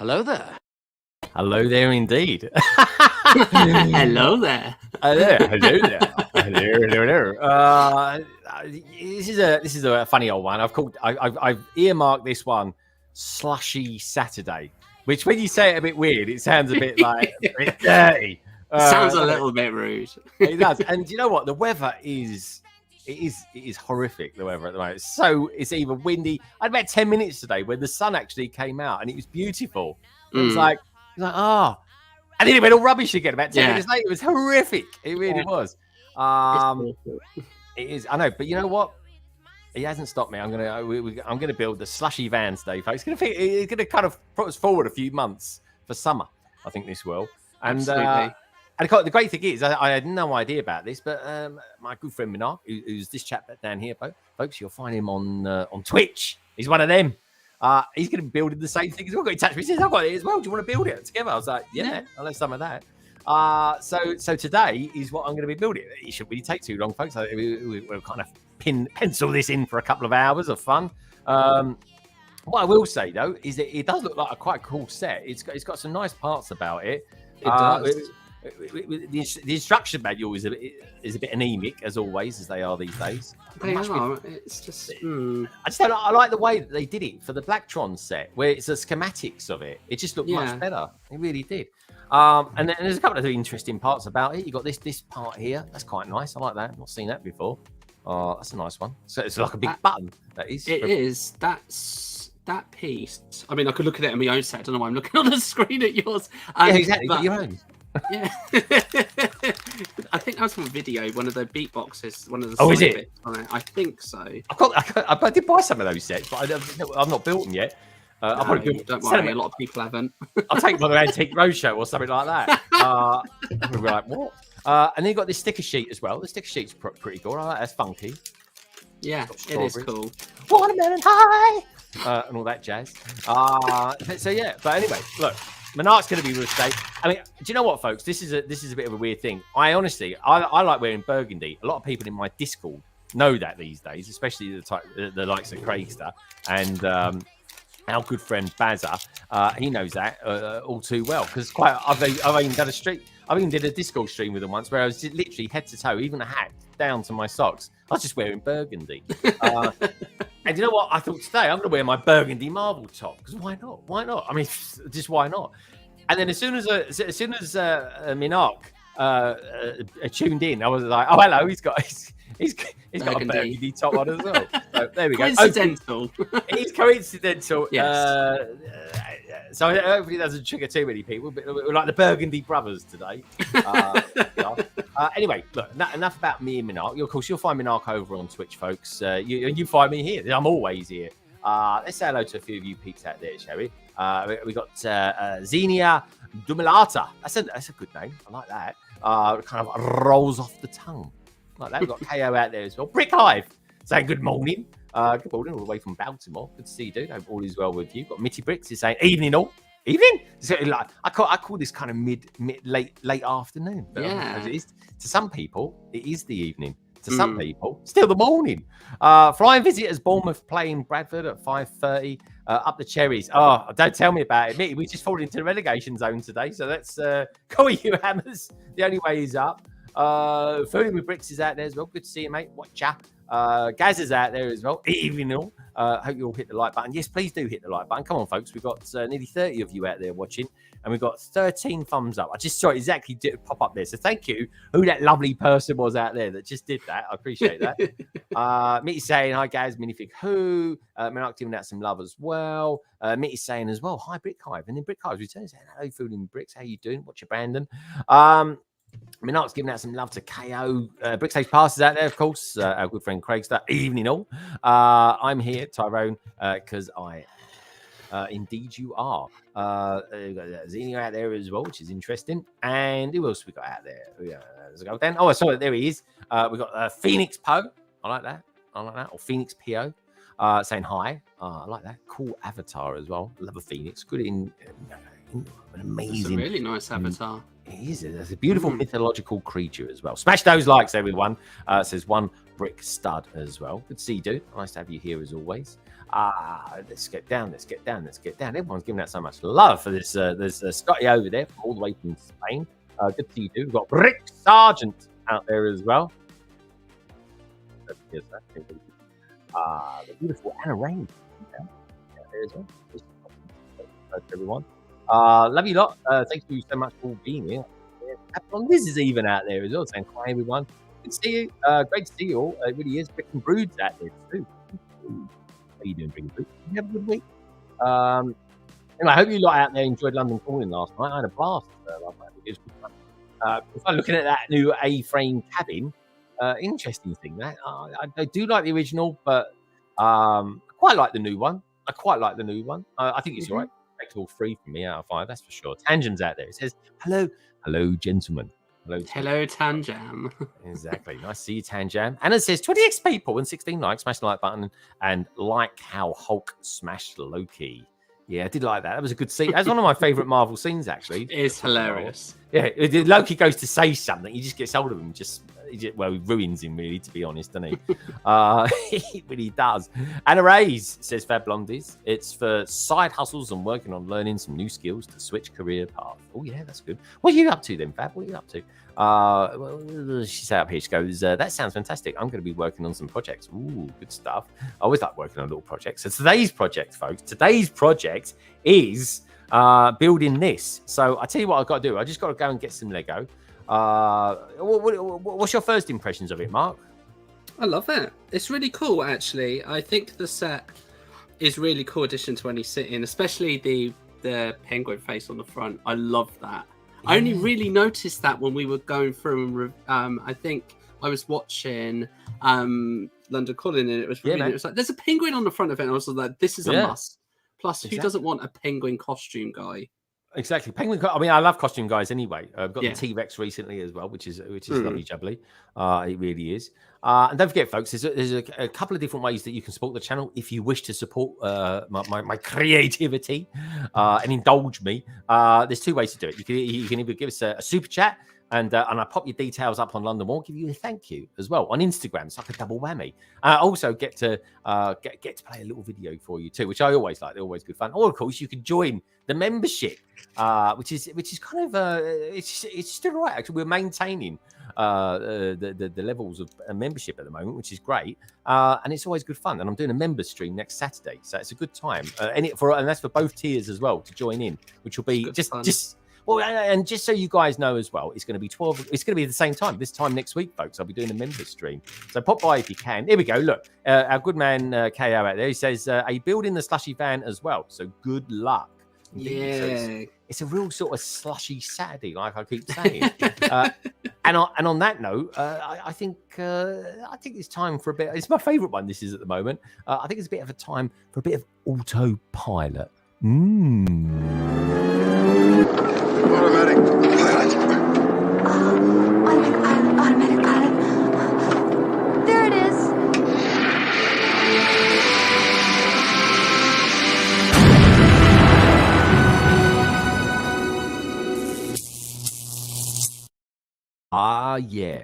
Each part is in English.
Hello there. Hello there, indeed. Hello there. Hello there. This is a funny old one. I've earmarked this one Slushy Saturday, which when you say it a bit weird, it sounds a bit like a bit dirty. Sounds a little bit rude. It does. And you know what? The weather is horrific, the weather at the moment. So it's even windy. I had about 10 minutes today where the sun actually came out and it was beautiful. It was like, and then it went all rubbish again about 10 minutes later. It was horrific. It really was. It is. I know, but you know what? He hasn't stopped me. I'm gonna build the slushy van today, folks. It's gonna kind of put us forward a few months for summer. I think this will. And the great thing is, I had no idea about this, but my good friend Minark, who's this chap down here, folks, you'll find him on Twitch. He's one of them. He's going to be building the same thing as well. Got in touch with me. He says, I've got it as well. Do you want to build it together? I was like, yeah, I'll have some of that. So today is what I'm going to be building. It shouldn't really take too long, folks. We'll kind of pencil this in for a couple of hours of fun. What I will say, though, is that it does look like a quite cool set. It's got some nice parts about it. It does. The instruction manual is a bit anemic, as always, as they are these days. It's just. I like the way that they did it for the Blacktron set, where it's the schematics of it. It just looked much better. It really did. And then there's a couple of interesting parts about it. You got this part here. That's quite nice. I like that. I've not seen that before. That's a nice one. So it's like a big button. That is. It is. That piece. I mean, I could look at it on my own set. I don't know why I'm looking on the screen at yours. Yeah, exactly. But your own. Yeah, I think that was from a video. One of the beatboxes, one of the. Oh, is it? Bits on it. I think so. I did buy some of those sets, but I've not built them yet. Don't worry, a lot of people haven't. I'll take them on an Antique Roadshow or something like that. We're like, what? And then you got this sticker sheet as well. The sticker sheet's pretty cool. I like that's funky. Yeah, it is cool. Watermelon high and all that jazz. So yeah, but anyway, look. Minark's going to be with us today. I mean, do you know what, folks? This is a bit of a weird thing. I honestly like wearing burgundy. A lot of people in my Discord know that these days, especially the likes of Craigster and our good friend Bazza. He knows that all too well because I've even done a stream. I even did a Discord stream with him once where I was literally head to toe, even a hat down to my socks. I was just wearing burgundy. And you know what? I thought today I'm going to wear my burgundy marble top because why not? Why not? I mean, just why not? And then as soon as Minark tuned in, I was like, oh hello, he's got a burgundy top on as well. So there we go. Coincidental. It is coincidental. Yes. So hopefully it doesn't trigger too many people. But we're like the Burgundy brothers today. Anyway, look, enough about me and Minark. Of course, you'll find Minark over on Twitch, folks. You find me here. I'm always here. Let's say hello to a few of you peeps out there, shall we? We got Xenia Dumilata. That's a good name. I like that. Kind of rolls off the tongue. Like that. We've got KO out there as well. Brick Hive saying good morning. Good morning, all the way from Baltimore. Good to see you, dude. Hope all is well with you. Got Mitty Bricks is saying evening all. Evening? So, like, I call this kind of late afternoon. But it is, to some people, it is the evening. To some people, still the morning. Flying visitors, Bournemouth playing Bradford at 5:30. Up the cherries. Oh, don't tell me about it. We just fallen into the relegation zone today. So that's call you hammers. The only way is up. Fooding with Bricks is out there as well. Good to see you, mate. Watcha. Gaz is out there as well. Evening all. Hope you all hit the like button. Yes, please do hit the like button. Come on, folks. We've got nearly 30 of you out there watching, and we've got 13 thumbs up. I just saw it exactly pop up there. So thank you, who that lovely person was out there that just did that. I appreciate that. Mitty saying, hi, Gaz, minifig who? Minark giving out some love as well. Mitty saying as well, hi, Brick Hive. And then Brick Hive returns saying, hello, Food and Bricks. How you doing? Watch your Brandon. Minark's giving out some love to KO. Brickstage Passes out there, of course. Our good friend Craigster. Evening all. I'm here, Tyrone, because I indeed you are. Xenia out there as well, which is interesting. And who else we got out there? Let's go down. Oh, I saw it. There he is. We got Phoenix Poe. I like that. Or Phoenix PO. Saying hi. I like that. Cool avatar as well. Love a Phoenix. Good in an amazing. It's a really nice avatar. It is. It's a beautiful mythological creature as well. Smash those likes, everyone. Says one brick stud as well. Good to see you, dude. Nice to have you here as always. Let's get down. Everyone's giving out so much love for this. There's Scotty over there from all the way from Spain. Good to see you, dude. We've got Rick Sargent out there as well. The beautiful Anna Rain out there as well. Everyone. Love you lot. Thank you so much for being here. Liz is even out there as well, saying hi everyone. Good to see you. Great to see you all. It really is. Brick and Brood's out there too. How are you doing, Brick and Brood? Did you have a good week? Anyway, I hope you lot out there enjoyed London Calling last night. I had a blast last night. It was good fun. If I'm looking at that new A-frame cabin, interesting thing that I do like the original, but I quite like the new one. I think it's all right. Takes all 3 from me out of 5, that's for sure. Tangen's out there. It says, hello, gentlemen. Hello, Tanjam. Exactly. Nice to see you, Tanjam. And it says 26 people and 16 likes. Smash the like button and like how Hulk smashed Loki. Yeah, I did like that. That was a good scene. That's one of my favorite Marvel scenes, actually. It is hilarious. Yeah, Loki goes to say something. He just gets hold of him. He ruins him, really, to be honest, doesn't he? He really does. Anna Rays says, Fab Blondies. It's for side hustles and working on learning some new skills to switch career path. Oh, yeah, that's good. What are you up to then, Fab? What are you up to? She said up here, she goes, that sounds fantastic. I'm going to be working on some projects. Ooh, good stuff. I always like working on little projects. So today's project, folks, is building this. So I tell you what I've got to do. I just got to go and get some Lego. What's your first impressions of it, Mark? I love it. It's really cool, actually. I think the set is really cool addition to any sit-in, especially the penguin face on the front. I love that. Yeah. I only really noticed that when we were going through and I think I was watching London Calling, and it was it was like there's a penguin on the front of it, and I was like, this is a must. Plus, who doesn't want a penguin costume guy? Exactly, penguin. I mean, I love costume guys anyway. I've got the T-Rex recently as well, which is lovely jubbly. It really is. And don't forget, folks, there's a couple of different ways that you can support the channel if you wish to support my creativity and indulge me. There's 2 ways to do it. You can either give us a super chat. And I pop your details up on London Wall, give you a thank you as well on Instagram. It's like a double whammy. Also get to play a little video for you too, which I always like. They're always good fun. Or of course you can join the membership, which is kind of it's still all right. Actually, we're maintaining the levels of membership at the moment, which is great. And it's always good fun. And I'm doing a member stream next Saturday, so it's a good time. And that's for both tiers as well to join in, which will be just. Well, and just so you guys know as well, it's going to be 12. It's going to be at the same time. This time next week, folks. I'll be doing a member stream. So pop by if you can. Here we go. Look, our good man KO out there. He says, "Are you building the slushy van as well?" So good luck. Yeah, so it's a real sort of slushy Saturday, like I keep saying. And on that note, I think it's time for a bit. It's my favourite one. This is at the moment. I think it's a bit of a time for a bit of autopilot. Automatic pilot. Automatic pilot. There it is. Yeah.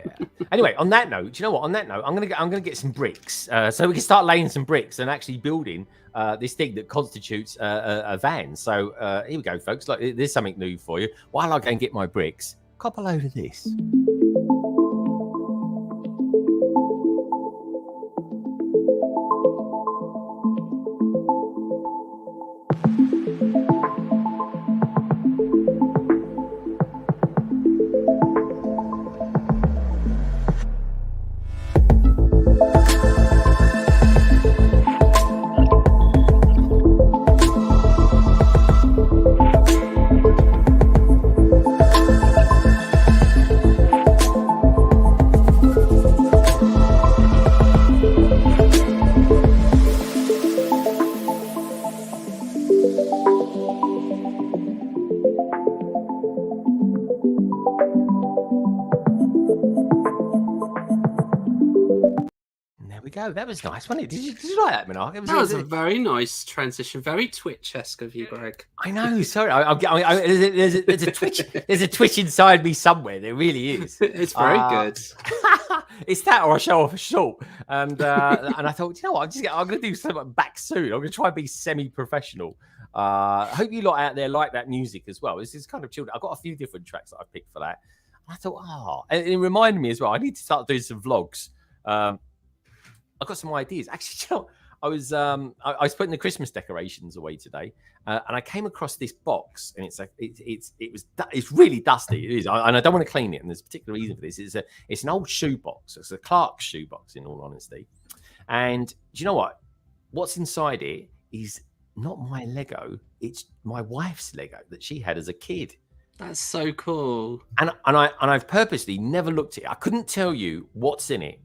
Anyway, on that note, do you know what? On that note, I'm gonna get some bricks, so we can start laying some bricks and actually building this thing that constitutes a van. So here we go, folks. Like, there's something new for you. While I go and get my bricks, cop a load of this. go. That was nice, wasn't it? Did you like that, Minark? That was a very nice transition. Very Twitch-esque of you, Greg. I know. Sorry, there's a twitch. There's a twitch inside me somewhere. There really is. It's very good. It's that, or I show off a short. And I thought, you know what? I'm going to do something back soon. I'm going to try and be semi-professional. I hope you lot out there like that music as well. This is kind of chilled. I've got a few different tracks that I picked for that. I thought, and it reminded me as well. I need to start doing some vlogs. I've got some ideas. Actually, you know, I was putting the Christmas decorations away today, and I came across this box, and it's really dusty. It is, and I don't want to clean it. And there's a particular reason for this. It's an old shoe box. It's a Clark's shoe box, in all honesty. And do you know what? What's inside it is not my Lego. It's my wife's Lego that she had as a kid. That's so cool. And I've purposely never looked at it. I couldn't tell you what's in it.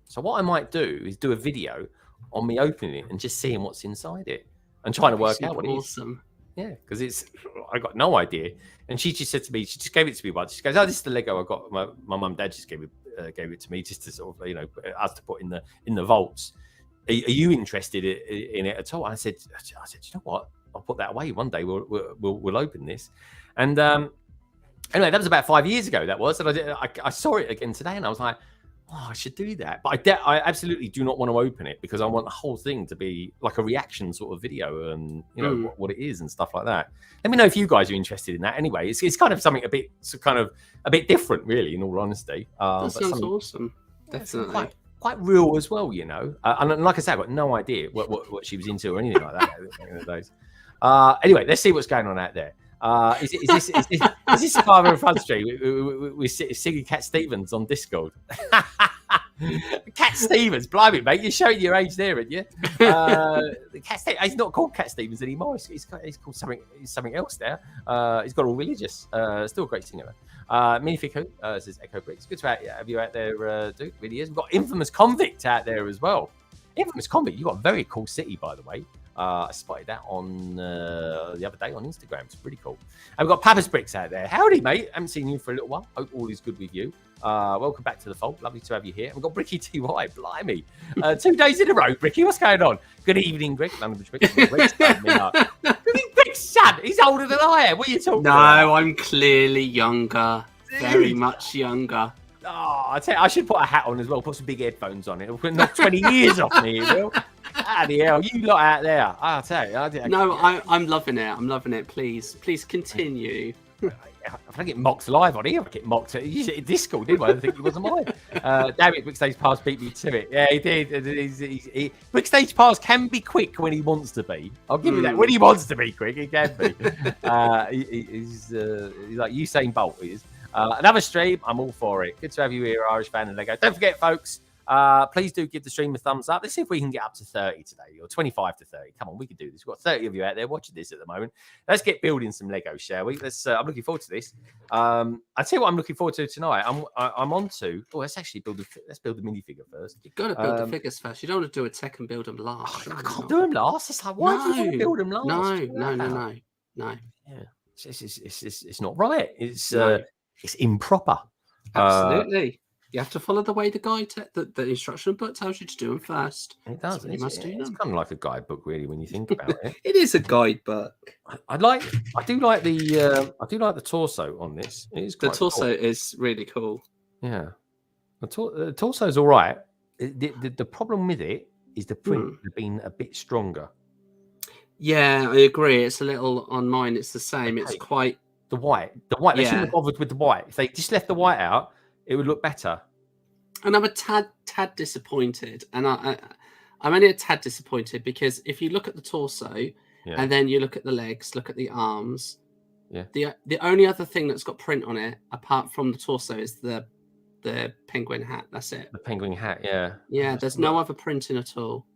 So what I might do is do a video on me opening it and just seeing what's inside it and trying to work out what it is. Awesome. Yeah, because I got no idea. And she just said to me, she just gave it to me once. She goes, "Oh, this is the Lego I got. My mum and dad just gave it to me just to sort of, you know, us to put in the vaults. Are you interested in it at all?" And I said, "You know what? I'll put that away. One day we'll open this." And anyway, that was about 5 years ago. That was, and I saw it again today, and I was like, "Oh, I should do that." But I absolutely do not want to open it because I want the whole thing to be like a reaction sort of video, and you know what it is and stuff like that. Let me know if you guys are interested in that. Anyway, it's kind of something a bit different, really. In all honesty, that sounds awesome. Definitely. Quite real as well, you know. And like I said, I've got no idea what she was into or anything like that in the days. Anyway, let's see what's going on out there. Is this Father of Front Street with Siggy Cat Stevens on Discord? Cat Stevens, blimey, mate, you're showing your age there, aren't you? Cat Stevens, he's not called Cat Stevens anymore. He's called something else now. He's got all religious. Still a great singer. Minifigure says Echo Bricks. Good to have you out there, dude. Really is. We've got Infamous Convict out there as well. Infamous Convict, you've got a very cool city, by the way. I spotted that on the other day on Instagram. It's pretty cool. And we've got Papa's Bricks out there. Howdy, mate. Haven't seen you for a little while. Hope all is good with you. Welcome back to the fold. Lovely to have you here. And we've got Bricky TY. Blimey. 2 days in a row, Bricky. What's going on? Good evening, Greg. London Brick. Brick's son. He's older than I am. What are you talking about? No, I'm clearly younger. Very much younger. Oh, I tell you, I should put a hat on as well. Put some big headphones on it. It'll knock 20 years off me, it will. Bloody hell, you lot out there. I'll tell you. No, I'm loving it. I'm loving it. Please continue. If I get mocked live on here, I get mocked at Discord, didn't I? I think it wasn't mine. Damn it, Brickstage Pass beat me to it. Yeah, he did. Brickstage Pass can be quick when he wants to be. I'll give you that. When he wants to be quick, he can be. He's like Usain Bolt, he is. Another stream, I'm all for it. Good to have you here, Irish fan and Lego. Don't forget, folks, please do give the stream a thumbs up. Let's see if we can get up to 30 today, or 25 to 30. Come on, we can do this. We've got 30 of you out there watching this at the moment. Let's get building some Lego, shall we? I'm looking forward to this. I'll tell you what I'm looking forward to tonight. I'm on to. Oh, let's build the minifigure first. You've got to build the figures first. You don't want to do a tech and build them last. I can't do them last. It's like, why do you want to build them last? No. Yeah, it's not right. It's improper. Absolutely. You have to follow the way the guide, the instruction book tells you to do them first. It does. You must do it's them. kind of like a guidebook, really, when you think about it. It is a guidebook. I do like the torso on this. It is the quite torso cool. is really cool. Yeah, the torso is all right. The problem with it is the print has been a bit stronger. Yeah, I agree. It's a little on mine. It's the same. It's quite the white. They shouldn't have bothered with the white. If they just left the white out, it would look better. And I'm a tad disappointed. And I'm only a tad disappointed because if you look at the torso and then you look at the legs, look at the arms, the only other thing that's got print on it apart from the torso is the penguin hat. That's it. The penguin hat, yeah. Yeah, there's no other printing at all.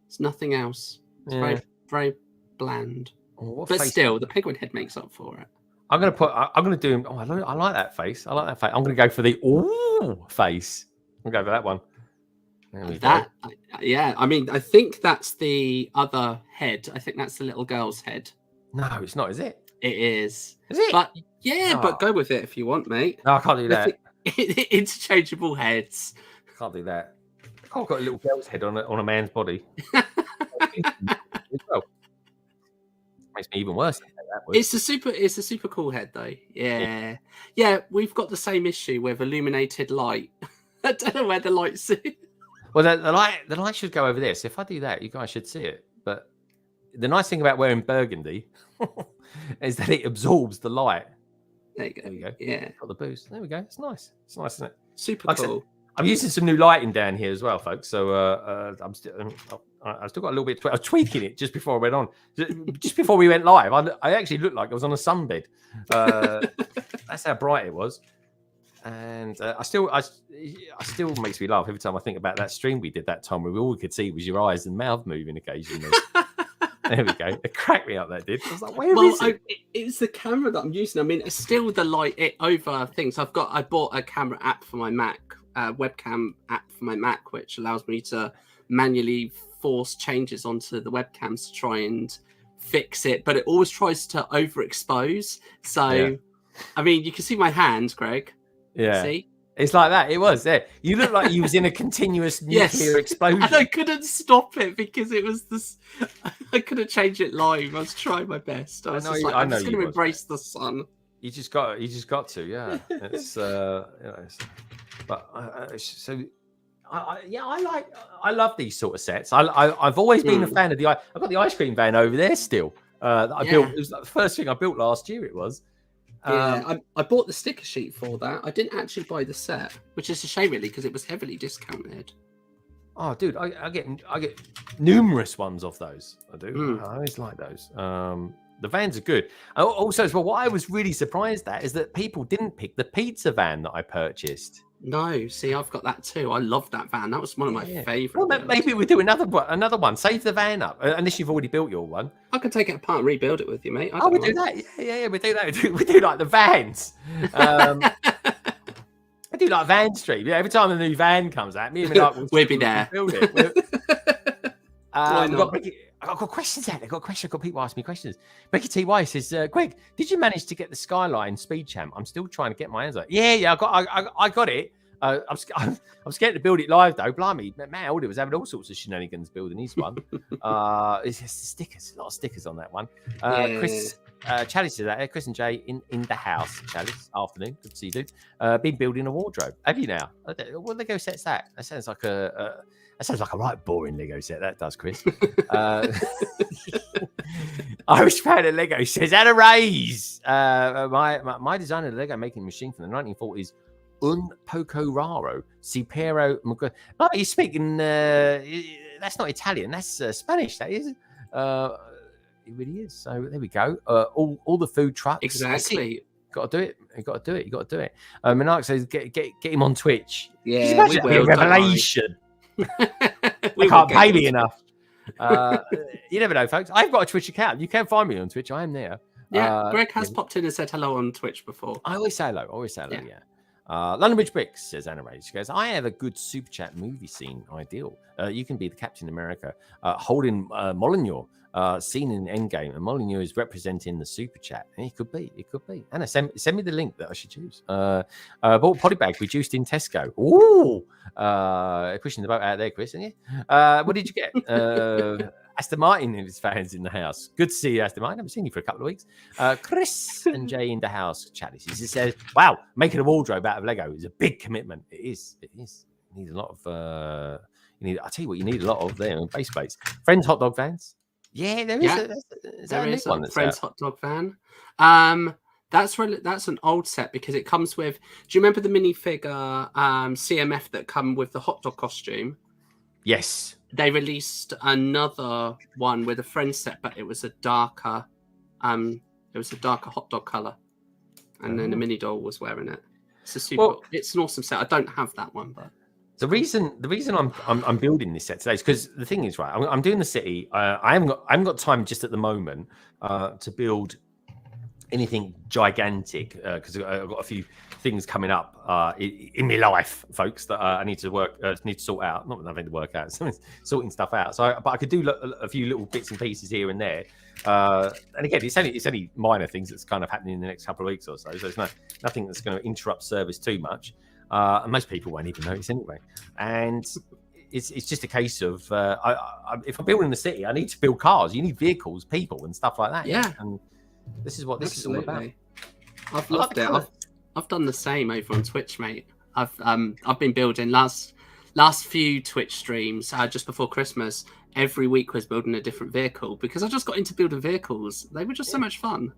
There's nothing else. It's very, very bland. But still, the penguin head makes up for it. I'm going to do him. Oh, I like that face. I'm going to go for the face. I'm going to go for that one. There we go. Yeah, I mean, I think that's the other head. I think that's the little girl's head. No, it's not, is it? It is. Is it? But yeah, but go with it if you want, mate. No, I can't do that. Interchangeable heads. Can't do that. I've got a little girl's head on a man's body. As well. Makes me even worse. It's a super cool head though. Yeah. We've got the same issue with illuminated light. I don't know where the light's. Well, the light should go over there. So if I do that, you guys should see it. But the nice thing about wearing burgundy is that it absorbs the light. There you go. There we go. Yeah. Got the boost. There we go. It's nice. It's nice, isn't it? Super Like I said, cool. I'm using some new lighting down here as well, folks. So I've still got a little bit. I was tweaking it just before I went on. Just before we went live, I actually looked like I was on a sunbed. That's how bright it was. And I still makes me laugh every time I think about that stream we did that time where all we could see was your eyes and mouth moving occasionally. There we go. It cracked me up. That did. I was like, where is it? It's the camera that I'm using. I mean, it's still the light over things. I bought a camera app for my Mac, webcam app for my Mac, which allows me to manually force changes onto the webcams to try and fix it. But it always tries to overexpose. So, yeah. I mean, you can see my hands, Greg. Yeah. See? It's like that. It was there. You look like you was in a continuous nuclear explosion. And I couldn't stop it because it was this. I couldn't change it live. I was trying my best. I'm just going to embrace the sun. You just got to. Yeah. It's but I love these sort of sets. I've always been a fan of I've got the ice cream van over there still. That I built. It was like the first thing I built last year. It was. I bought the sticker sheet for that. I didn't actually buy the set, which is a shame really because it was heavily discounted. Oh, dude, I get numerous ones of those. I do. I always like those. The vans are good. Also, as well, what I was really surprised at is that people didn't pick the pizza van that I purchased. No, see, I've got that too. I love that van. That was one of my favourite. Well, maybe we do another one. Save the van up, unless you've already built your one. I can take it apart and rebuild it with you, mate. We do that. Yeah, we do that. We do like the vans. I do like van stream. Yeah, every time a new van comes out, me and Mark we'll be there. Build it. I've got questions out there. I've got people asking me questions. Becky T. Weiss says, Greg, did you manage to get the Skyline Speed Champ? I'm still trying to get my hands on it. Yeah, I got it. I'm scared to build it live though. Blimey, Matt Alder was having all sorts of shenanigans building his one. It's just stickers, a lot of stickers on that one. Chris Chalice is out there. Chris and Jay in the house. Chalice, afternoon. Good to see you, dude. Been building a wardrobe. Have you now? What Lego set's that? That sounds like a right boring Lego set. That does, Chris. Irish fan of Lego says, "At a raise." My design of the Lego making machine from the 1940s. Un poco raro, si pero. No, he's speaking. That's not Italian. That's Spanish. That is. It really is. So there we go. All the food trucks. Exactly. Got to do it. You got to do it. Minark says, get him on Twitch. Yeah, we will, a revelation. I can't pay me enough. You never know, folks. I've got a Twitch account. You can find me on Twitch. I am there. Yeah, Greg has popped in and said hello on Twitch before. I always say hello. Yeah. London Bridge Bricks says Anna Ray. She goes, I have a good super chat movie scene ideal. You can be the Captain America holding Molyneux, seen in Endgame, and Molyneux is representing the super chat. And it could be. Anna, send me the link that I should use. Bought potty bag reduced in Tesco. Ooh, pushing the boat out there, Chris, aren't you? What did you get? Aston Martin and his fans in the house. Good to see you, Aston Martin. I haven't seen you for a couple of weeks. Chris and Jay in the house. Chalice. He says, wow, making a wardrobe out of Lego is a big commitment. It is. You need a lot of, I'll tell you what, you need a lot of them base plates. Friends hot dog fans? Yeah, there is. There is a Friends hot dog van. That's an old set because it comes with, do you remember the minifigure CMF that come with the hot dog costume? Yes. They released another one with a Friends set, but it was a darker hot dog color, and then the mini doll was wearing it. It's an awesome set. I don't have that one, but the reason I'm building this set today is because the thing is, right, I'm doing the city. I haven't got time just at the moment to build anything gigantic because I've got a few things coming up in my life, folks, that I need to sort out. Not nothing to work out, sorting stuff out. But I could do a few little bits and pieces here and there. And again, it's only minor things that's kind of happening in the next couple of weeks or so. So there's nothing that's going to interrupt service too much. And most people won't even notice anyway. And it's just a case of if I'm building a city, I need to build cars. You need vehicles, people, and stuff like that. Yeah. And this is what this is all about. I've loved it. I've done the same over on Twitch, mate. I've been building last few Twitch streams just before Christmas. Every week was building a different vehicle because I just got into building vehicles. They were just so much fun.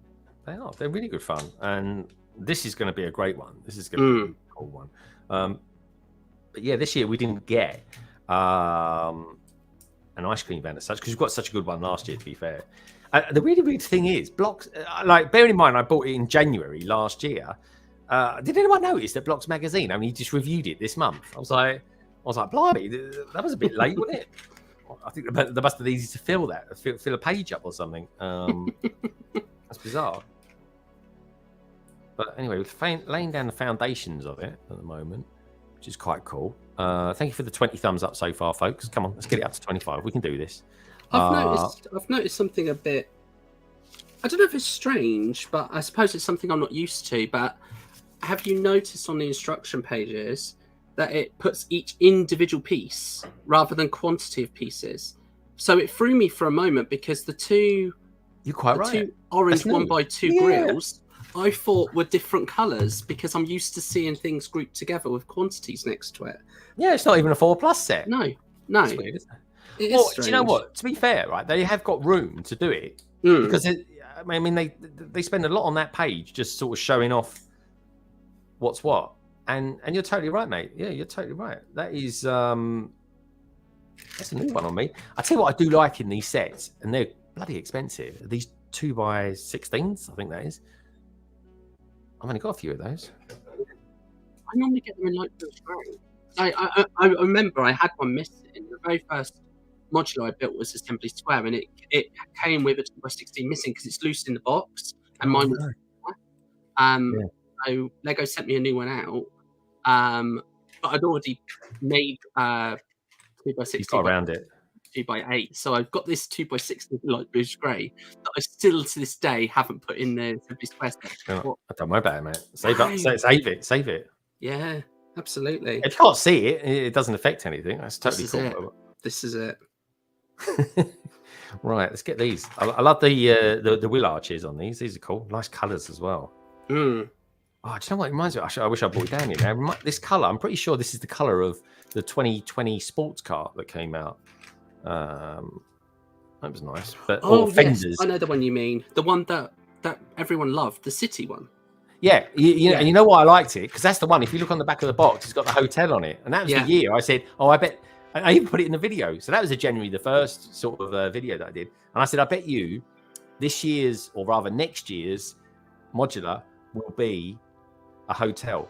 They are. They're really good fun, and this is going to be a great one. This is going to be a cool one. But yeah, this year we didn't get an ice cream van as such because we've got such a good one last year. To be fair, the really weird thing is Blocks. Like, bearing in mind, I bought it in January last year. Did anyone notice that Blocks magazine only just reviewed it this month? I was like, blimey, that was a bit late, wasn't it? I think they must have needed to fill a page up or something. That's bizarre. But anyway, we're laying down the foundations of it at the moment, which is quite cool. Thank you for the 20 thumbs up so far, folks. Come on, let's get it up to 25. We can do this. I've noticed something a bit. I don't know if it's strange, but I suppose it's something I'm not used to. But have you noticed on the instruction pages that it puts each individual piece rather than quantity of pieces? So it threw me for a moment because the two. You're quite right. Two orange 1x2 grills, I thought were different colours because I'm used to seeing things grouped together with quantities next to it. Yeah, it's not even a 4+ set. No. That's weird, isn't it? It is do you know what? To be fair, right, they have got room to do it because they spend a lot on that page just sort of showing off what's what. And you're totally right, mate. Yeah, you're totally right. That is that's a new one on me. I tell you what I do like in these sets, and they're bloody expensive. These 2x16s, I think that is. I've only got a few of those. I normally get them in light blue grey. I remember I had one missing. The very first modular I built was a Simply Square, and it came with a 2x16 missing because it's loose in the box, and mine was. So Lego sent me a new one out, but I'd already made 2x16. You got around it. 2x8, so I've got this 2x16 light bluish grey that I still to this day haven't put in the Simply Square set. Don't worry about it, mate. Save it. Yeah, absolutely. If you can't see it, it doesn't affect anything. That's totally cool. This is it. Right, let's get these. I love the wheel arches on these. These are cool. Nice colours as well. Oh, do you know what it reminds me of? I wish I brought it down here. This colour, I'm pretty sure this is the colour of the 2020 sports car that came out. That was nice. But fenders. Yes, I know the one you mean. The one that everyone loved, the city one. Yeah, and you know why I liked it? Because that's the one. If you look on the back of the box, it's got the hotel on it, and that was the year I said, "Oh, I bet." I even put it in the video. So that was January the 1st sort of video that I did, and I said, "I bet you this year's, or rather next year's, modular will be a hotel."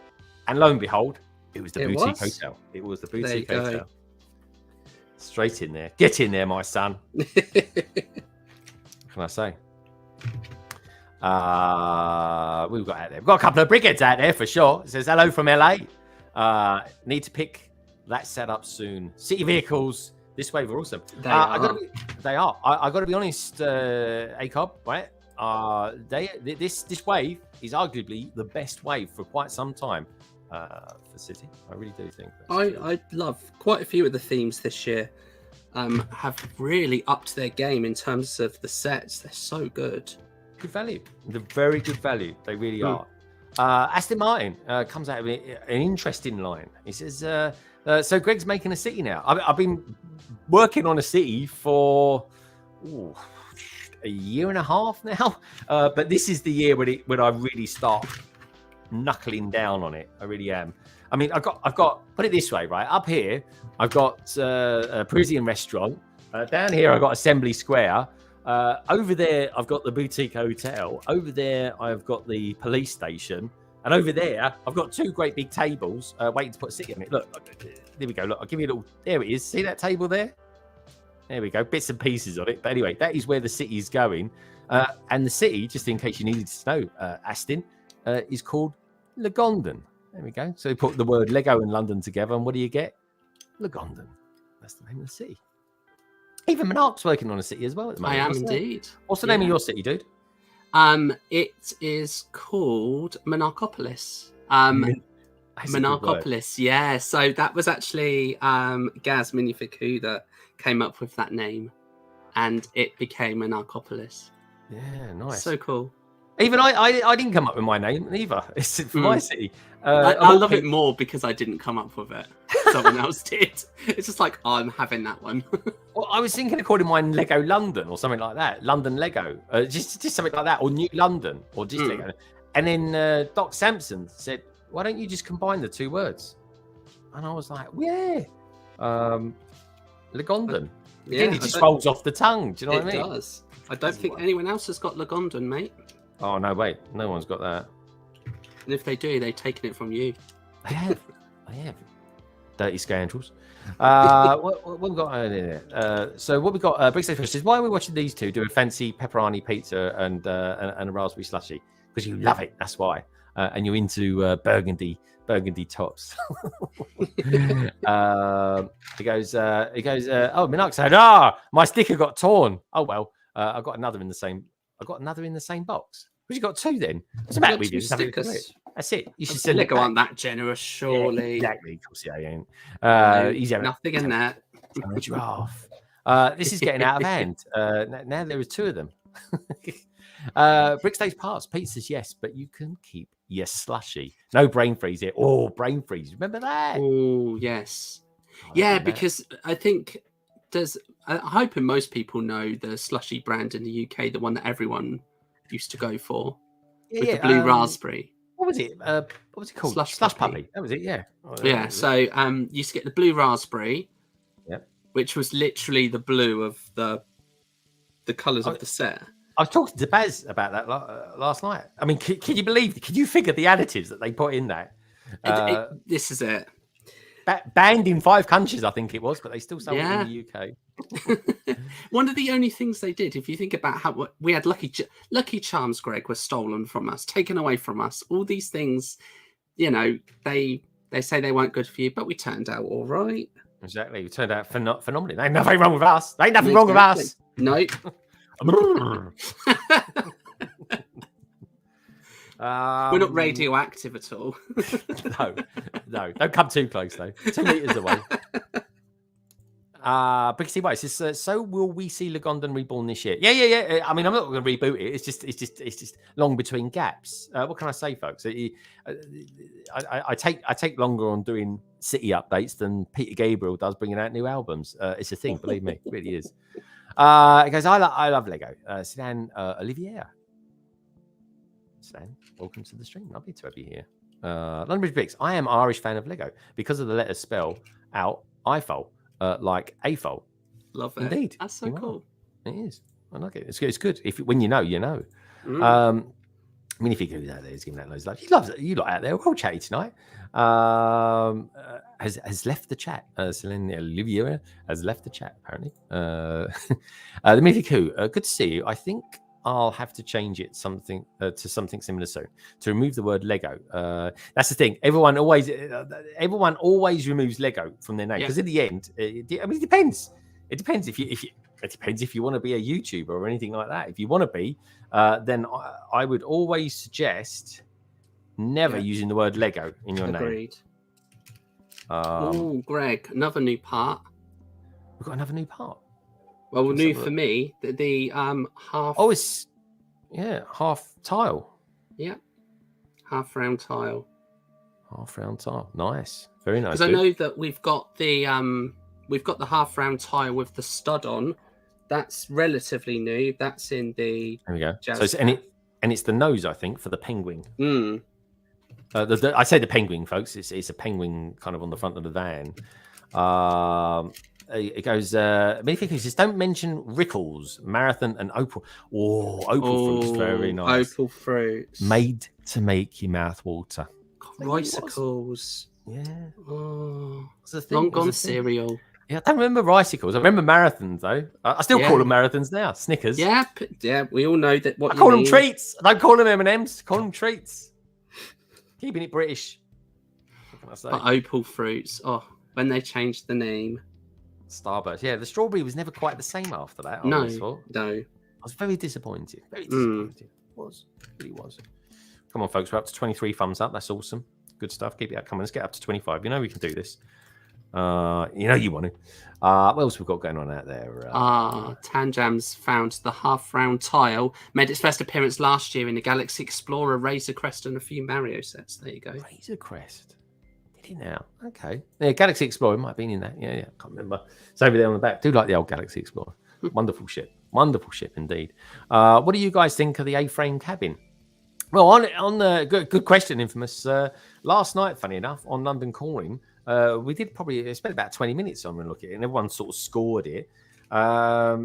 And lo and behold, it was the boutique hotel. It was the boutique hotel. Straight in there. Get in there, my son. What can I say? We've got out there. We've got a couple of brickheads out there for sure. It says hello from LA. Need to pick that set up soon. City vehicles. This wave are awesome. They are. I got to be honest, ACOB, right? This wave is arguably the best wave for quite some time. For City, I really do think I love quite a few of the themes this year. Have really upped their game in terms of the sets. They're so good. Good value. They're very good value. They really are. Aston Martin comes out of an interesting line. He says, so Greg's making a city now. I've been working on a city for a year and a half now, but this is the year when I really start knuckling down on it. I really am. I mean, I've got put it this way, right? Up here I've got a Parisian restaurant, down here I've got Assembly Square, over there I've got the boutique hotel, over there I've got the police station, and over there I've got two great big tables waiting to put a city on it. Look, there we go. Look, I'll give you a little, there it is. See that table there we go, bits and pieces on it. But anyway, that is where the city is going, and the city, just in case you needed to know, Aston, is called Lagondon. There we go. So we put the word Lego and London together, and what do you get? Lagondon. That's the name of the city. Even Monarch's working on a city as well at the moment. I am indeed. What's the name of your city, dude? It is called Monarchopolis. That's a good word. Minarkopolis, yeah. So that was actually Gaz Minifigure that came up with that name, and it became Minarkopolis. Yeah, nice. So cool. Even I didn't come up with my name either. It's for my city. I love it more because I didn't come up with it. Someone else did. It's just like, oh, I'm having that one. Well, I was thinking of calling mine Lego London or something like that. London Lego, just something like that, or New London, or just Lego. And then Doc Sampson said, "Why don't you just combine the two words?" And I was like, "Yeah, Legondon." Again, it just rolls off the tongue. Do you know what I mean? It does. I don't think anyone else has got Legondon, mate. Oh no, wait, no one's got that. And if they do, they've taken it from you. I have. Dirty scoundrels. What we got here? So what we got? Big Safe is why are we watching these two do a fancy pepperoni pizza and a raspberry slushy? Because you love it. That's why. And you're into burgundy tops. He goes. Oh, Minark said, my sticker got torn. Oh well, I got another in the same. Box. But you got two then. What's the matter with you? Stickers. That's it. You should send Lego aren't that generous, surely. Yeah, exactly. Of course, yeah, he ain't. He's having nothing in that. Giraffe. This is getting out of hand. Now there are two of them. Brickstays parts, pizzas, yes, but you can keep your slushy. No brain freeze here. Oh, brain freeze. Remember that? Oh, yes. Yeah, because I think I'm hoping most people know the slushy brand in the UK, the one that everyone used to go for with the blue raspberry. What was it? What was it called? Slush puppy. That was it. Yeah. Yeah. So you used to get the blue raspberry. Yep. Which was literally the blue of the colours of the set. I was talking to Baz about that last night. I mean, can you believe? Can you figure the additives that they put in that? This is it. Banned in 5 countries, I think it was, but they still sold it in the UK. One of the only things they did, if you think about how we had Lucky Charms, Greg, were stolen from us, taken away from us. All these things, they say they weren't good for you, but we turned out all right. Exactly, we turned out phenomenally. Ain't nothing wrong with us. Ain't nothing wrong with us. No. We're not radioactive at all. No, don't come too close though. 2 meters away. Brixie White says, so will we see Legondon reborn this year? Yeah. I mean, I'm not going to reboot it. It's just long between gaps. What can I say, folks? I take longer on doing city updates than Peter Gabriel does bringing out new albums. It's a thing, believe me, it really is. It goes, I love Lego. Sedan Olivier. Sedan, welcome to the stream. Lovely to have you here. London Bridge Bix. I am Irish fan of Lego because of the letters spell out iPhone, like AFOL. Love it. Indeed. That's so cool. It is. I like it. It's good. When you know, you know. Minifigure out there is giving that loads of love. He loves it. You lot out there. We're all chatty tonight. Has left the chat. Celine Olivier has left the chat, apparently. The Minifigure, good to see you. I think I'll have to change it to something similar soon to remove the word Lego. That's the thing. Everyone always removes Lego from their name because in the end, it depends. It depends if you want to be a YouTuber or anything like that. If you want to be, then I would always suggest never using the word Lego in your name. Agreed. Greg, another new part. We've got another new part. Well, new for me, the half. Oh, it's half tile. Yeah, half round tile. Half round tile, nice, very nice. Because I know that we've got the half round tile with the stud on. That's relatively new. That's in the. There we go. So it's the nose, I think, for the penguin. I say the penguin, folks. It's a penguin kind of on the front of the van. It goes, Minifigure says, don't mention Rickles, Marathon, and Opal. Opal fruit's very nice. Opal fruits. Made to make your mouth water. Ricicles. Yeah. Oh, long gone cereal. Yeah, I don't remember Ricicles. I remember Marathons, though. I still call them Marathons now. Snickers. Yeah, we all know that. I call them treats. I don't call them M&Ms. Call them treats. Keeping it British. What can I say? But Opal fruits. Oh, when they changed the name. Starburst. Yeah, the strawberry was never quite the same after that. No. I was very disappointed. Very disappointed. It really was. Come on, folks. We're up to 23 thumbs up. That's awesome. Good stuff. Keep it up. Come on, let's get up to 25. You know we can do this. You know you want to. What else we've got going on out there? Tanjam's found the half-round tile. Made its first appearance last year in the Galaxy Explorer, Razor Crest, and a few Mario sets. There you go. Razor Crest. Did he now? Okay. Yeah, Galaxy Explorer might have been in that. Yeah. I can't remember. It's over there on the back. Do like the old Galaxy Explorer. Wonderful ship. Wonderful ship indeed. What do you guys think of the A-frame cabin? Well, on the good question, Infamous. Last night, funny enough, on London Calling, we did probably spent about 20 minutes on and look at it, and everyone sort of scored it. I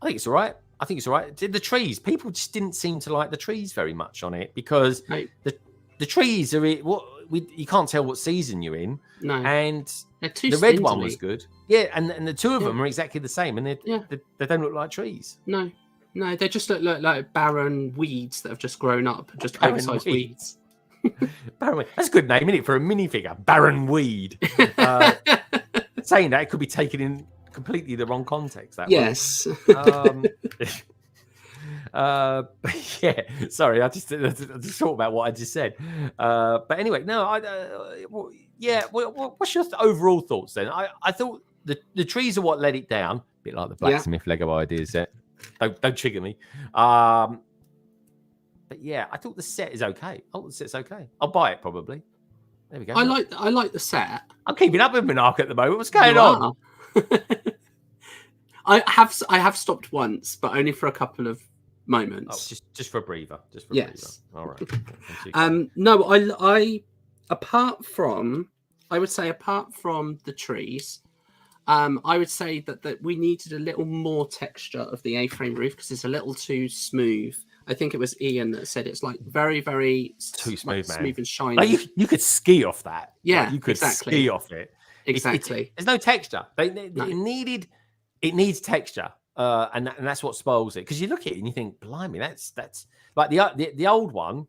think it's all right. The trees, people just didn't seem to like the trees very much on it because the trees are you can't tell what season you're in. No, and the red one was good. Yeah, and the two of them are exactly the same, and they don't look like trees. No, they just look like barren weeds that have just grown up, just oversized weeds. Barren weed. That's a good name, isn't it, for a minifigure? Barren weed. Saying that, it could be taken in completely the wrong context. Yes. Yeah. Sorry, I just thought about what I just said. But anyway, no. What's your overall thoughts then? I thought the trees are what let it down. A bit like the blacksmith Lego ideas. Don't trigger me. But yeah, I thought the set is okay. The set's okay. I'll buy it probably. There we go. I like the set. I'm keeping up with Minark at the moment. What's going on? I have stopped once, but only for a couple of moments. Oh, just for a breather. Yes. All right. No, I apart from the trees, I would say that we needed a little more texture of the A-frame roof because it's a little too smooth. I think it was Ian that said it's like very, very too smooth, man. Smooth and shiny. Like you could ski off that. Yeah, you could ski off it. Exactly. There's no texture. It needs texture, and that's what spoils it. Because you look at it and you think, blimey, that's like the old one,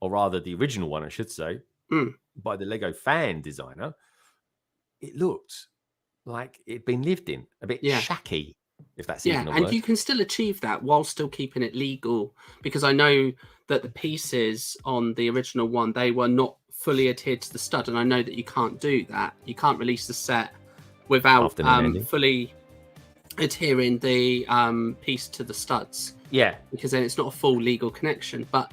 or rather the original one, I should say, by the Lego fan designer. It looked like it'd been lived in, a bit shacky, if that's even a word. And you can still achieve that while still keeping it legal, because I know that the pieces on the original one, they were not fully adhered to the stud, and I know that you can't do that. You can't release the set without fully adhering the piece to the studs. Yeah, because then it's not a full legal connection. But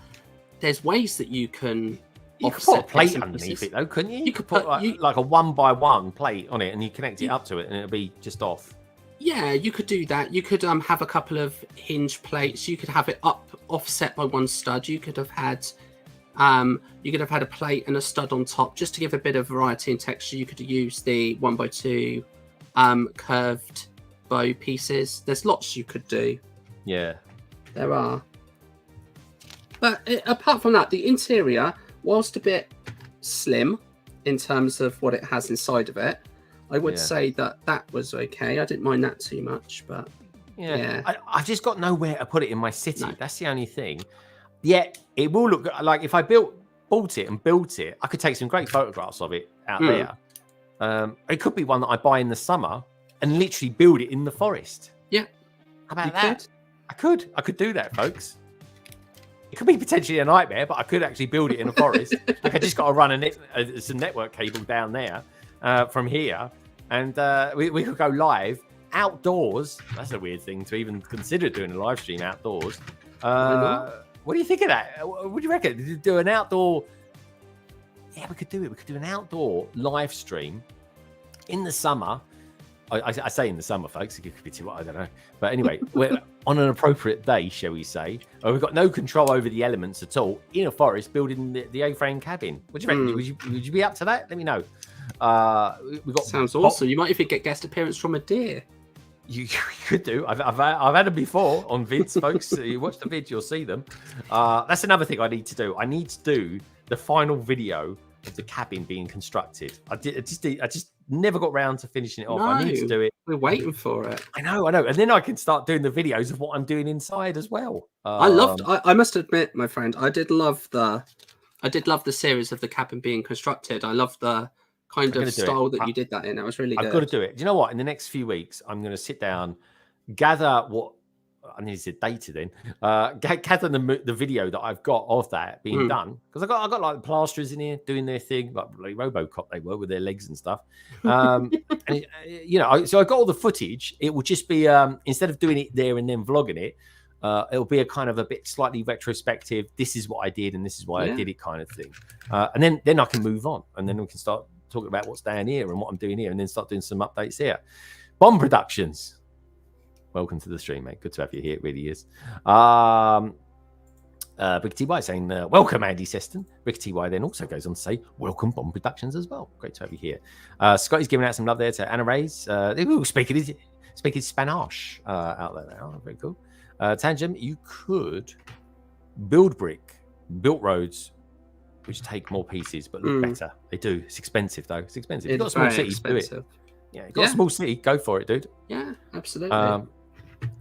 there's ways that you can. You could put a plate underneath it, though, couldn't you? You could put like a 1x1 plate on it, and you connect it up to it, and it'll be just off. Yeah, you could do that. You could have a couple of hinge plates. You could have it offset by one stud. You could have had a plate and a stud on top, just to give a bit of variety and texture. You could use the 1x2 curved bow pieces. There's lots you could do. Yeah, there are. But apart from that, the interior, whilst a bit slim in terms of what it has inside of it, I would say that was okay. I didn't mind that too much, but I've just got nowhere to put it in my city. No. That's the only thing. Yeah, it will look like if I bought it and built it, I could take some great photographs of it out there. It could be one that I buy in the summer and literally build it in the forest. Yeah, how about that? I could do that, folks. It could be potentially a nightmare, but I could actually build it in a forest. Like I just got to run some network cable down there from here, and we could go live outdoors. That's a weird thing to even consider doing a live stream outdoors. What do you think of that? What do you reckon? Do an outdoor? Yeah, we could do it. We could do an outdoor live stream in the summer. I say in the summer, folks. It could be too. I don't know. But anyway, we're on an appropriate day, shall we say? We've got no control over the elements at all in a forest, building the A-frame cabin. What do you reckon? Would you be up to that? Let me know. We got sounds awesome. You might even get guest appearance from a deer. You could do. I've had them before on vids, folks. You watch the vids, you'll see them. That's another thing I need to do. I need to do the final video of the cabin being constructed. I just never got round to finishing it off. I need to do it. We're waiting for it. I know. And then I can start doing the videos of what I'm doing inside as well. I must admit, my friend, I did love the series of the cabin being constructed. I love the kind of style that you did that in. That was really good. I've got to do it. Do you know what? In the next few weeks, I'm going to sit down, gather what I nearly said data then. Gather the video that I've got of that being done, because I got like the plasterers in here doing their thing, like RoboCop they were with their legs and stuff. And so I got all the footage. It will just be instead of doing it there and then vlogging it, it'll be a kind of a bit slightly retrospective. This is what I did and this is why I did it kind of thing. And then I can move on, and then we can start talking about what's down here and what I'm doing here, and then start doing some updates here. Bomb Productions. Welcome to the stream, mate. Good to have you here. It really is. Ricky TY saying, welcome, Andy Seston. Ricky TY then also goes on to say, welcome, Bomb Productions as well. Great to have you here. Scotty's giving out some love there to Anna Reyes. They will speaking Spanish out there. Oh, very cool. Tangent, you could build roads, which take more pieces but look better. They do. It's expensive, though. It's expensive. You've got a small city, do it. Yeah, you've got a small city, go for it, dude. Yeah, absolutely.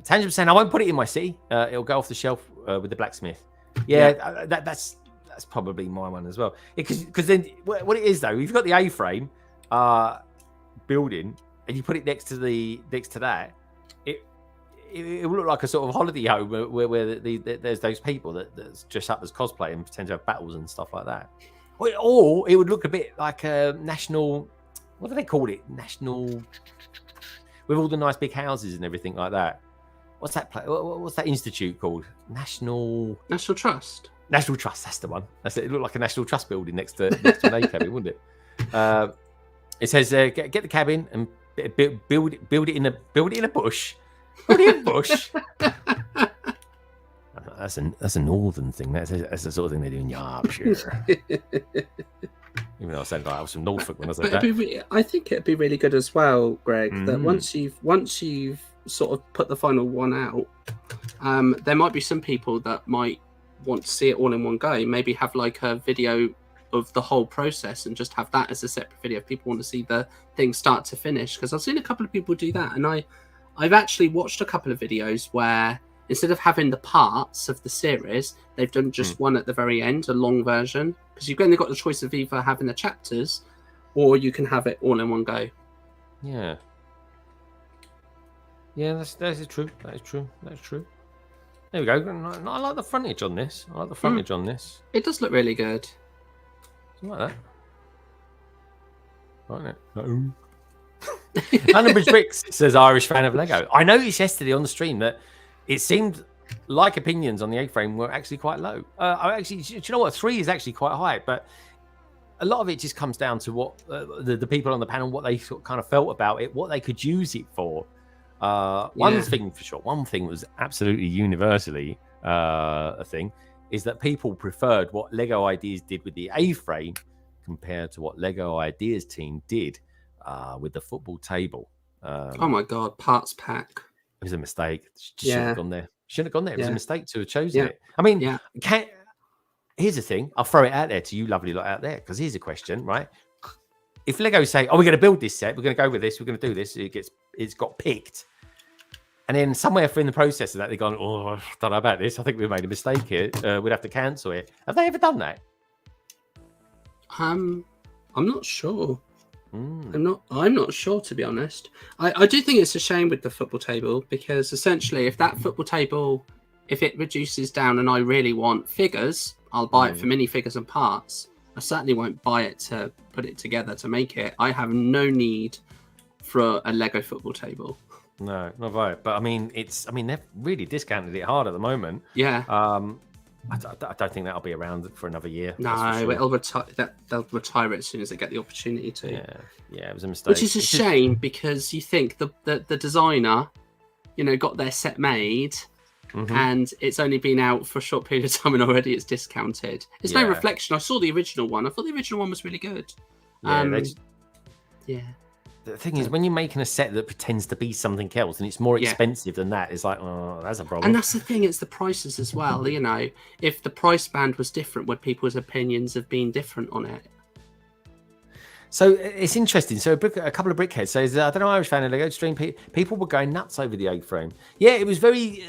Tangent saying, I won't put it in my city. It'll go off the shelf with the blacksmith. Yeah, that's probably my one as well. Because then what it is though, if you've got the A-frame building and you put it next to that, it will look like a sort of holiday home where there's those people that's dressed up as cosplay and pretend to have battles and stuff like that. Or it would look a bit like a national. What do they call it? National, with all the nice big houses and everything like that. What's that? What's that institute called? National Trust. National Trust. That's the one. That's it. It looked like a National Trust building next to an A cabin, wouldn't it? It says, get the cabin and build it in a bush. Build it in a bush. That's a northern thing. That's the sort of thing they do in Yorkshire. Even though I said I was from Norfolk when I said that. I think it'd be really good as well, Greg, that once you've sort of put the final one out, there might be some people that might want to see it all in one go. Maybe have like a video of the whole process and just have that as a separate video if people want to see the thing start to finish. Because I've seen a couple of people do that, and I've actually watched a couple of videos where instead of having the parts of the series, they've done just one at the very end, a long version. Because you've only got the choice of either having the chapters or you can have it all in one go. Yeah. Yeah, that is true. That is true. There we go. I like the frontage on this. It does look really good. Something like that. Right. Annabridge Bricks says Irish fan of Lego. I noticed yesterday on the stream that it seemed like opinions on the A-frame were actually quite low. Do you know what? 3 is actually quite high, but a lot of it just comes down to what the people on the panel, what they sort of kind of felt about it, what they could use it for. One thing for sure, one thing was absolutely universally a thing, is that people preferred what Lego Ideas did with the A-frame compared to what Lego Ideas team did with the football table. Oh my God, parts pack. It was a mistake. Shouldn't have gone there. It was a mistake to have chosen it. I mean, here's the thing. I'll throw it out there to you lovely lot out there, because here's a question, right? If Lego say, we're going to build this set, we're going to go with this, we're going to do this, it's got picked. And then somewhere in the process of that, they've gone, I don't know about this. I think we made a mistake here. We'd have to cancel it. Have they ever done that? I'm not sure. I'm not sure, to be honest. I do think it's a shame with the football table, because essentially if that football table, if it reduces down and I really want figures, I'll buy it for minifigures and parts. I certainly won't buy it to put it together to make it. I have no need for a Lego football table. No, not right. But I mean, they've really discounted it hard at the moment. Yeah. I don't think that'll be around for another year. No, sure. They'll retire it as soon as they get the opportunity to. Yeah, it was a mistake. Which is a shame, because you think the designer, got their set made, and it's only been out for a short period of time and already it's discounted. It's no reflection. I saw the original one. I thought the original one was really good. The thing is, when you're making a set that pretends to be something else and it's more expensive than that, it's like, that's a problem. And that's the thing, it's the prices as well. If the price band was different, would people's opinions have been different on it? So it's interesting. So a couple of brickheads says, I don't know, Irish fan of Lego stream, people were going nuts over the A-frame. Yeah, it was very,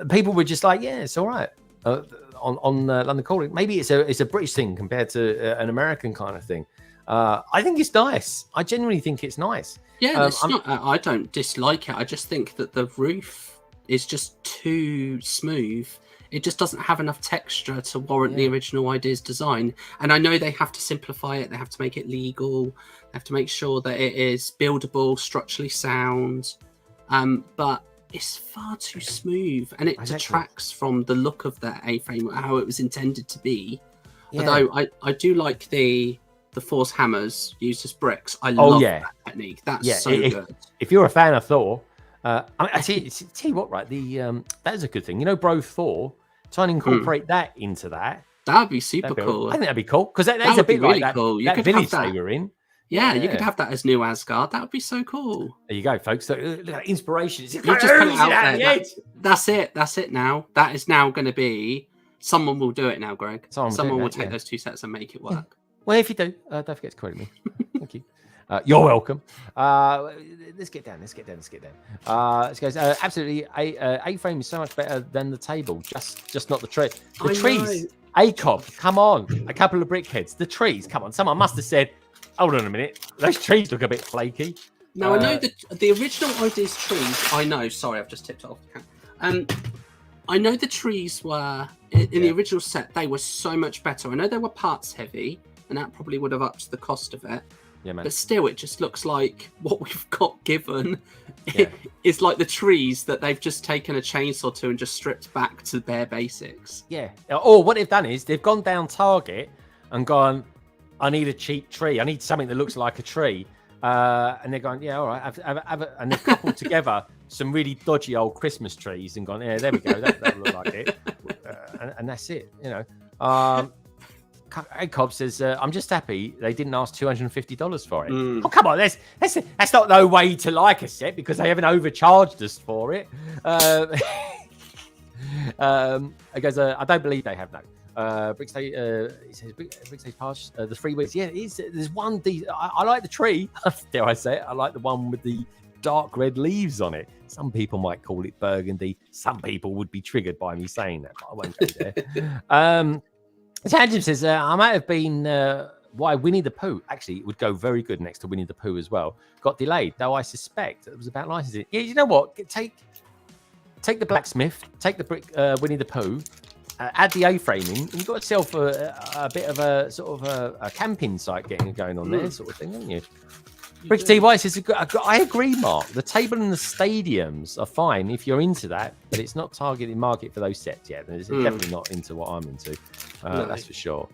people were just like, it's all right. On London Calling, maybe it's a British thing compared to an American kind of thing. I think it's nice. I genuinely think it's nice. Yeah, I don't dislike it. I just think that the roof is just too smooth. It just doesn't have enough texture to warrant the original idea's design. And I know they have to simplify it. They have to make it legal. They have to make sure that it is buildable, structurally sound. But it's far too smooth, and it detracts from the look of that A-frame, how it was intended to be. Although I do like the Force hammers used as bricks. I love that technique. That's so good. If you're a fan of Thor, I tell you what, right? That is a good thing. You know, Bro Thor, trying to incorporate that into that. That'd be super cool. I think that'd be cool because that's a bit really like that, cool. You that could village have that. they were in. Yeah, you could have that as New Asgard. That would be so cool. There you go, folks. So, look at inspiration. You just put it out there. That's it. That's it now. That is now going to be... Someone will do it now, Greg. Someone will take those 2 sets and make it work. Yeah. Well, if you do, don't forget to credit me. Thank you. You're welcome. Let's get down. Let's go. Absolutely. A-frame is so much better than the table. Just not the tree. The trees. A-cob. Come on. A couple of brickheads. The trees. Come on. Someone must have said, hold on a minute. Those trees look a bit flaky. Now, I know that the original ideas trees. I know. Sorry, I've just tipped it off the camera. I know the trees were in the original set. They were so much better. I know they were parts heavy, and that probably would have upped the cost of it. Yeah, man. But still, it just looks like what we've got given is like the trees that they've just taken a chainsaw to and just stripped back to bare basics. Yeah. Or what they've done is they've gone down Target and gone, I need a cheap tree. I need something that looks like a tree. And they're going, yeah, all right. And they've coupled together some really dodgy old Christmas trees and gone, yeah, there we go. That'll look like it. And that's it, you know. Cobb says, I'm just happy they didn't ask $250 for it. Oh, come on. That's not no way to like a set because they haven't overcharged us for it. It goes, I don't believe they have, no. Bricksday, he says, Bricksday's past the 3 weeks. Yeah, it is. There's one. I like the tree. Dare I say it? I like the one with the dark red leaves on it. Some people might call it burgundy. Some people would be triggered by me saying that, but I won't go there. Tangent says, I might have been why Winnie the Pooh. Actually, it would go very good next to Winnie the Pooh as well. Got delayed, though I suspect it was about licensing. Yeah, you know what? Take the blacksmith, take the brick Winnie the Pooh, add the A-framing, and you've got yourself a bit of a sort of a camping site going on there, sort of thing, haven't you? Brick T. White says, I agree, Mark. The table and the stadiums are fine if you're into that, but it's not targeted market for those sets yet. It's definitely not into what I'm into. That's for sure.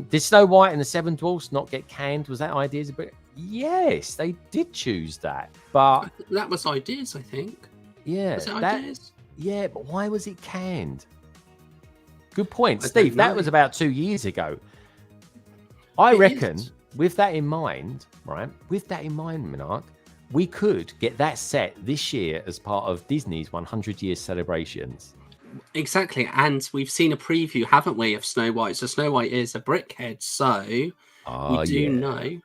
Did Snow White and the Seven Dwarfs not get canned? Was that Ideas? Yes, they did choose that, but that was Ideas, I think. Yeah, was it Ideas? Yeah, but why was it canned? Good point, Steve. That was about 2 years ago. I reckon, with that in mind, right? With that in mind, Minark, we could get that set this year as part of Disney's 100-year celebrations. Exactly, and we've seen a preview, haven't we, of Snow White? So Snow White is a brickhead, so we do know.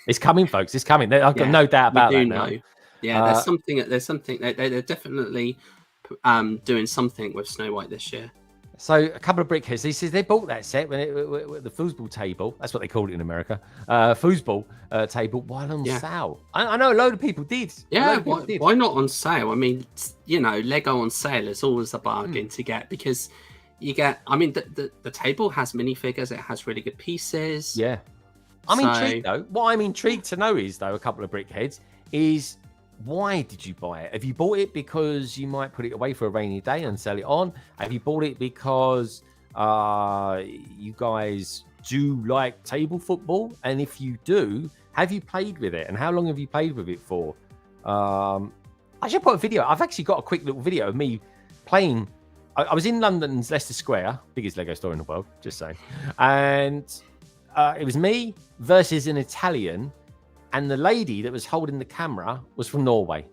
It's coming, folks. It's coming. I've got no doubt about that now. Yeah, there's something. They're definitely doing something with Snow White this year. So a couple of brickheads. He says they bought that set when the foosball table. That's what they called it in America. Foosball table while on sale. I know a load of people did. Yeah, why not on sale? I mean, you know, Lego on sale is always a bargain to get because you get. I mean, the table has minifigures. It has really good pieces. Yeah, I'm intrigued though. What I'm intrigued to know is though a couple of brickheads is. Why did you buy it? Have you bought it because you might put it away for a rainy day and sell it on? Have you bought it because you guys do like table football? And if you do, have you played with it? And how long have you played with it for? I should put a video. I've actually got a quick little video of me playing. I was in London's Leicester Square, biggest Lego store in the world, just saying. And it was me versus an Italian. And the lady that was holding the camera was from Norway.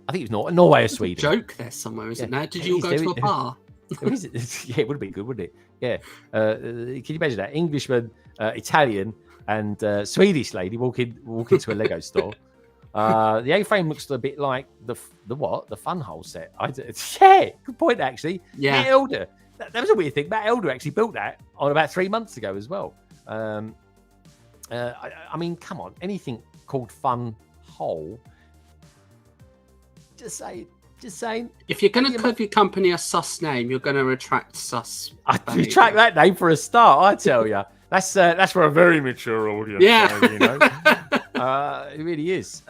I think it was Norway or Sweden. Joke there somewhere, isn't there? Did you all go to a bar? Yeah, it would have been good, wouldn't it? Yeah. Can you imagine that? Englishman, Italian, and Swedish lady walk into a Lego store. The A-frame looks a bit like the what? The Fun Hole set. Yeah, good point, actually. Yeah. Matt Elder. That was a weird thing. Matt Elder actually built that on about 3 months ago as well. I mean, come on. Anything called Fun Hole. Just say Just saying. If you're going to give your company a sus name, you're going to attract sus. I retract that name for a start, I tell you. That's for a very mature audience. Yeah. You know? It really is.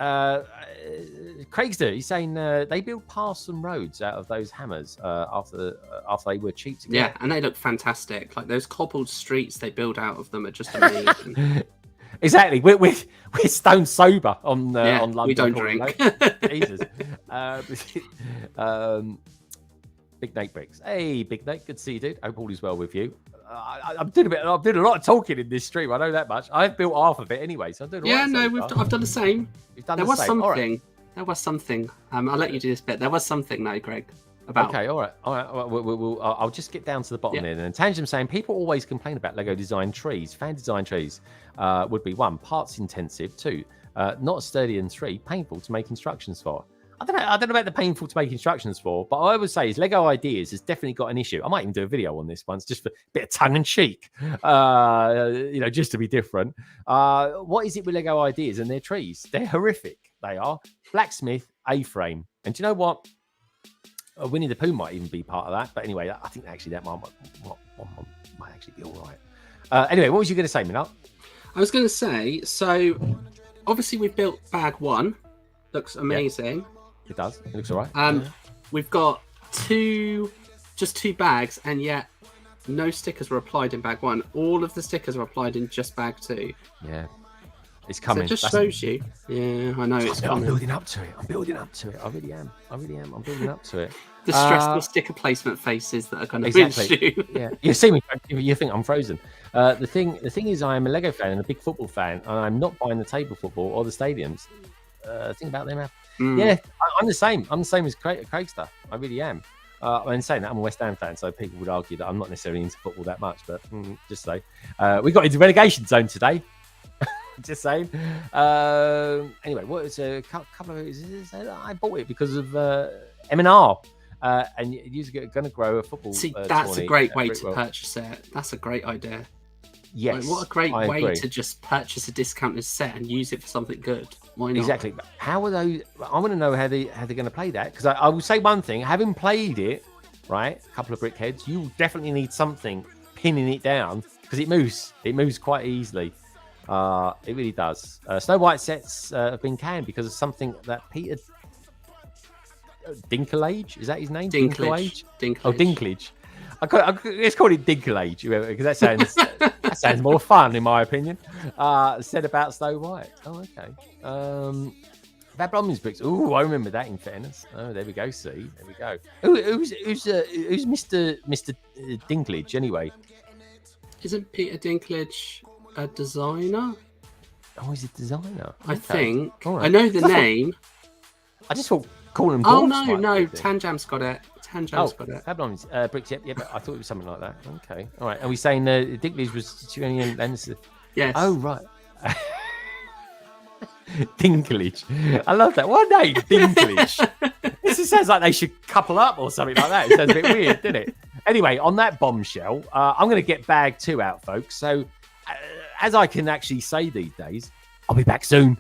Craigster, he's saying they build paths and roads out of those hammers after they were cheap to get. Yeah, and they look fantastic. Like those cobbled streets they build out of them are just amazing. Exactly. We're stone sober on London. We don't drink. Jesus. Big Nate Briggs. Hey, Big Nate. Good to see you, dude. Hope all is well with you. I'm doing a lot of talking in this stream. I know that much. I've built half of it anyway, so I'm doing. I've done the same. You've done there the was same. something. Right. There was something. I'll let you do this bit. There was something, though, Greg. About. Okay, all right. I'll just get down to the bottom there. And Tangent saying people always complain about Lego design trees. Fan design trees would be 1, parts intensive, 2, not sturdy, and 3, painful to make instructions for. I don't know about the painful to make instructions for, but I would say is Lego Ideas has definitely got an issue. I might even do a video on this once, just for a bit of tongue in cheek, just to be different. What is it with Lego Ideas and their trees? They're horrific. They are. Blacksmith, A-frame. And do you know what? Winnie the Pooh might even be part of that. But anyway, I think actually that might actually be all right. Anyway, what was you going to say, Minot? I was going to say, so obviously we've built bag 1. Looks amazing. Yeah. It does. It looks all right. We've got just two bags, and yet no stickers were applied in bag 1. All of the stickers were applied in just bag 2. Yeah. It's coming. So it just shows you. Yeah, I know it's coming. I'm building up to it. I really am. I'm building up to it. The stressful sticker placement faces that are going to ensue. Yeah, you see me. You think I'm frozen. The thing is, I am a Lego fan and a big football fan, and I'm not buying the table football or the stadiums. Think about them. Yeah, I'm the same. I'm the same as Craigster. I really am. I'm saying that I'm a West Ham fan, so people would argue that I'm not necessarily into football that much. But just say, we got into relegation zone today. Just saying. Anyway, what is a couple of? I bought it because of M&R, and you're going to grow a football. See, that's a great way to purchase it. That's a great idea. Yes, what a great way to just purchase a discounted set and use it for something good. Why not? Exactly. How are those? I want to know how they're going to play that, because I will say one thing: having played it, right, a couple of brickheads, you definitely need something pinning it down because it moves. It moves quite easily. It really does. Snow White sets have been canned because of something that Peter Dinklage, is that his name? Dinklage. Oh, Dinklage. Let's call it Dinklage because that sounds more fun in my opinion. Said about Snow White. Oh, okay. Babylon's bricks. Oh, I remember that. In fairness. Oh, there we go. See, there we go. Who's Mr. Dinklage anyway? Isn't Peter Dinklage a designer? Oh, he's a designer. I think. Right. I know the name. I just thought calling him. Oh no, Tanjam's got it. Tanjam's got it. Babylon's bricks. Yeah, but I thought it was something like that. Okay, all right. Are we saying Dinklage was Julian Anderson? Yes. Oh right. Dinklage. I love that. What name? Dinklage. This sounds like they should couple up or something like that. It sounds a bit weird, doesn't it? Anyway, on that bombshell, I'm going to get bag 2 out, folks. So, as I can actually say these days, I'll be back soon.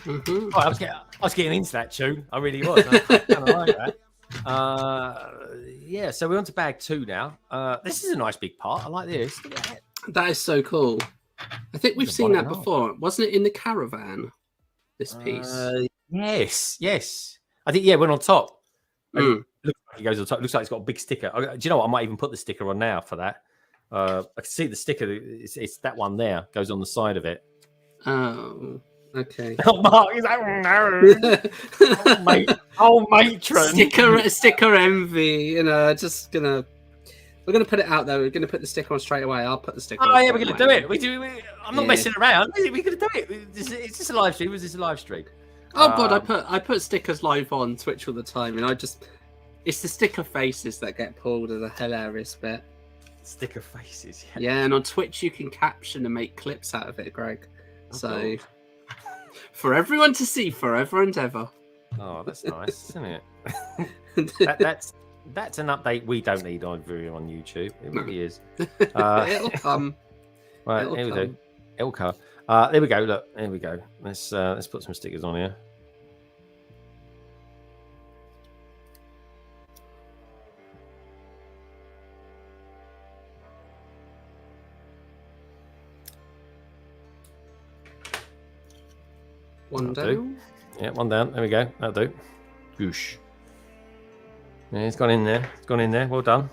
Mhm. Oh, I was getting into that tune. I really was. I kind of like that. Yeah, so we're on to bag 2 now. This is a nice big part. I like this. Look at that. That is so cool. I think we've It's a seen bonnet that and all. before. Wasn't it in the caravan? This piece. Yes. I think, yeah, it went on top. And Mm. looks like it goes on top. Looks like it's got a big sticker. Do you know what? I might even put the sticker on now for that. I can see the sticker. It's that one there. Goes on the side of it. Oh, okay. Oh, Mark, he's like, no. Matron. sticker envy. We're gonna put it out there. We're gonna put the sticker on straight away. I'll put the sticker. Oh on yeah, we're straight gonna away. do it. I'm not messing around. We're gonna do it. Is this a live stream? Was this a live stream? Oh god, I put stickers live on Twitch all the time, and it's the sticker faces that get pulled are the hilarious bit. Sticker faces. Yeah, and on Twitch you can caption and make clips out of it, Greg. So for everyone to see forever and ever. Oh, that's nice, isn't it? That's an update we don't need on YouTube. It really is. It'll come. Right, It'll here we come. go. It'll come. There we go. Look, there we go. Let's put some stickers on here. One That'll down. Yeah, one down. There we go. That'll do. Goosh. Yeah, it's gone in there. It's gone in there. Well done.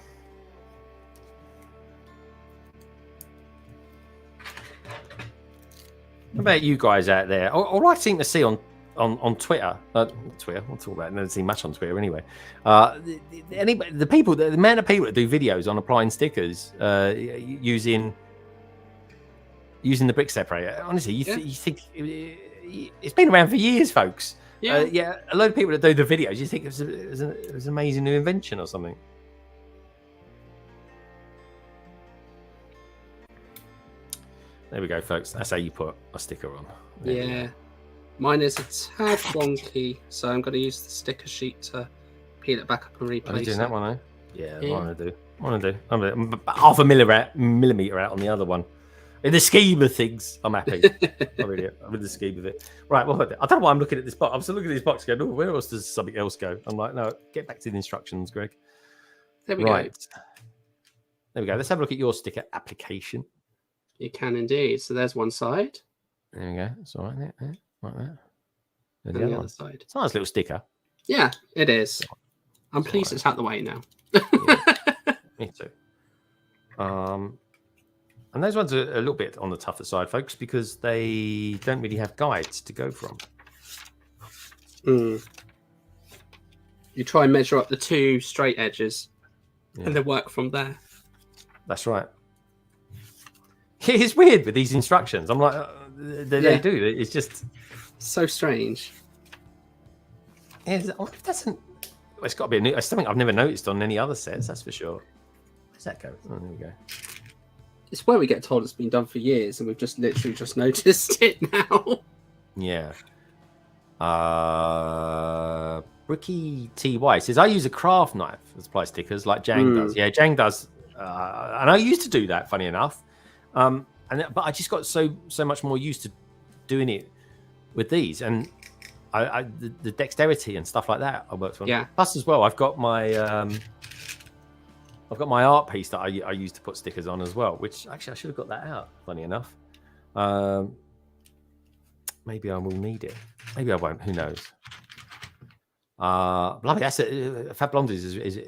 What about you guys out there? All I seem to see on Twitter, Twitter, I'll talk about it. I never seen much on Twitter anyway. The amount of people that do videos on applying stickers using the brick separator. Honestly, you think it's been around for years, folks. Yeah. A load of people that do the videos, you think it was an amazing new invention or something. There we go, folks. That's how you put a sticker on. Yeah. Mine is a tad wonky, so I'm going to use the sticker sheet to peel it back up and Are you replace doing it. that one, eh? Yeah, I want to do. I'm half a millimeter out on the other one. In the scheme of things, I'm happy. I'm in the scheme of it. Right, well, I don't know why I'm looking at this box. I'm still looking at this box going, oh, where else does something else go? I'm like, no, get back to the instructions, Greg. There we go. There we go. Let's have a look at your sticker application. You can indeed. So there's one side. There we go. It's all right there. Like that. And the other side. It's a nice little sticker. Yeah, it is. I'm pleased it's out the way now. Me too. And those ones are a little bit on the tougher side, folks, because they don't really have guides to go from. You try and measure up the two straight edges and then work from there. That's right. It's weird with these instructions. I'm like, they do. It's just so strange. It's got to be it's something I've never noticed on any other sets, that's for sure. Where's that go? Oh, there we go. It's where we get told it's been done for years, and we've just literally just noticed it now. Yeah. Bricky TY says, I use a craft knife as apply stickers like Jang does. Yeah, Jang does. And I used to do that, funny enough. But I just got so much more used to doing it with these. And the dexterity and stuff like that I worked on. Yeah. Plus as well, I've got my art piece that I use to put stickers on as well, which actually I should have got that out, funny enough. Maybe I will need it. Maybe I won't. Who knows? Blimey, that's it. Fab Blondies is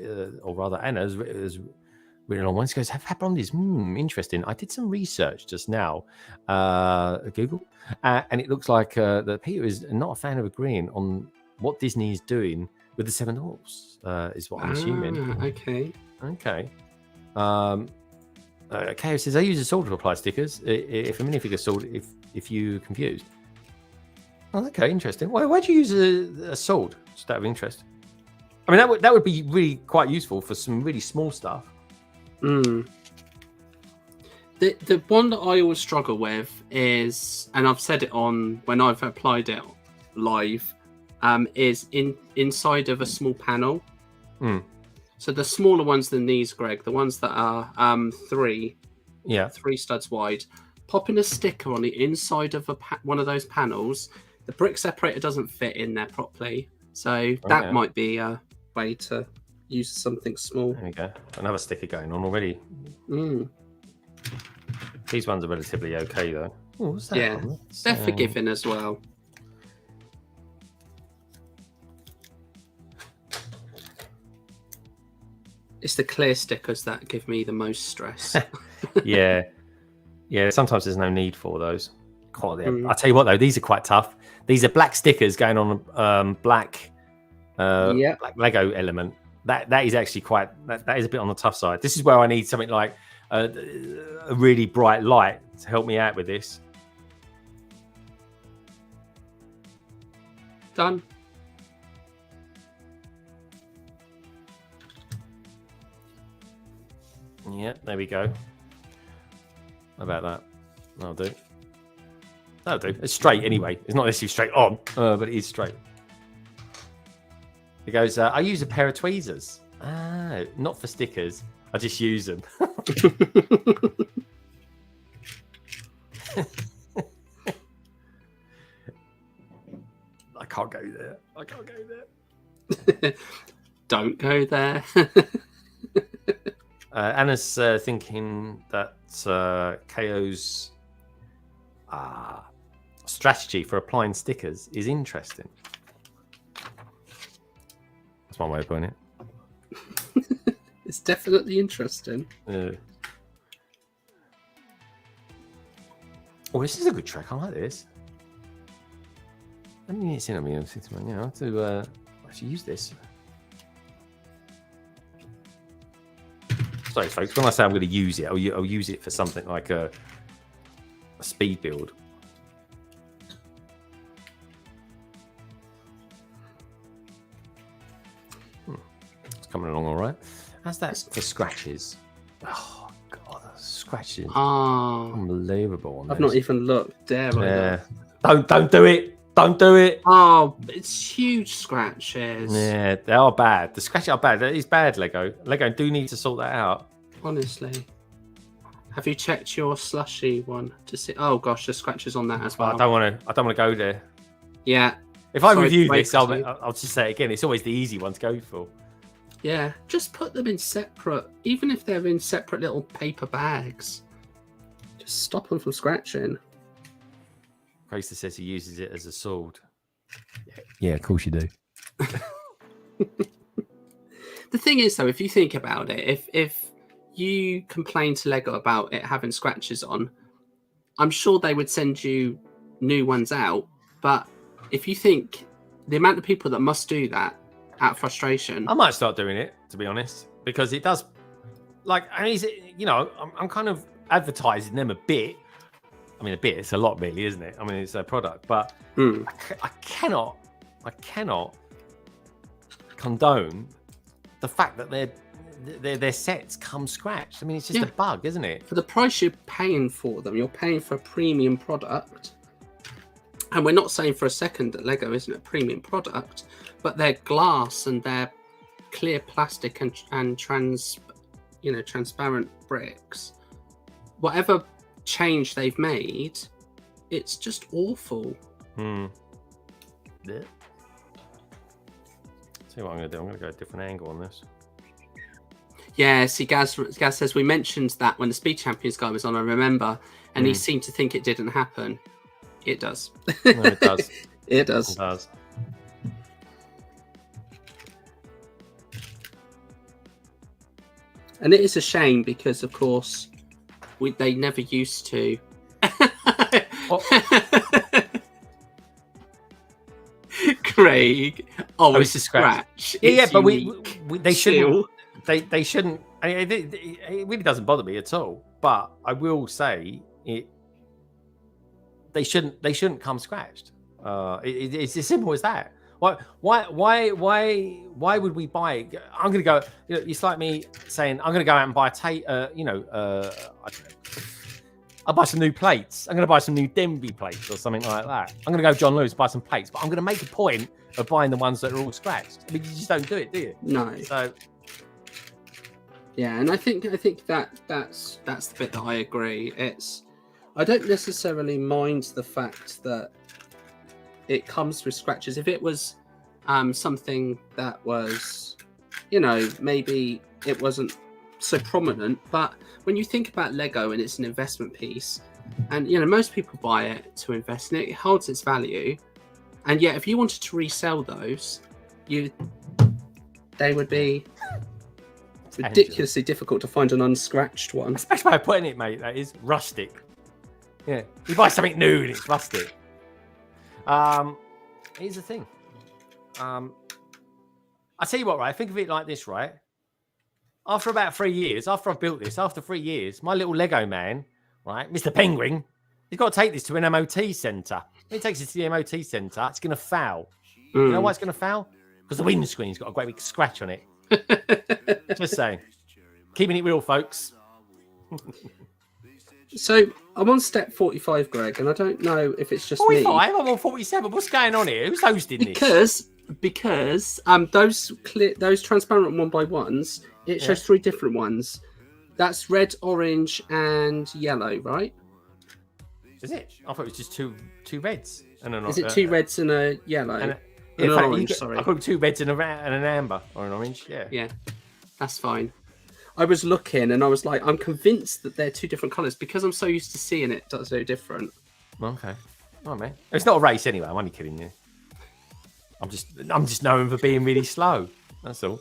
or rather Anna has written on one. She goes, Fab Blondies, interesting. I did some research just now, Google, and it looks like that Peter is not a fan of agreeing on what Disney is doing with the Seven Dwarfs, is what I'm assuming. Okay. Okay. Chaos says, I use a sword to apply stickers. If a minifigure sword, if you're confused. Oh, okay, interesting. Why do you use a sword? Just out of interest. I mean, that would be really quite useful for some really small stuff. The one that I always struggle with is, and I've said it on when I've applied it live, is inside of a small panel. So the smaller ones than these, Greg, the ones that are three studs wide, popping a sticker on the inside of one of those panels the brick separator doesn't fit in there properly, so that might be a way to use something small. There we go. Another sticker going on already. These ones are relatively okay though. Ooh, what's that? Yeah, they're forgiving as well. It's the clear stickers that give me the most stress. Yeah. Sometimes there's no need for those. I'll tell you what though, these are quite tough. These are black stickers going on black Lego element. That is actually quite. That is a bit on the tough side. This is where I need something like a really bright light to help me out with this. Done. Yeah, there we go. How about that? That'll do. That'll do. It's straight anyway. It's not necessarily straight on, but it is straight. It goes, I use a pair of tweezers. Ah, not for stickers. I just use them. I can't go there. I can't go there. Don't go there. Anna's thinking that KO's strategy for applying stickers is interesting. That's one way of putting it. It's definitely interesting. Oh, this is a good track. I like this. I mean, it's in me. I have to actually use this. Sorry, folks. When I say I'm going to use it, I'll use it for something like a speed build. It's coming along all right. How's that for scratches? Oh god, scratches! Oh, unbelievable! I've not even looked. Dare I? Don't do it! Don't do it! Oh, it's huge scratches. Yeah, they are bad. The scratches are bad. That is bad, Lego. Lego do need to sort that out. Honestly, have you checked your Slushy one to see? Oh gosh, there's scratches on that as well. I don't want to go there. Yeah. If I review this, I'll just say it again. It's always the easy one to go for. Yeah, just put them in separate, even if they're in separate little paper bags. Just stop them from scratching. Gracer says he uses it as a sword. Yeah, of course you do. The thing is, though, if you think about it, if you complain to Lego about it having scratches on, I'm sure they would send you new ones out. But if you think the amount of people that must do that out of frustration, I might start doing it, to be honest, because it does. Like, I'm kind of advertising them a bit. I mean, a bit. It's a lot, really, isn't it? I mean, it's a product, but I cannot condone the fact that their sets come scratched. I mean, it's just a bug, isn't it? For the price you're paying for them, you're paying for a premium product. And we're not saying for a second that Lego isn't a premium product, but they're glass and they're clear plastic and transparent bricks. Whatever change they've made, it's just awful. Yeah. See what I'm going to do. I'm going to go a different angle on this. Yeah, see, Gaz says we mentioned that when the Speed Champions guy was on, I remember, and he seemed to think it didn't happen. It does. No, it does. It does. It does. And it is a shame because, of course, they never used to. Craig. Oh, it's a scratch. Yeah, but they shouldn't. They shouldn't. I mean, it really doesn't bother me at all. But I will say they shouldn't come scratched. It's as simple as that. Why would we buy it? I'm going to go. It's like me saying I'm going to go out and buy I'll buy some new plates. I'm going to buy some new Denby plates or something like that. I'm going to go John Lewis buy some plates, but I'm going to make a point of buying the ones that are all scratched. I mean, you just don't do it, do you? No. So. Yeah, and I think that's the bit that I agree. I don't necessarily mind the fact that it comes with scratches. If it was something that was, maybe it wasn't so prominent, but when you think about Lego and it's an investment piece, and most people buy it to invest in it, it holds its value, and yet if you wanted to resell those, they would be ridiculously difficult to find an unscratched one. Especially by putting it, mate, that is rustic. Yeah, you buy something new and it's rustic. Here's the thing. I'll tell you what, right? Think of it like this, right? After about 3 years, after I've built this, after 3 years, my little Lego man, right, Mr. Penguin, he's got to take this to an MOT centre. When he takes it to the MOT centre, it's going to foul. You know why it's going to foul? Because the windscreen's got a great big scratch on it. Just saying. Keeping it real, folks. So I'm on step 45, Greg, and I don't know if it's just 45? me. I'm on 47. What's going on here? Who's hosting this? Because those transparent 1x1s, it shows 3 different ones. That's red, orange, and yellow, right? Is it? I thought it was just two reds. Is it 2 reds and a yellow? And an orange, sorry. I put 2 reds and an amber or an orange. Yeah. Yeah, that's fine. I was looking and I was like, I'm convinced that they're 2 different colours because I'm so used to seeing it so different. Okay. All right, man. It's not a race anyway. I'm only kidding you. I'm just known for being really slow. That's all.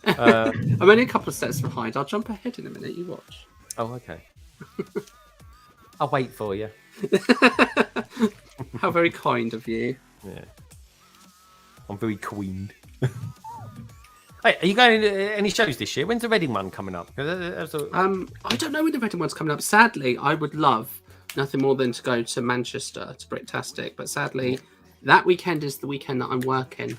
I'm only a couple of steps behind. I'll jump ahead in a minute. You watch. Oh, okay. I'll wait for you. How very kind of you. Yeah. I'm very queened. Hey, are you going to any shows this year? When's the Reading one coming up? I don't know when the Reading one's coming up. Sadly, I would love nothing more than to go to Manchester to Bricktastic, but sadly, that weekend is the weekend that I'm working.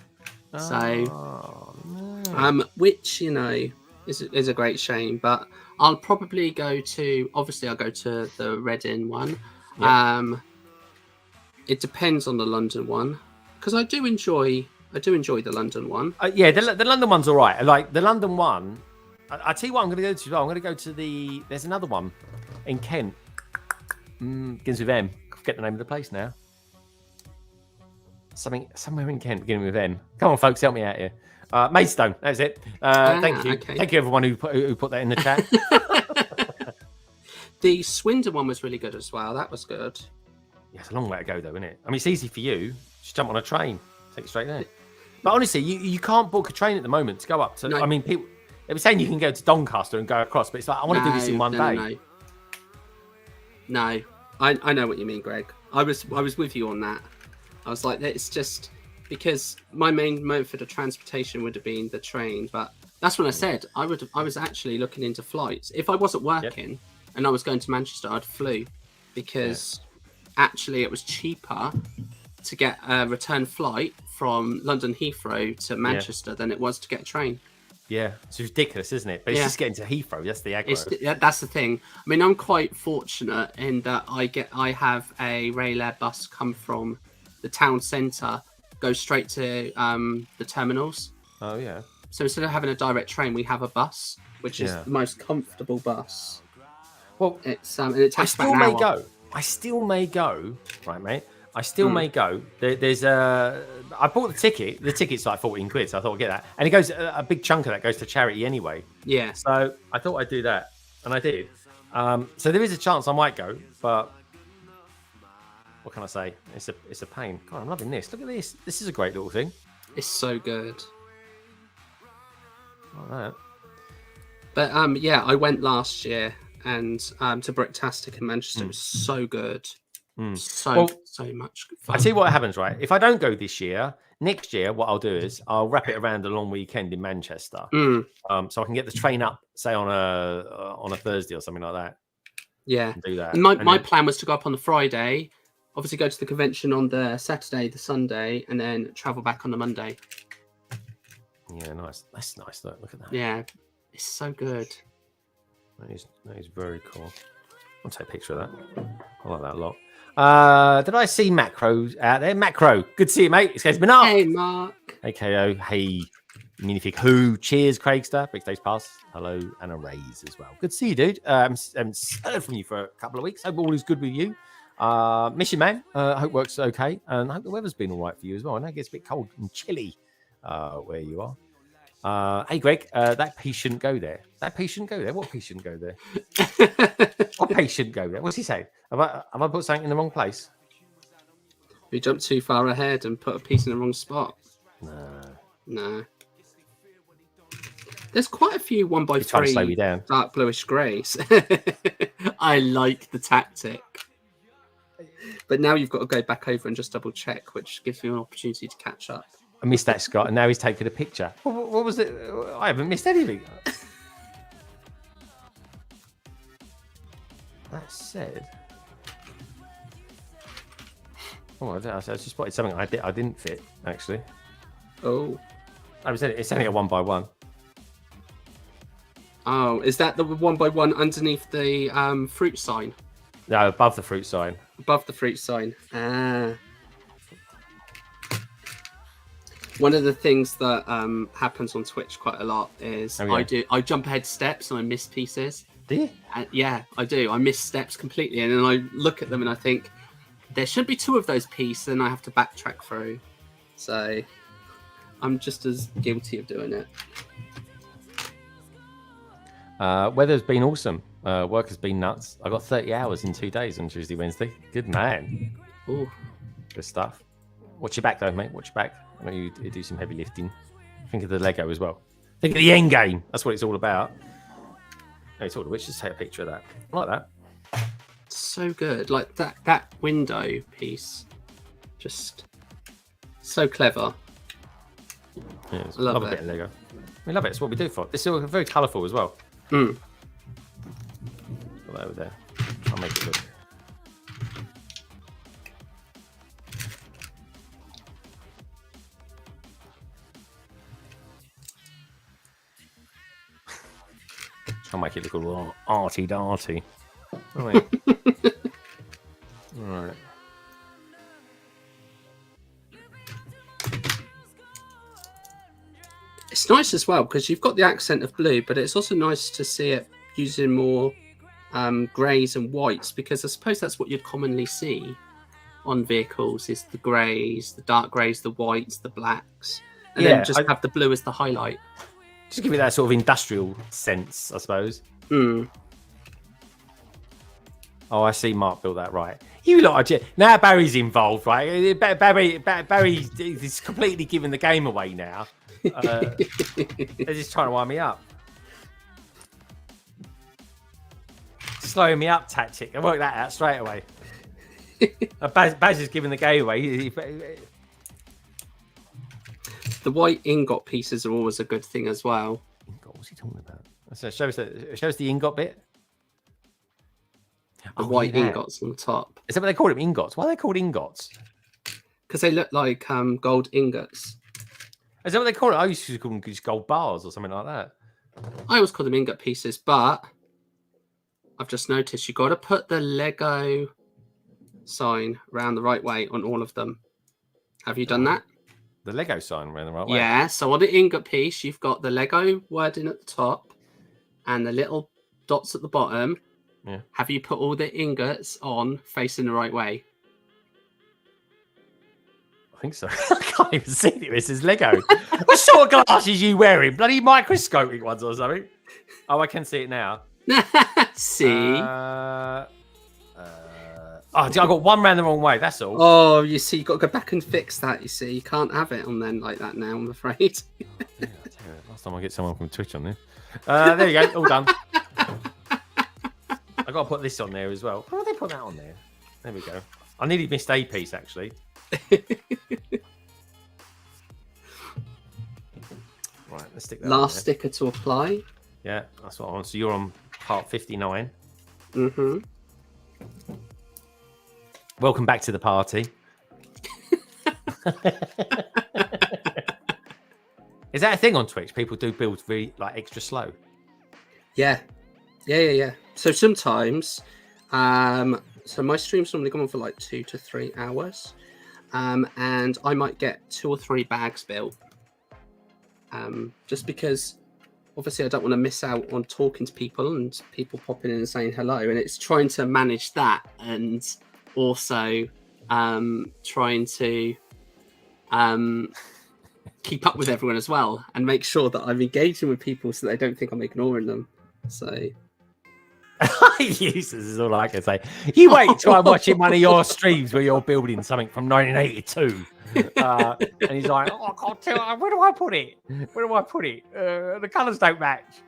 Which is a great shame. But I'll probably go to. Obviously, I'll go to the Reading one. Yep. It depends on the London one because I do enjoy the London one. Yeah, the London one's all right. Like the London one, I tell you what I'm going to go to as well. I'm going to go to there's another one in Kent. Begins with M. I forget the name of the place now. Somewhere in Kent beginning with M. Come on, folks, help me out here. Maidstone, that's it. Thank you. Okay. Thank you, everyone who put that in the chat. The Swindon one was really good as well. That was good. Yeah, it's a long way to go, though, isn't it? I mean, it's easy for you. Just jump on a train. Take it straight there. But honestly, you can't book a train at the moment to go up to... No. I mean, people... They were saying you can go to Doncaster and go across, but it's like, I want to do this in one day. No. I know what you mean, Greg. I was with you on that. I was like, it's just... Because my main method of transportation would have been the train, but that's when I said I was actually looking into flights. If I wasn't working and I was going to Manchester, I'd flew because actually it was cheaper to get a return flight from London Heathrow to Manchester than it was to get a train. Yeah, it's ridiculous, isn't it? But it's just getting to Heathrow. That's the aggro. That's the thing. I mean, I'm quite fortunate in that I have a Rail Air bus come from the town centre, go straight to the terminals. Oh yeah. So instead of having a direct train, we have a bus, which is the most comfortable bus. Well, it's and it takes about an hour. I still may go, right, mate? I still may go. There's I bought the ticket. The ticket's like 14 quid, so I thought I'd get that. And it goes, a big chunk of that goes to charity anyway. Yeah. So I thought I'd do that, and I did. So there is a chance I might go, but what can I say? It's a pain. God, I'm loving this. Look at this. This is a great little thing. It's so good. Like that. But I went last year and to Bricktastic in Manchester. It was so good. So much fun. I tell you what happens, right? If I don't go this year, next year, what I'll do is I'll wrap it around a long weekend in Manchester. So I can get the train up, say on a Thursday or something like that. Yeah, do that. And my plan was to go up on the Friday, obviously go to the convention on the Saturday, the Sunday, and then travel back on the Monday. Yeah, nice. That's nice. Look at that. Yeah, it's so good. That is very cool. I'll take a picture of that. I like that a lot. Did I see Macro out there? Macro, good to see you, mate. It's goes Mark. Hey, Mark. AKO, hey, Minifig. Who? Cheers, Craigster. Big Days Pass. Hello, and a raise as well. Good to see you, dude. I haven't heard from you for a couple of weeks. Hope all is good with you. Mission man, hope work's okay, and I hope the weather's been all right for you as well. I know it gets a bit cold and chilly where you are. Hey Greg, that piece shouldn't go there. That piece shouldn't go there. What piece shouldn't go there? What piece shouldn't go there? What's he saying? Have I put something in the wrong place? We jumped too far ahead and put a piece in the wrong spot. No. There's quite a few 1x3 dark bluish greys. I like the tactic. But now you've got to go back over and just double check, which gives you an opportunity to catch up. I missed that, Scott, and now he's taking a picture. What was it? I haven't missed anything. That said... Oh, I just spotted something I didn't fit, actually. Oh. It's only a 1x1. Oh, is that the 1x1 underneath the fruit sign? No, above the fruit sign. Above the fruit sign. Ah. One of the things that happens on Twitch quite a lot is I jump ahead steps and I miss pieces. Do you? Yeah, I do. I miss steps completely, and then I look at them and I think there should be 2 of those pieces, and I have to backtrack through. So I'm just as guilty of doing it. Weather's been awesome. Work has been nuts. I got 30 hours in 2 days on Tuesday, Wednesday. Good man. Ooh. Good stuff. Watch your back, though, mate. Watch your back. I know you do some heavy lifting. Think of the Lego as well. Think of the end game. That's what it's all about. Hey, talk to which. Just take a picture of that. I like that. So good. Like that window piece. Just so clever. Yeah, I love a bit of Lego. We love it. It's what we do for it. It's very colourful as well. Mm. Put that over there. I'll make it look. I'll make it look all arty-darty. All right. All right. It's nice as well because you've got the accent of blue, but it's also nice to see it using more greys and whites, because I suppose that's what you'd commonly see on vehicles is the greys, the dark greys, the whites, the blacks, and then just have the blue as the highlight. Just give it that sort of industrial sense, I suppose. Mm. Oh, I see Mark built that right. You lot are now Barry's involved, right? Barry is completely giving the game away now. They're just trying to wind me up. Slowing me up tactic. I worked that out straight away. Baz is giving the game away. The white ingot pieces are always a good thing as well. Ingot, what's he talking about? So show us the ingot bit. The white ingots on the top. Is that what they call them? Ingots? Why are they called ingots? Because they look like gold ingots. Is that what they call it? I used to call them just gold bars or something like that. I always call them ingot pieces, but I've just noticed you've got to put the Lego sign around the right way on all of them. Have you done that? The Lego sign around the right way? Yeah, so on the ingot piece, you've got the Lego wording at the top and the little dots at the bottom. Yeah. Have you put all the ingots on facing the right way? I think so. I can't even see it. It says Lego. What sort of glasses are you wearing? Bloody microscopic ones or something? Oh, I can see it now. See? I got one round the wrong way. That's all. Oh, you see, you've got to go back and fix that. You see, you can't have it on then like that now, I'm afraid. Yeah, last time I get someone from Twitch on there. There you go. All done. I got to put this on there as well. Why would they put that on there? There we go. I nearly missed a piece actually. Right, let's stick that. Last sticker to apply. Yeah, that's what I want. So you're on part 59. Mm-hmm. Welcome back to the party. Is that a thing on Twitch? People do build really like extra slow. Yeah. So sometimes, so my streams normally go on for like 2 to 3 hours, and I might get 2 or 3 bags built, just because obviously I don't want to miss out on talking to people and people popping in and saying hello, and it's trying to manage that and also trying to keep up with everyone as well and make sure that I'm engaging with people so they don't think I'm ignoring them. So Useless is all I can say. You wait till I'm watching one of your streams where you're building something from 1982. And he's like, oh, I can't tell. Where do I put it? Where do I put it? The colours don't match.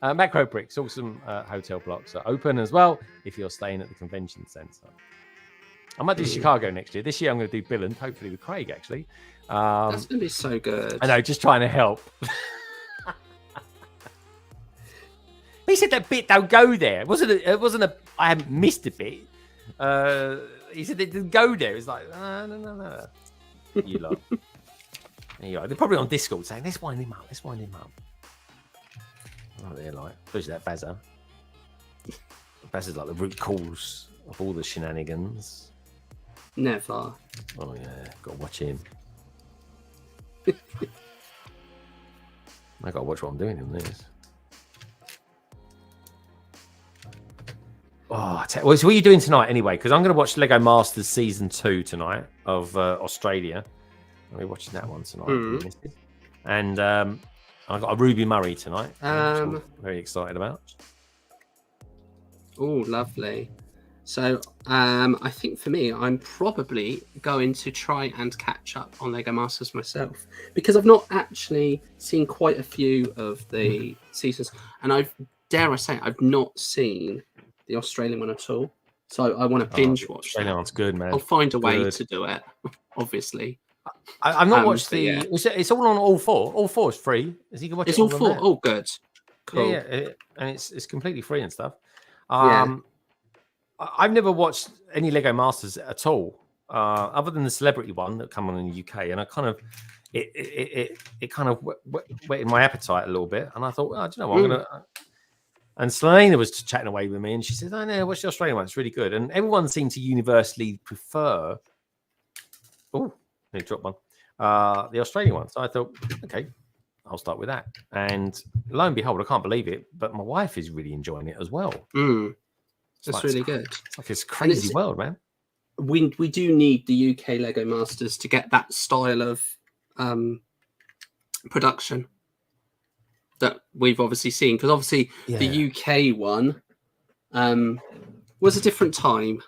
Macro Bricks, awesome hotel blocks are open as well if you're staying at the convention centre. I might do Chicago next year. This year I'm going to do Billund, hopefully with Craig, actually. That's going to be so good. I know, just trying to help. He said that bit don't go there. It wasn't a I haven't missed a bit. He said it didn't go there. It's like, no. You lot. They're probably on Discord saying, let's wind him up. Oh, they're like, especially that Bazza. Bazza's like the root cause of all the shenanigans. Never. Oh yeah, gotta watch him. I gotta watch what I'm doing in this. Oh, so what are you doing tonight anyway? Because I'm going to watch Lego Masters Season 2 tonight of Australia. I'll be watching that one tonight. And I've got a Ruby Murray tonight, which I'm very excited about. Oh, lovely. So I think for me, I'm probably going to try and catch up on Lego Masters myself because I've not actually seen quite a few of the seasons. And dare I say, I've not seen the Australian one at all, so I want to binge watch. Australian one's good, man. I'll find a way to do it. Obviously, I've not watched the. Yeah. It's all on all four. All four is free. As you can watch it's it all four. Oh, good, cool. Yeah, and it's completely free and stuff. I've never watched any Lego Masters at all, other than the celebrity one that come on in the UK, and I kind of it kind of whetted my appetite a little bit, and I thought, oh, do you know what, I'm gonna. And Selena was chatting away with me, and she said, "Oh no, watch the Australian one; it's really good." And everyone seemed to universally prefer. Oh, they dropped one. The Australian one. So I thought, okay, I'll start with that. And lo and behold, I can't believe it, but my wife is really enjoying it as well. That's really good. It's like this crazy world, man. We do need the UK Lego Masters to get that style of production that we've obviously seen, because obviously the UK one was a different time.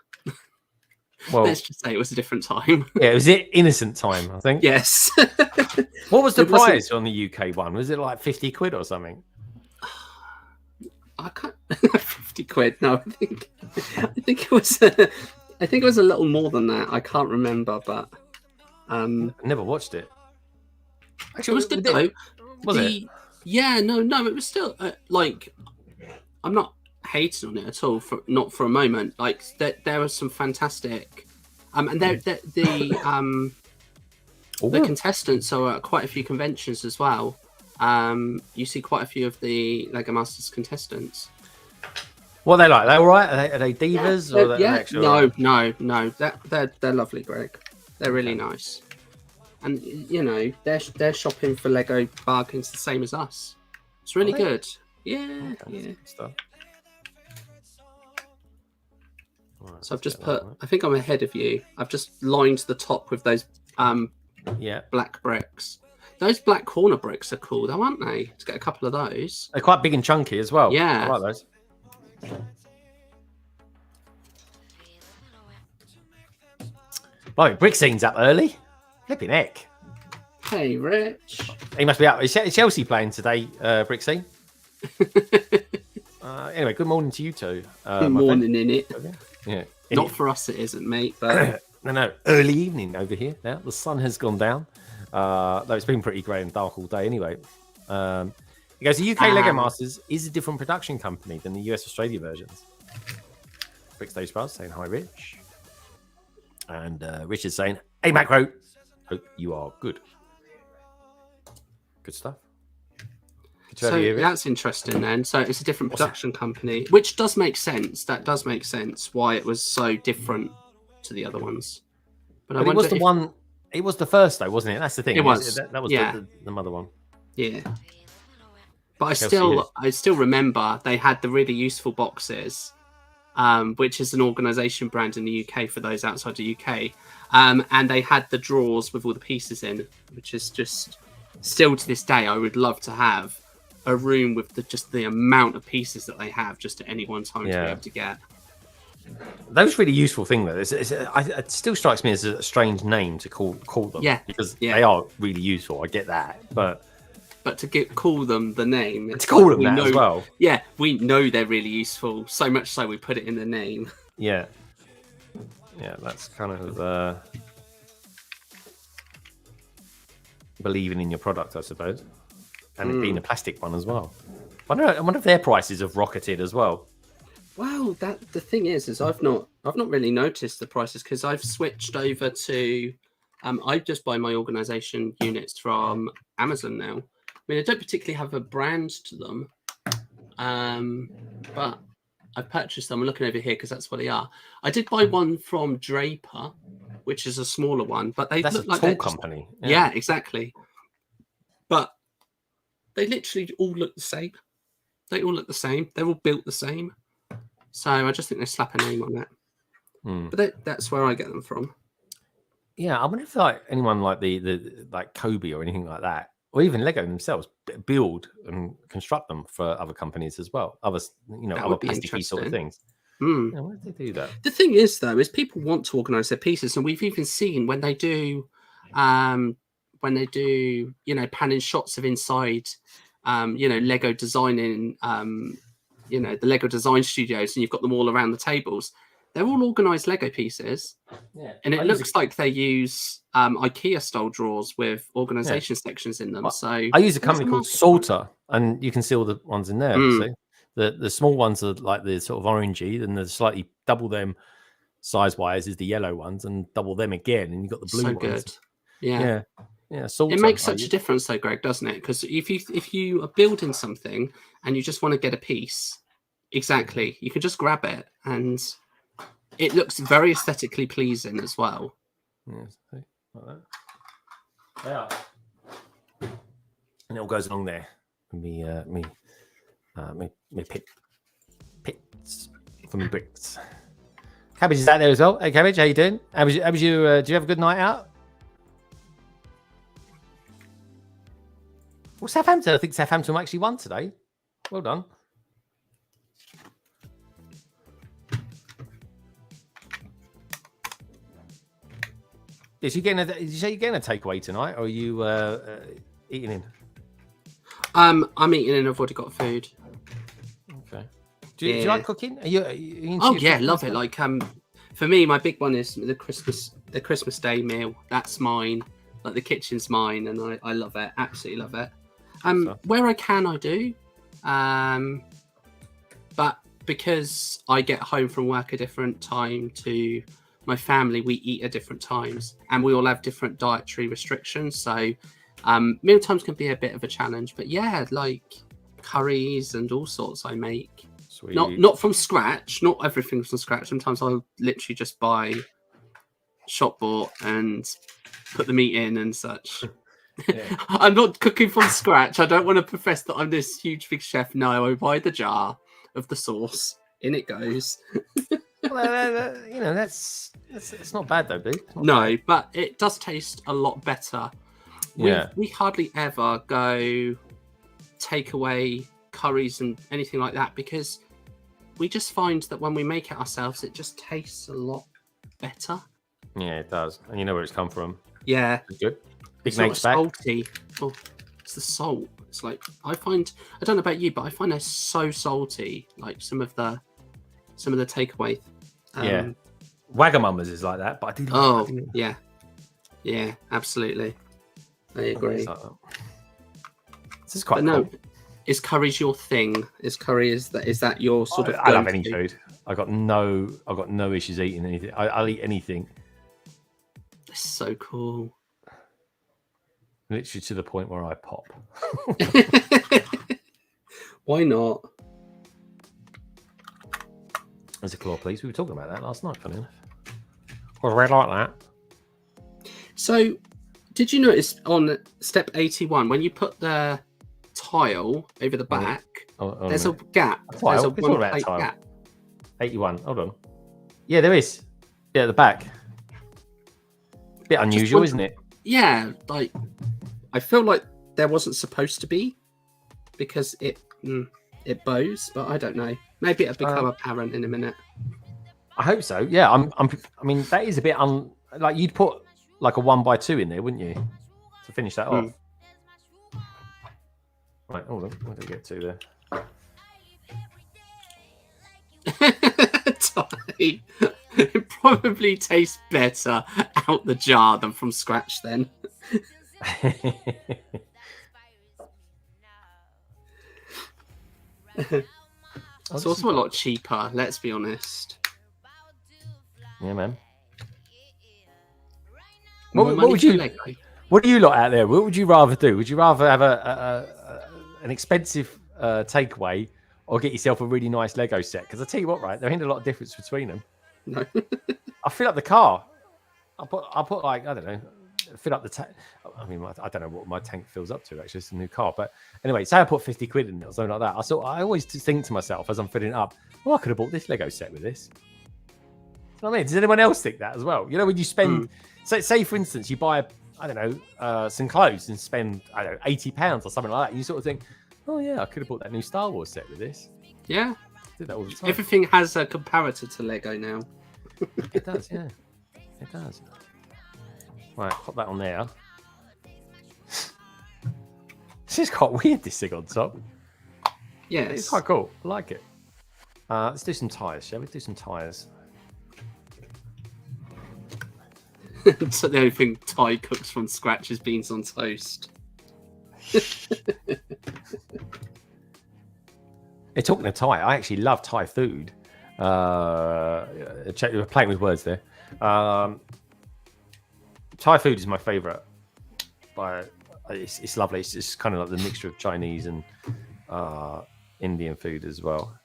Well, let's just say it was a different time. Yeah, it was innocent time, I think. Yes. What was the price on the UK one? Was it like 50 quid or something? I can't. 50 quid? No, I think it was. I think it was a little more than that. I can't remember, but I never watched it. Actually, it was good though. Was it? Yeah, no, it was still like, I'm not hating on it at all, not for a moment. Like there was some fantastic, and the contestants are at quite a few conventions as well. You see quite a few of the Lego Masters contestants. What are they like? Are they all right? Are they divas? No. They're lovely, Greg. They're really nice. And you know, they're shopping for Lego bargains the same as us. It's really good. Yeah, yeah. Stuff. Right, so I've just put. I think I'm ahead of you. I've just lined the top with those black bricks. Those black corner bricks are cool, though, aren't they? Let's get a couple of those. They're quite big and chunky as well. Yeah, I like those. Right, brick scene's up early. Flipping heck. Hey, Rich. He must be up. Is Chelsea playing today, Brick Scene? Anyway, good morning to you two. Good morning, innit? Yeah. Not for us, it isn't, mate. But no. Early evening over here now. The sun has gone down. Though it's been pretty grey and dark all day anyway. He goes, the UK Lego Masters is a different production company than the US Australia versions. Brick Stage Buzz saying hi, Rich. And Richard's saying, hey, Macro. Hope you are good. Good stuff. So that's interesting then. So it's a different production company, which does make sense. That does make sense why it was so different to the other ones. But it was the one. It was the first though, wasn't it? That's the thing. It was. That was the mother one. Yeah. But I still remember they had the really useful boxes. which is an organisation brand in the UK for those outside the UK. And they had the drawers with all the pieces in, which is just still to this day, I would love to have a room with just the amount of pieces that they have just at any one time to be able to get. That was a really useful thing, though. It still strikes me as a strange name to call them. Yeah, because they are really useful. I get that, but to call them the name, to call them that as well. Yeah, we know they're really useful. So much so we put it in the name. Yeah, that's kind of believing in your product, I suppose, and it being a plastic one as well. I wonder if their prices have rocketed as well. Well, the thing is I've not really noticed the prices because I've switched over to I just buy my organisation units from Amazon now. I mean, I don't particularly have a brand to them, but I purchased them. I'm looking over here because that's what they are. I did buy one from Draper, which is a smaller one, but they look like a tall company. Yeah, exactly. But they literally all look the same. They all look the same. They're all built the same. So I just think they slap a name on that. But that's where I get them from. Yeah, I wonder if like anyone like the like Kobe or anything like that, or even Lego themselves, build and construct them for other companies as well. Other plasticky sort of things. Yeah, why do they do that? The thing is, though, is people want to organise their pieces, and we've even seen when they do, panning shots of inside, Lego designing, the Lego design studios, and you've got them all around the tables. They're all organised Lego pieces, and it looks like they use IKEA style drawers with organisation sections in them. So I use a company called Salter, and you can see all the ones in there. See? The small ones are like the sort of orangey, and the slightly double them size wise is the yellow ones, and double them again, and you've got the blue ones. Good. Yeah. Salter, it makes such a difference, though, Greg, doesn't it? Because if you are building something and you just want to get a piece, exactly, you can just grab it, and it looks very aesthetically pleasing as well. Like that. Yeah, and it all goes along there. Me pits for me bricks. Cabbage is out there as well. Hey, Cabbage, how you doing? How was you? Do you have a good night out? Well, Southampton. I think Southampton actually won today. Well done. Did you say you're getting a takeaway tonight, or are you eating in? I'm eating in. I've already got food. Okay. Do you like cooking? Are you oh yeah, love it. Like for me, my big one is the Christmas Day meal. That's mine. Like the kitchen's mine, and I love it. Absolutely love it. Where I can, I do. But because I get home from work a different time to my family, we eat at different times, and we all have different dietary restrictions. So meal times can be a bit of a challenge. But yeah, like curries and all sorts I make. Sweet. Not from scratch. Not everything's from scratch. Sometimes I'll literally just buy shop bought and put the meat in and such. Yeah. I'm not cooking from scratch. I don't want to profess that I'm this huge big chef. No, I buy the jar of the sauce. In it goes. Well, that's not bad though, dude. No, but it does taste a lot better. Yeah. We hardly ever go take away curries and anything like that because we just find that when we make it ourselves, it just tastes a lot better. Yeah, it does, and you know where it's come from. Yeah, it's good. It's not salty. Oh, it's the salt. It's like I don't know about you, but I find they're so salty. Like some of the takeaway. Wagamama's is like that, but I do. Yeah, absolutely. I agree. This is quite cool. No, is curry's your thing? Is that your sort of? I love any food. I've got no issues eating anything. I'll eat anything. It's so cool. Literally to the point where I pop. Why not? There's a claw, please. We were talking about that last night, funny enough. Well, I like that. So, did you notice on step 81 when you put the tile over the back, there's a gap. There's a one plate gap. 81. Hold on. Yeah, there is. Yeah, at the back. Bit unusual, isn't it? Yeah, like I feel like there wasn't supposed to be because it bows, but I don't know. Maybe it'll become apparent in a minute. I hope so. Yeah, I mean, that is a bit like you'd put like a 1x2 in there, wouldn't you, to finish that off? Right, hold on. Where did we get to there? Ty, it probably tastes better out the jar than from scratch then. It's also a lot cheaper, let's be honest. Yeah, man. What do you lot out there? What would you rather do? Would you rather have an expensive takeaway or get yourself a really nice Lego set? Because I tell you what, right, there ain't a lot of difference between them. No. I fill up the car. I put like, I don't know, fill up the tank. I mean, I don't know what my tank fills up to. Actually, it's a new car. But anyway, say I put 50 quid in it or something like that. I always think to myself as I'm filling it up, I could have bought this Lego set with this. You know what I mean? Does anyone else think that as well? You know, when you spend, say for instance, you buy, I don't know, some clothes and spend, I don't know, £80 or something like that. And you sort of think, oh yeah, I could have bought that new Star Wars set with this. Yeah. I do that all the time. Everything has a comparator to Lego now. It does, yeah. It does. Right, pop that on there. This is quite weird, this thing on top. Yeah. It's quite cool. I like it. Let's do some tyres, shall we? Do some tyres. So the only thing Ty cooks from scratch is beans on toast. Hey, talking of Thai, I actually love Thai food. We're playing with words there. Thai food is my favourite. It's lovely. It's kind of like the mixture of Chinese and Indian food as well.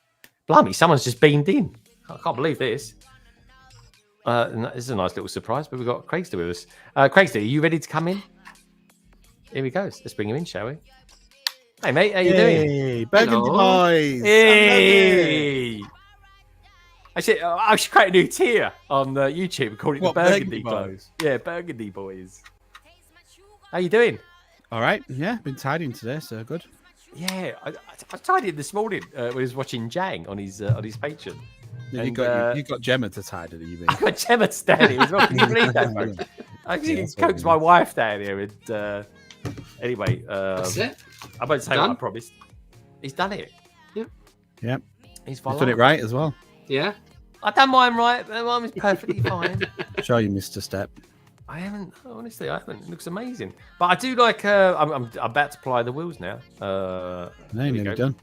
Blimey, someone's just beamed in. I can't believe this. And this is a nice little surprise, but we've got Craigster with us. Craigster, are you ready to come in? Here he goes. Let's bring him in, shall we? Hey, mate, how you doing? Hey, Burgundy Boys. Hey! Actually, I should create a new tier on YouTube and call it the Burgundy Boys. Yeah, Burgundy Boys. How you doing? All right. Yeah, been tidying today, so good. Yeah, I tidied this morning when I was watching Jang on his Patreon. Yeah, you got Gemma to tidy, you mean? I got Gemma to down here as well. Can you believe that, folks? I actually coaxed my wife down here. And anyway, that's it. I won't say what I promised. He's done it. Yep. Yep. He's done it right as well. Yeah. I done mine right. Mine was perfectly fine. Show you missed a step. I haven't. Honestly, I haven't. It looks amazing. But I do like. I'm about to apply the wheels now. No, nearly done.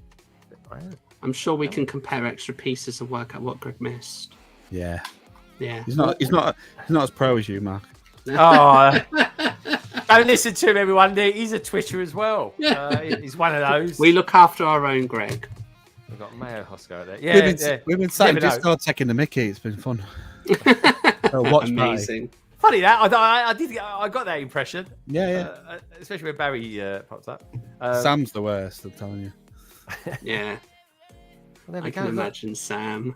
I'm sure we can compare extra pieces and work out what Greg missed. Yeah. Yeah. He's not as pro as you, Mark. Oh, don't listen to him, everyone. He's a Twitter as well. He's one of those. We look after our own Greg. We've got Mayo Hoscar there. Yeah, we've been sat in Discord taking the Mickey. It's been fun. Watch amazing. Funny that I got that impression. Yeah. Especially when Barry pops up. Sam's the worst. I'm telling you. Yeah. Well, I can imagine Sam.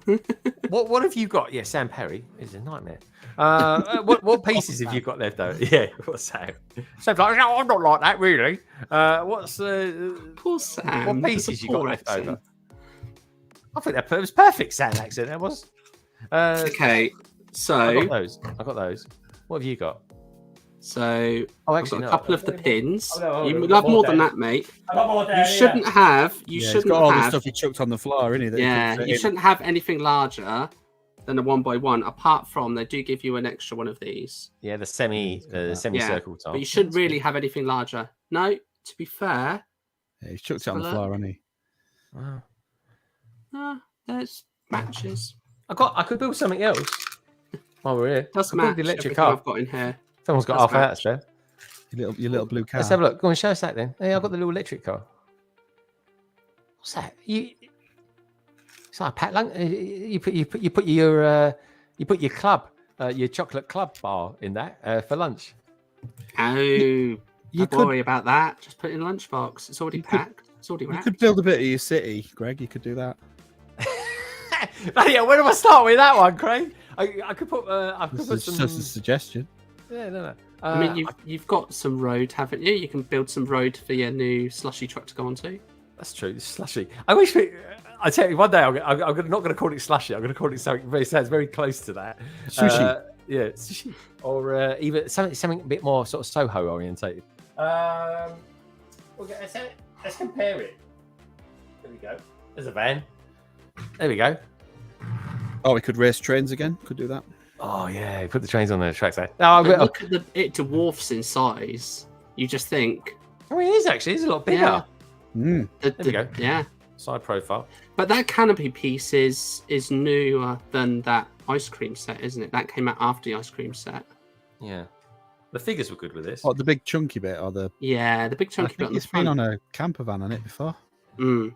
What have you got? Yeah, Sam Perry is a nightmare. What pieces have you got left though? Yeah, what's Sam? Sam's like, no, I'm not like that really. What's poor Sam? What pieces you got left over? I think that was perfect Sam accent. That was. Okay, so I got those. What have you got? So I've got a couple of the pins. You got love more than that, mate. You shouldn't have. You shouldn't got all have. the stuff you chucked on the floor, innit? Yeah, you shouldn't have anything larger than a 1x1. Apart from they do give you an extra one of these. Yeah, the semicircle top. But you shouldn't really have anything larger. No, to be fair. Yeah, he chucked it on the floor, hasn't he? Wow. There's matches. I could build something else while we're here. That's the electric car I've got in here. Someone's got half a house there. Your little blue car. Let's have a look. Go and show us that then. Hey, I've got the little electric car. What's that? It's like a pack lunch. You put your club, your chocolate club bar in that for lunch. Oh, don't worry about that. Just put it in lunchbox. It's already packed. It's already wrapped. You could build a bit of your city, Greg. You could do that. Yeah, where do I start with that one, Craig? I could put. I could This put is some. just a suggestion. Yeah, no. I mean, you've got some road, haven't you? You can build some road for your new slushy truck to go onto. That's true. Slushy. I wish we. I tell you, one day I'm not going to call it slushy. I'm going to call it something very sounds very close to that. Sushi. Yeah, sushi. Or even something a bit more sort of Soho orientated. Okay, let's compare it. There we go. There's a van. There we go. Oh, we could race trains again. Could do that. Oh yeah, put the trains on the tracks there. No, Look at it dwarfs in size. You just think. Oh, it is actually. It's a lot bigger. Yeah. There we go. Yeah. Side profile. But that canopy piece is newer than that ice cream set, isn't it? That came out after the ice cream set. Yeah. The figures were good with this. Oh, the big chunky bit or the... Yeah, the big I chunky bit think on the it's been front. on a camper van on it before. Mm.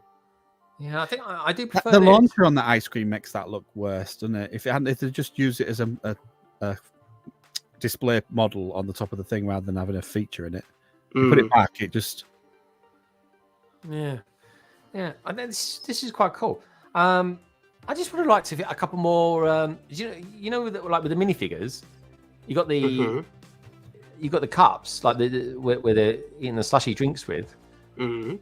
Yeah, I think I do prefer The this. launcher on the ice cream makes that look worse, doesn't it? If they just used it as a display model on the top of the thing rather than having a feature in it, you put it back, it just... Yeah. Yeah, and then this is quite cool. I just would have liked to get a couple more. You know, with the minifigures, you got the cups like where they're eating the slushy drinks with. Mm-hmm.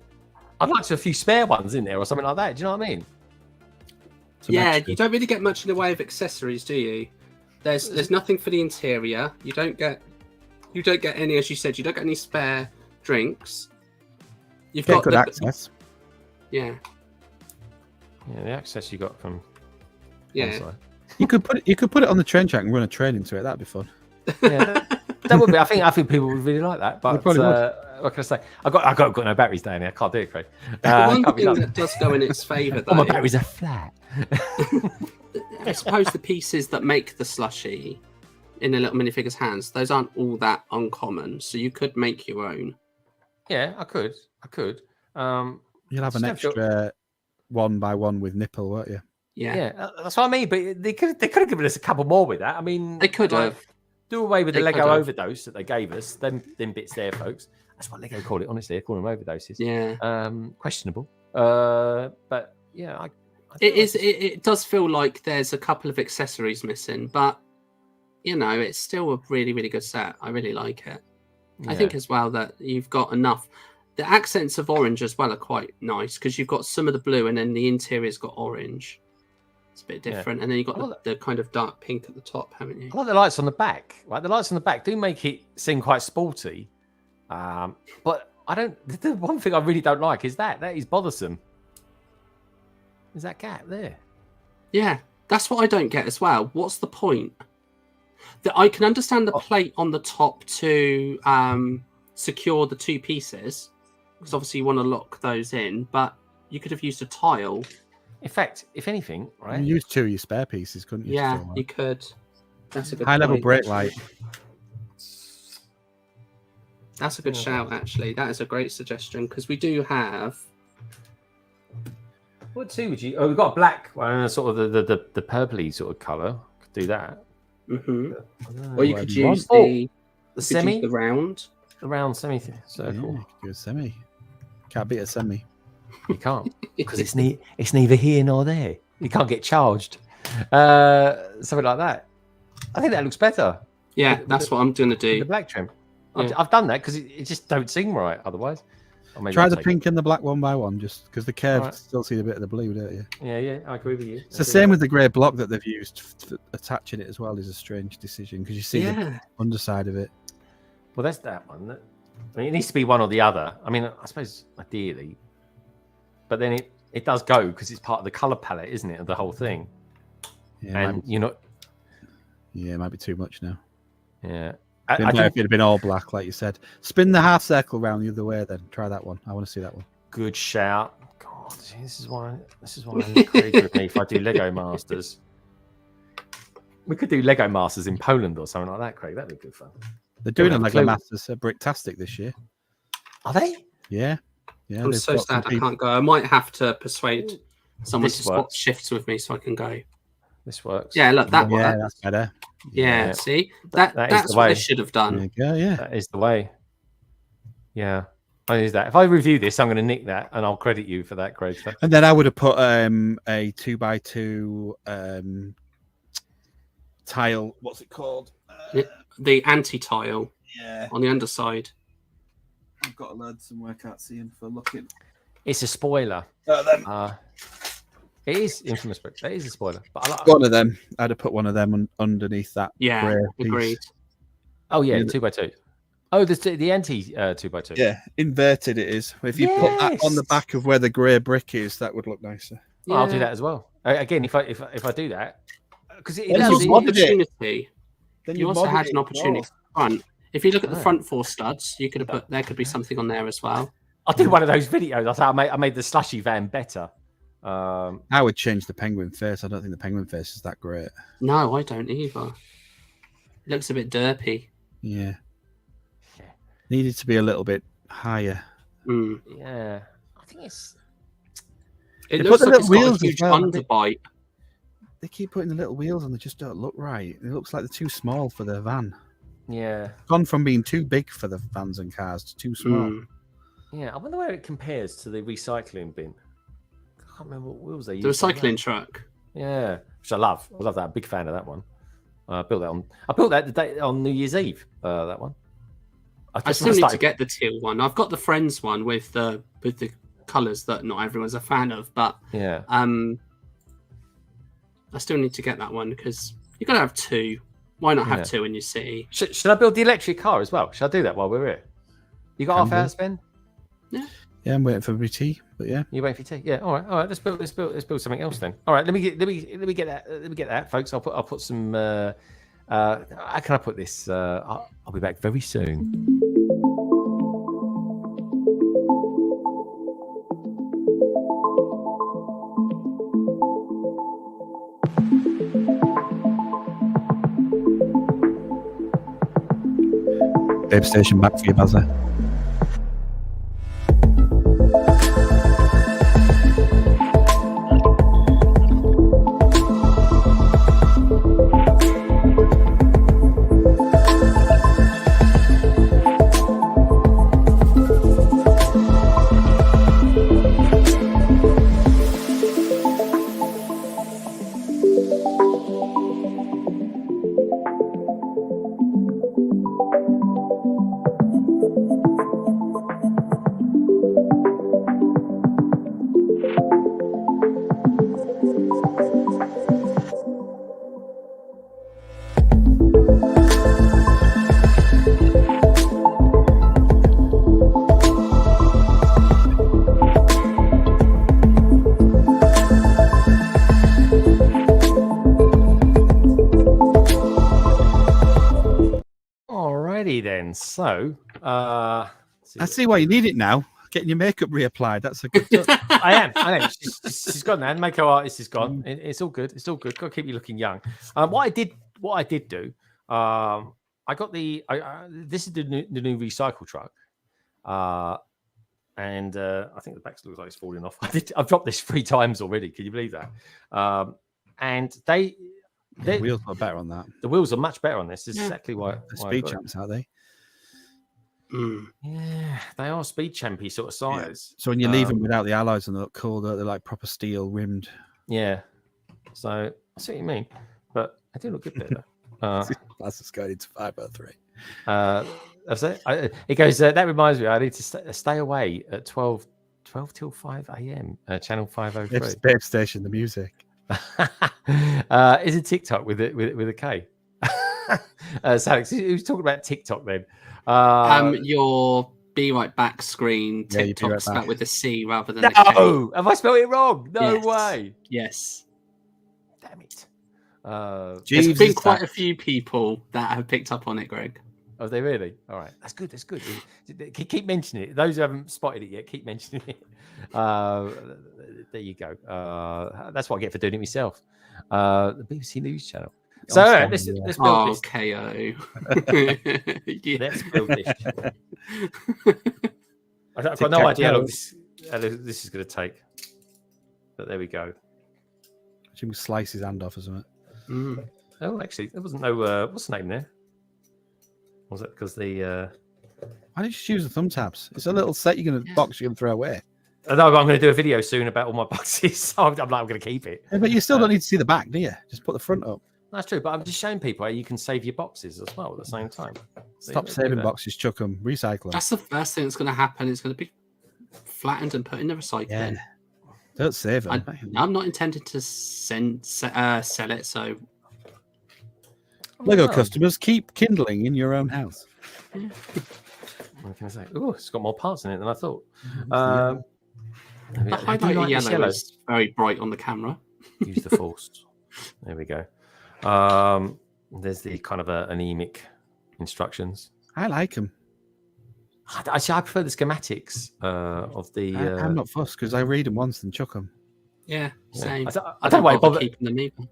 I'd like to have a few spare ones in there or something like that. Do you know what I mean? Yeah, you don't really get much in the way of accessories, do you? There's nothing for the interior. You don't get any, as you said, you don't get any spare drinks. You've got good access. Yeah. Yeah, the access you got from. Yeah. You could put it on the train track and run a train into it. That'd be fun. Yeah, that would be. I think people would really like that. But probably would. what can I say? I've got no batteries down here. I can't do it, Craig. One thing that does go in its favour, though. All my batteries are flat. I suppose the pieces that make the slushy in the little minifigure's hands, those aren't all that uncommon. So you could make your own. Yeah, I could. You'll have an extra 1x1 with nipple, won't you? Yeah, that's what I mean. But they could have given us a couple more with that. I mean, They could have. Do away with the They Lego could have. overdose that they gave us. Them bits there, folks. That's what Lego call it. Honestly, they call them overdoses. Yeah. Questionable. But yeah, It does feel like there's a couple of accessories missing, but you know, it's still a really, really good set. I really like it. I think as well that you've got enough. The accents of orange as well are quite nice because you've got some of the blue and then the interior's got orange. It's a bit different. And then you've got the kind of dark pink at the top, haven't you? I like the lights on the back. Like the lights on the back do make it seem quite sporty. But I don't. The one thing I really don't like is that is bothersome. Is that gap there? Yeah, that's what I don't get as well. What's the point? I can understand the plate on the top to secure the two pieces, because obviously you want to lock those in, but you could have used a tile. In fact, if anything, right? You use two of your spare pieces, couldn't you? Yeah, you could. That's a good high-level point. brake light. That's a good shout, actually. That is a great suggestion, because we do have... What two would you... Oh, we've got a black one, sort of the purpley sort of colour. Could do that. Mm-hmm. Or you could you use the the semi? the round. The round semicircle. Yeah, do a semi. Can't beat a semi. You can't, because it's neither here nor there. You can't get charged. Something like that. I think that looks better. Yeah, that's what I'm going to do. The black trim. Yeah. I've done that because it just don't sing right otherwise. Or maybe Try I'll the take pink and the black 1x1, just because the curve Alright. still see a bit of the blue, don't you? it. Yeah, I agree with you. It's the same with the grey block that they've used. Attaching it as well is a strange decision because you see the underside of it. Well, that's that one. I mean, it needs to be one or the other. I mean, I suppose ideally, but then it does go because it's part of the color palette, isn't it, of the whole thing? Yeah, and you're not. Yeah, it might be too much now. Yeah. If it had been all black, like you said. Spin the half circle round the other way then. Try that one. I want to see that one. Good shout. God, this is why I need Craig with me if I do Lego Masters. We could do Lego Masters in Poland or something like that, Craig. That'd be good fun. They're doing a have a Lego clue. Masters Bricktastic this year. Are they? Yeah. Yeah. I'm they've so got some sad I people- can't go. I might have to persuade someone This to swap works. shifts with me so I can go. This works. Yeah, look, that Yeah, works. that's better. Yeah, see? That's is what the way. they should have There done. you go, yeah. That is the way. Yeah. I use that. If I review this, I'm going to nick that, and I'll credit you for that, Craig. So. And then I would have put a 2x2 tile. What's it called? The anti-tile Yeah, on the underside. I've got a load somewhere. I can't see him for looking. It's a spoiler. Them. It is infamous, but it is a spoiler. But I like One of them. I'd have put one of them underneath that. Yeah, grey piece. agreed. Oh yeah, 2x2. Oh, the anti 2x2. Yeah, inverted it is. If you put that on the back of where the grey brick is, that would look nicer. Yeah. I'll do that as well. Again, if I do that, because it There's does. an opportunity. Then You also had an opportunity front. If you look at the front 4 studs, you could have put there could be something on there as well. I did one of those videos. I thought I made the Slushy van better. I would change the penguin face. I don't think the penguin face is that great. No, I don't either. It looks a bit derpy. Yeah. Needed to be a little bit higher. Yeah, I think it's. It They looks put the like it's got little a huge wheels as well. underbite. They keep putting the little wheels on. They just don't look right. It looks like they're too small for their van. Yeah. Gone from being too big for the vans and cars to too small. Yeah, I wonder where it compares to the recycling bin. I can't remember what wheels they use. The recycling truck. Yeah, which I love. I love that. I'm a big fan of that one. I built that the day on New Year's Eve. That one. I still need to get the teal one. I've got the Friends one with the colours that not everyone's a fan of, but yeah, I still need to get that one because you're gonna have 2. Why not have 2 in your city? Should I build the electric car as well? Should I do that while we're here? You got half hour, Sven? Yeah. Yeah, I'm waiting for my tea, but yeah. You waiting for your tea? Yeah. All right. Let's build something else then. All right. Let me get that, folks. I'll put some. How can I put this? I'll be back very soon. Babe station back for you, Bazza. Then, so I see why you need it now. Getting your makeup reapplied. That's a good. I am. She's gone now. Makeup artist is gone. It's all good. It's all good. Got to keep you looking young. What I did do. I got the. This is the new recycle truck. And I think the back looks like it's falling off. I've dropped this 3 times already. Can you believe that? And the wheels are better on that. The wheels are much better on this. This is exactly why. They're speed champs, are they? Yeah, they are speed champy sort of size. Yeah. So when you leave them without the alloys and they look cool, they're like proper steel rimmed. Yeah. So I see what you mean, but I do look good there. That's just going into 503. That's it. It goes. That reminds me. I need to stay away at 12 till 5 a.m. Channel 503. Babe Station, the music. Is it TikTok with a K? So Alex, who's talking about TikTok then? Your Be Right Back screen. TikTok spelled with a C rather than a K. No, have I spelled it wrong? No way. Yes. Damn it. There's been quite a few people that have picked up on it, Greg. Oh, they really? All right, that's good. That's good. Keep mentioning it. Those who haven't spotted it yet, keep mentioning it. There you go. That's what I get for doing it myself. The BBC News Channel. So let's build this. KO. Let's build this. I've got no idea how long this is going to take. But there we go. Jim slice his hand off or something. Oh, actually, there wasn't no. What's the name there? Was it because the Why don't you just use the thumb tabs? It's a little set you're gonna box you're gonna throw away. I know, but I'm going to do a video soon about all my boxes. So I'm going to keep it. Yeah, but you still don't need to see the back, do you? Just put the front up. That's true, but I'm just showing people how you can save your boxes as well at the same time. So Stop saving boxes, chuck them, recycle them. That's the first thing that's going to happen. It's going to be flattened and put in the recycling. Yeah. Don't save them. I'm not intending to sell it, so Lego customers, keep kindling in your own house. What can I say? Oh, it's got more parts in it than I thought. the highlighted yellow is very bright on the camera. Use the force. There we go. There's the kind of anemic instructions. I like them. Actually, I prefer the schematics of the. I'm not fussed because I read them once and chuck them. Yeah, same. I don't know why I bother keeping them either.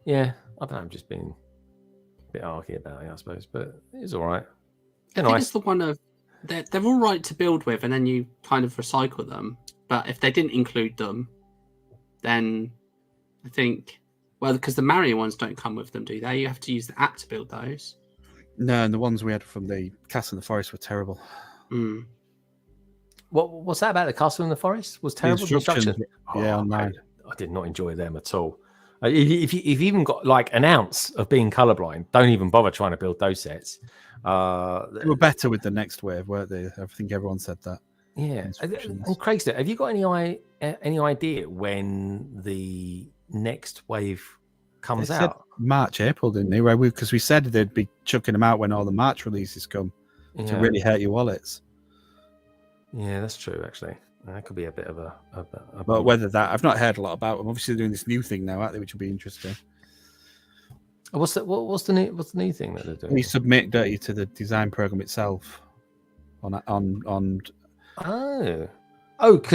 Yeah, I don't know. I'm just being a bit argy about it, I suppose, but it's all right. I think it's the one of they're all right to build with, and then you kind of recycle them. But if they didn't include them, then I think because the Mario ones don't come with them, do they? You have to use the app to build those. No, and the ones we had from the Castle in the Forest were terrible. Mm. What's that about the Castle in the Forest? Was terrible. The instructions. Yeah, online. I did not enjoy them at all. If you've even got like an ounce of being colorblind, don't even bother trying to build those sets. They were better with the next wave, weren't they? I think everyone said that. Yeah. And Craig, have you got any idea when the next wave comes out? March, April, didn't they? Because we said they'd be chucking them out when all the March releases come to really hurt your wallets. Yeah, that's true. Actually, that could be a bit of a but whether that, I've not heard a lot about them. Obviously, they're doing this new thing now, aren't they? Which will be interesting. What's the new thing that they're doing? We submit, don't you, to the design program itself. Because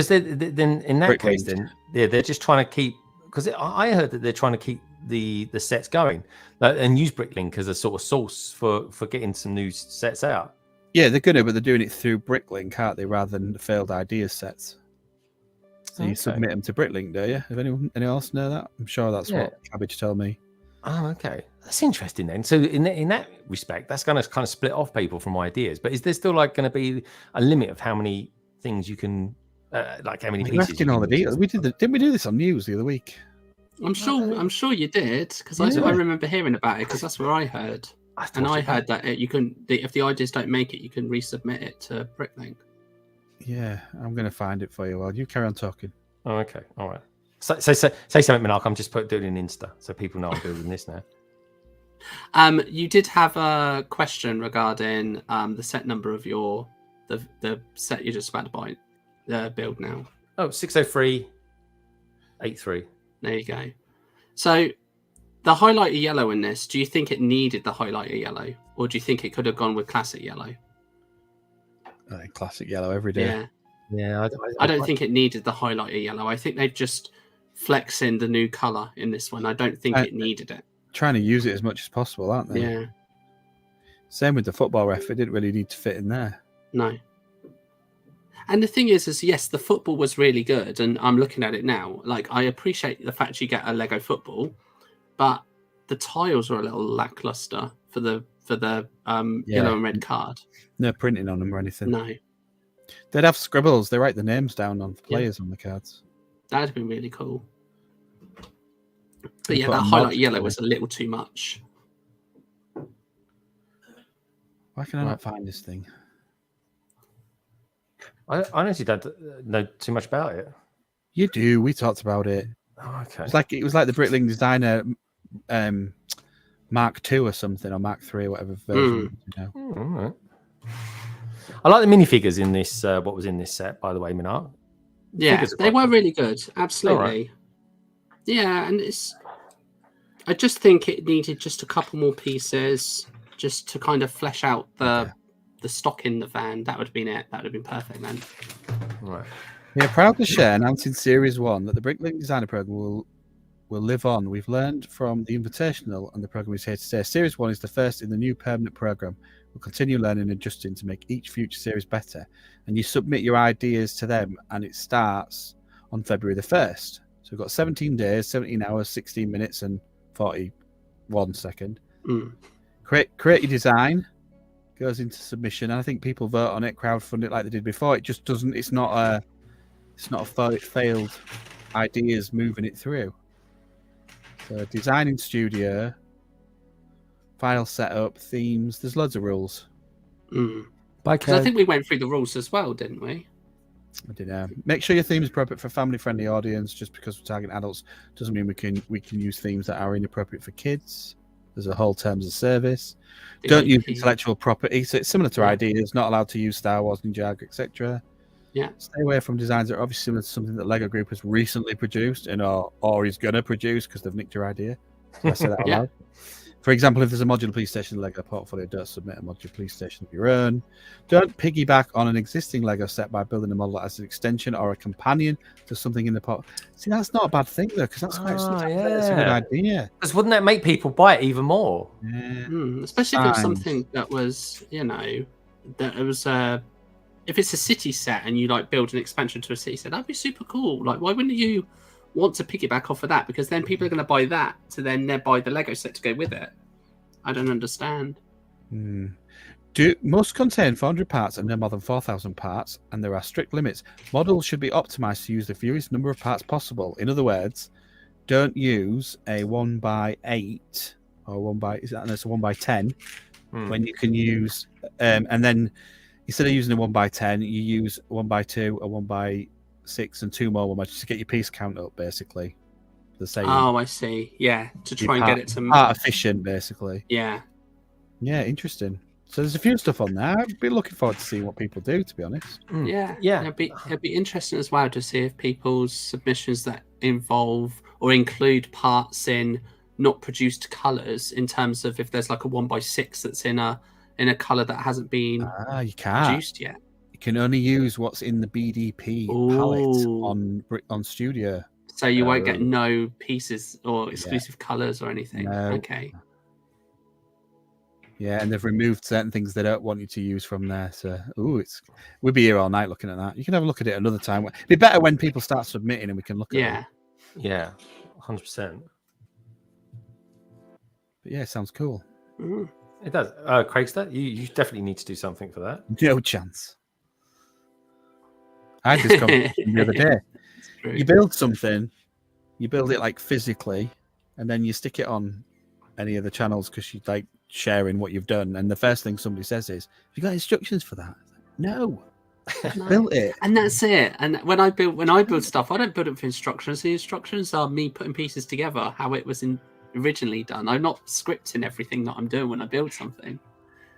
then in that case, then they're just trying to keep. Because I heard that they're trying to keep the sets going and use Bricklink as a sort of source for getting some new sets out. Yeah, they're gonna, but they're doing it through Bricklink, aren't they, rather than failed ideas sets. So you submit them to Bricklink, do you? If anyone else know that? I'm sure that's what Cabbage told me. Oh, okay. That's interesting then. So in that respect, that's going to kind of split off people from ideas. But is there still like going to be a limit of how many things you can, like how many pieces? Asking all the details. Didn't we do this on news the other week? I'm sure you did because I remember hearing about it because that's where I heard. I heard that you can, if the ideas don't make it, you can resubmit it to Bricklink. Yeah, I'm going to find it for you while you carry on talking. Oh, okay. All right. Say something, Minark. I'm just doing an Insta so people know I'm building this now. You did have a question regarding the set number of the set you're just about to buy, build now. Oh, 60383. There you go. So the highlighter yellow in this, do you think it needed the highlighter yellow, or do you think it could have gone with classic yellow? Classic yellow every day. Yeah. I don't think it needed the highlighter yellow. I think they've just flexed in the new color in this one. I don't think it needed it. Trying to use it as much as possible, aren't they? Yeah. Same with the football ref. It didn't really need to fit in there. No. And the thing is yes, the football was really good, and I'm looking at it now. Like, I appreciate the fact you get a Lego football, but the tiles are a little lackluster for the yellow and red card. No printing on them or anything. No. They'd have scribbles. They write the names down on players on the cards. That'd be really cool. But that highlight yellow was a little too much. Why can I not find this thing? I honestly don't know too much about it. You do. We talked about it. Oh, okay. It was like the Bricklink Designer Mark II or something, or Mark III, or whatever version. All right. I like the minifigures in this. What was in this set, by the way, Minark? Yeah, they were really good. Absolutely. Right. Yeah, and I just think it needed just a couple more pieces just to kind of flesh out the stock in the van. That would have been it. That would have been perfect then. Right. We are proud to share, announcing Series 1, that the Bricklink Designer Program will live on. We've learned from the Invitational, and the program is here to stay. Series 1 is the first in the new permanent program. We'll continue learning and adjusting to make each future series better. And you submit your ideas to them, and it starts on February the 1st. So we've got 17 days, 17 hours, 16 minutes, and 41 seconds. Create your design. goes into submission, and I think people vote on it, crowdfund it like they did before. It just doesn't. It's not a failed ideas moving it through. So design in studio, file setup, themes. There's loads of rules. Because I think we went through the rules as well, didn't we? I don't know. Make sure your theme is appropriate for a family-friendly audience. Just because we're targeting adults doesn't mean we can use themes that are inappropriate for kids. There's a whole terms of service. Don't use intellectual property. So it's similar to ideas. Not allowed to use Star Wars, Ninjago, etc. Yeah. Stay away from designs that are obviously similar to something that Lego Group has recently produced or is going to produce because they've nicked your idea. So I say that out loud. For example, if there's a modular police station in the Lego portfolio, don't submit a modular police station of your own. Don't piggyback on an existing Lego set by building a model as an extension or a companion to something in the pot. See, that's not a bad thing, though, because that's quite that's a good idea. Because wouldn't that make people buy it even more? Yeah. Especially if it was something that was, that it was if it's a city set and you like build an expansion to a city set, that'd be super cool. Like, why wouldn't you want to piggyback off of that? Because then people are going to buy that to then buy the Lego set to go with it. I don't understand. Must contain 400 parts and no more than 4,000 parts, and there are strict limits. Models should be optimized to use the fewest number of parts possible. In other words, don't use a 1x8 or 1x10 when you can use and then instead of using a 1x10, you use 1x2, a 1x6, and 2 more 1x to get your piece count up, basically. The same. Oh, I see. Yeah, to try and get it to part efficient, basically. Yeah. Yeah, interesting. So there's a few stuff on there. I'd be looking forward to seeing what people do, to be honest. Yeah. It'd be interesting as well to see if people's submissions that involve or include parts in not produced colours, in terms of if there's like a 1x6 that's in a colour that hasn't been you can't. produced yet. You can only use what's in the BDP palette on Studio. So you won't get no pieces or exclusive colours or anything. No. Okay. Yeah, and they've removed certain things they don't want you to use from there. So, we'll be here all night looking at that. You can have a look at it another time. It'd be better when people start submitting and we can look at it. Yeah, 100%. But yeah, it sounds cool. It does. Craigster, you definitely need to do something for that. No chance. I had this conversation the other day. You build something, you build it like physically, and then you stick it on any of the channels because you like sharing what you've done. And the first thing somebody says is, "Have you got instructions for that?" No. Built it, and that's it. And when I build stuff, I don't build it with instructions. The instructions are me putting pieces together how it was originally done. I'm not scripting everything that I'm doing when I build something.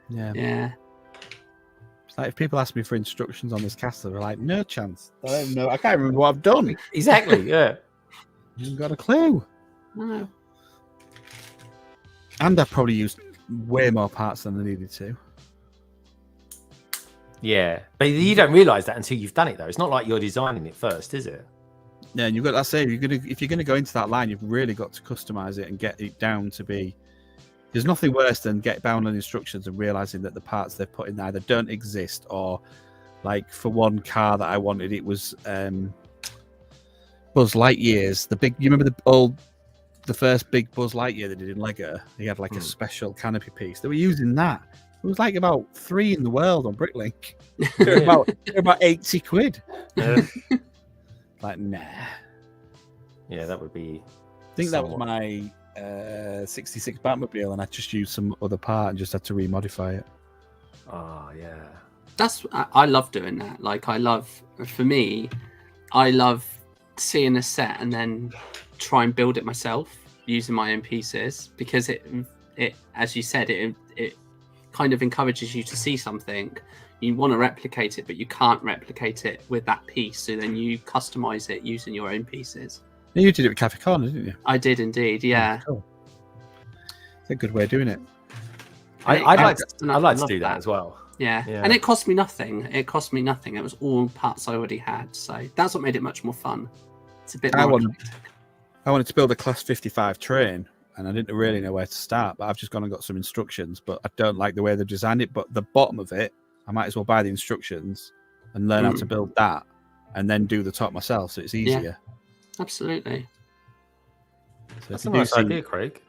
Yeah. It's like if people ask me for instructions on this castle, they're like, "No chance. I don't know. I can't remember what I've done." Exactly. Yeah. You haven't got a clue. No. And I've probably used way more parts than I needed to. Yeah, but you don't realise that until you've done it, though. It's not like you're designing it first, is it? Yeah, and you've got. If you're gonna go into that line, you've really got to customize it and get it down to be. There's nothing worse than get bound on instructions and realizing that the parts they've put in either don't exist or, like for one car that I wanted, it was Buzz Lightyear's. You remember the first big Buzz Lightyear they did in Lego? He had like a special canopy piece. They were using that. It was like about 3 in the world on Bricklink. They're about 80 quid. Like, nah. Yeah, that would be. I think that was my 66 Batmobile, and I just used some other part and just had to remodify it. Oh, yeah. I love doing that. Like, I love seeing a set and then try and build it myself using my own pieces, because it as you said, it kind of encourages you to see something. You want to replicate it, but you can't replicate it with that piece. So then you customize it using your own pieces. You did it with Cafe Corner, didn't you? I did indeed, yeah. Cool. It's a good way of doing it. I'd like to do that as well. Yeah, and it cost me nothing. It was all parts I already had. So that's what made it much more fun. It's a bit more. I wanted to build a Class 55 train, and I didn't really know where to start, but I've just gone and got some instructions, but I don't like the way they've designed it. But the bottom of it, I might as well buy the instructions and learn how to build that and then do the top myself, so it's easier. Yeah, absolutely. So that's a nice idea, Craig.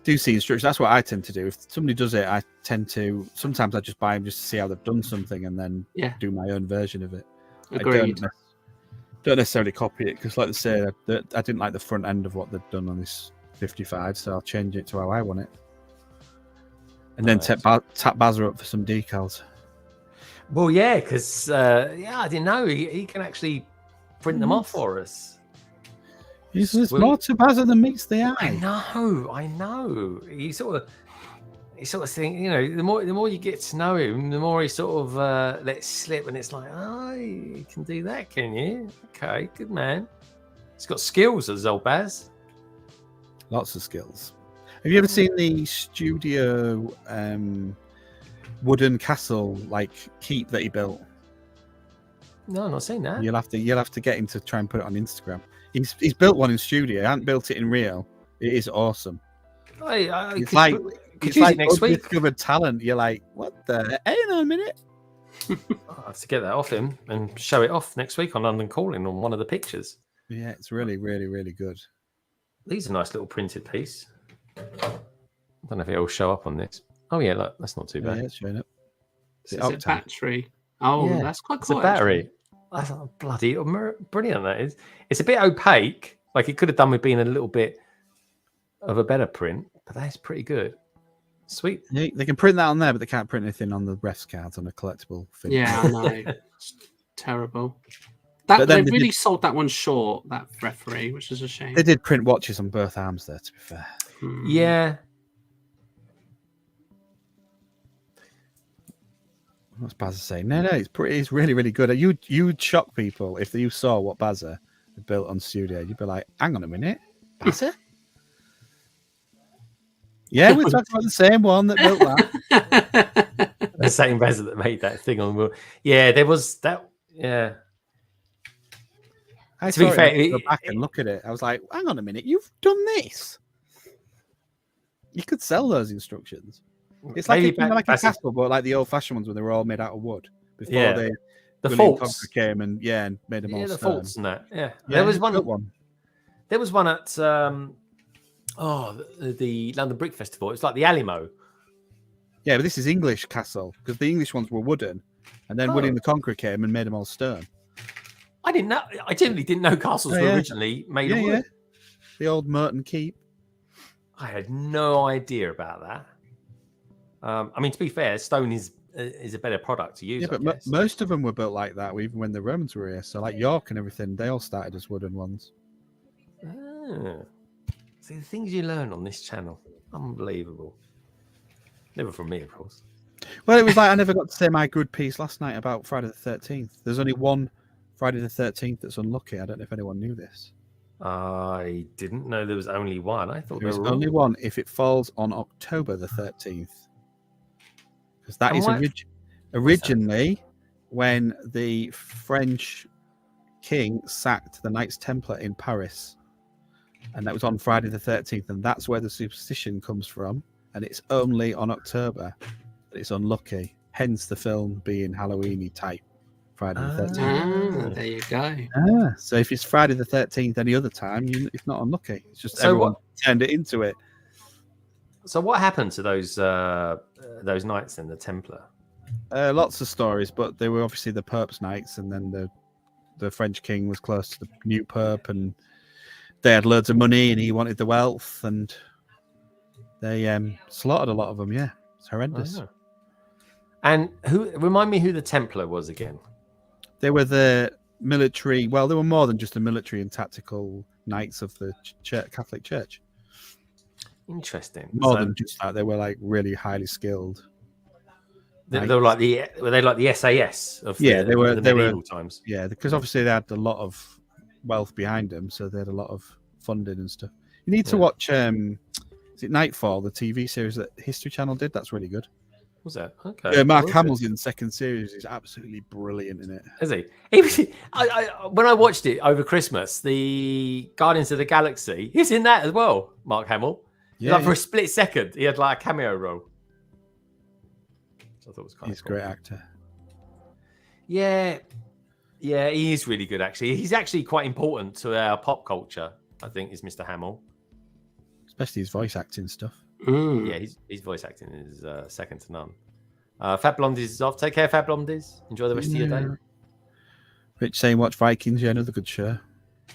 do see instructions. That's what I tend to do. If somebody does it, I tend to sometimes I just buy them just to see how they've done something and then do my own version of it. Agreed. I don't necessarily copy it because, like they say, I didn't like the front end of what they've done on this 55, so I'll change it to how I want it. And then tap Bazza up for some decals. Well, yeah, because I didn't know he can actually print them off for us. There's more to Bazza than meets the eye. I know. He sort of think, the more you get to know him, the more he sort of lets slip, and it's like, oh, you can do that, can you? Okay, good man. He's got skills, as old Baz. Lots of skills. Have you ever seen the studio wooden castle keep that he built? No, I've not seen that. You'll have to get him to try and put it on Instagram. He's built one in studio. I haven't built it in real. It is awesome. It's It's like next week. Undiscovered talent. You're like, what the? Hang on a minute. I'll have to get that off him and show it off next week on London Calling on one of the pictures. Yeah, it's really, really, really good. These are a nice little printed piece. I don't know if it'll show up on this. Oh yeah, look, that's not too bad. Yeah, it's showing up. Is it a battery? Oh, yeah, that's quite cool. It's a battery. That's bloody brilliant. That is. It's a bit opaque. Like it could have done with being a little bit of a better print, but that's pretty good. Sweet. Yeah, they can print that on there, but they can't print anything on the refs cards on a collectible thing. Yeah, I know. It's terrible. They really sold that one short, that referee, which is a shame. They did print watches on both arms there, to be fair. Yeah. What's Bazza saying? No, it's really, really good. You'd shock people if you saw what Bazza had built on studio. You'd be like, hang on a minute, Bazza? Yeah, we're talking about the same one that built that. The same Bazza that made that thing on the wheel. Yeah, there was that. Yeah. To be fair, go back and look at it. I was like, hang on a minute, you've done this. You could sell those instructions. It's like a castle, but like the old-fashioned ones when they were all made out of wood. Before the faults came and made them all. Yeah, the stone. faults and that. Yeah, there was one. There was one at the London Brick Festival. It's like the Alamo. Yeah, but this is English castle because the English ones were wooden, and then William the Conqueror came and made them all stone. I didn't know. I generally didn't know castles were originally made of wood. Yeah. The old Merton Keep. I had no idea about that. I mean, to be fair, stone is a better product to use. Yeah, but most of them were built like that, even when the Romans were here. So, like York and everything, they all started as wooden ones. See, the things you learn on this channel, unbelievable. Never from me, of course. Well, it was like I never got to say my good piece last night about Friday the 13th. There's only one Friday the 13th that's unlucky. I don't know if anyone knew this. I didn't know there was only one. I thought there was only one if it falls on October the 13th. Because that is originally when the French king sacked the Knights Templar in Paris. And that was on Friday the 13th. And that's where the superstition comes from. And it's only on October that it's unlucky. Hence the film being Halloween-y type. Friday the 13th. There you go. So if it's Friday the 13th any other time, it's not unlucky. It's just everyone turned it into it. So what happened to those knights in the Templar? Lots of stories, but they were obviously the Pope's knights, and then the French king was close to the new Pope, and they had loads of money, and he wanted the wealth, and they slaughtered a lot of them. Yeah, it's horrendous. And remind me who the Templar was again? They were the military. Well, they were more than just the military and tactical knights of the Catholic Church. Interesting. More than just that, they were like really highly skilled. They were like the SAS of the medieval times. Yeah, because obviously they had a lot of wealth behind them, so they had a lot of funding and stuff. You need to watch. Is it Nightfall, the TV series that History Channel did? That's really good. Was that okay? Mark Hamill's in the second series. He's absolutely brilliant in it. Is he? When I watched it over Christmas, the Guardians of the Galaxy, he's in that as well. Mark Hamill. Yeah, for a split second, he had like a cameo role. So I thought it was kind of cool. He's a great actor. Yeah, he is really good. Actually, he's actually quite important to our pop culture. I think is Mr. Hamill, especially his voice acting stuff. Yeah, his voice acting is second to none. Fat Blondies is off. Take care, Fat Blondies. Enjoy the rest of your day. Rich saying watch Vikings. Yeah, another good show.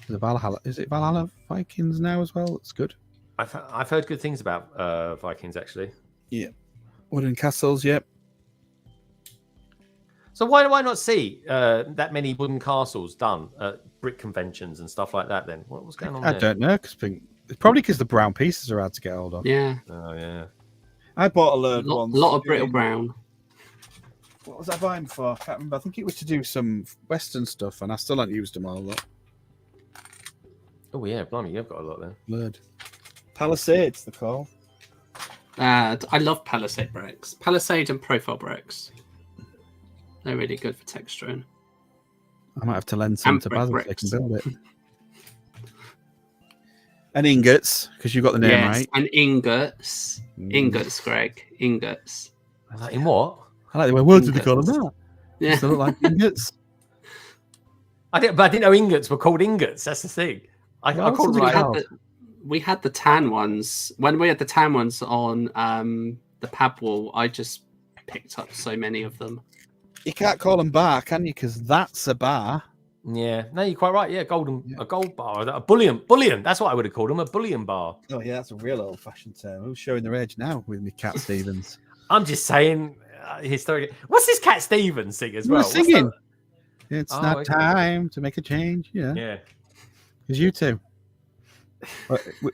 The Valhalla. Is it Valhalla Vikings now as well? It's good. I've heard good things about Vikings actually. Yeah. Wooden castles. Yep. So why do I not see that many wooden castles done at brick conventions and stuff like that? Then what's going on? I don't know. It's probably because the brown pieces are hard to get hold of. Yeah. Oh yeah. I bought a load once. A lot of brittle brown. What was I buying for? I can't remember. I think it was to do some Western stuff, and I still haven't used them all. Though. Oh yeah, blimey, you've got a lot there. Load. Palisades, they're called. I love Palisade bricks. Palisade and profile bricks. They're really good for texturing. I might have to lend some And to brick Basil so they bricks. can build it. And ingots, because you got the name Yes, right. and ingots. Ingots, Greg. Ingots. In what? I like the way words did they call them that? Yeah. They look like ingots. I didn't know ingots were called ingots. That's the thing. I called them We had the tan ones. When we had the tan ones on the pad wall, I just picked up so many of them. You can't call them bar, can you? Because that's a bar. Yeah, no, you're quite right. Yeah, a gold bar, a bullion. That's what I would have called them, a bullion bar. Oh yeah, that's a real old-fashioned term. Who's showing their age now with me, Cat Stevens? I'm just saying, historically. What's this Cat Stevens sing as well? We're singing. It's not okay. time to make a change. Yeah. Because you two.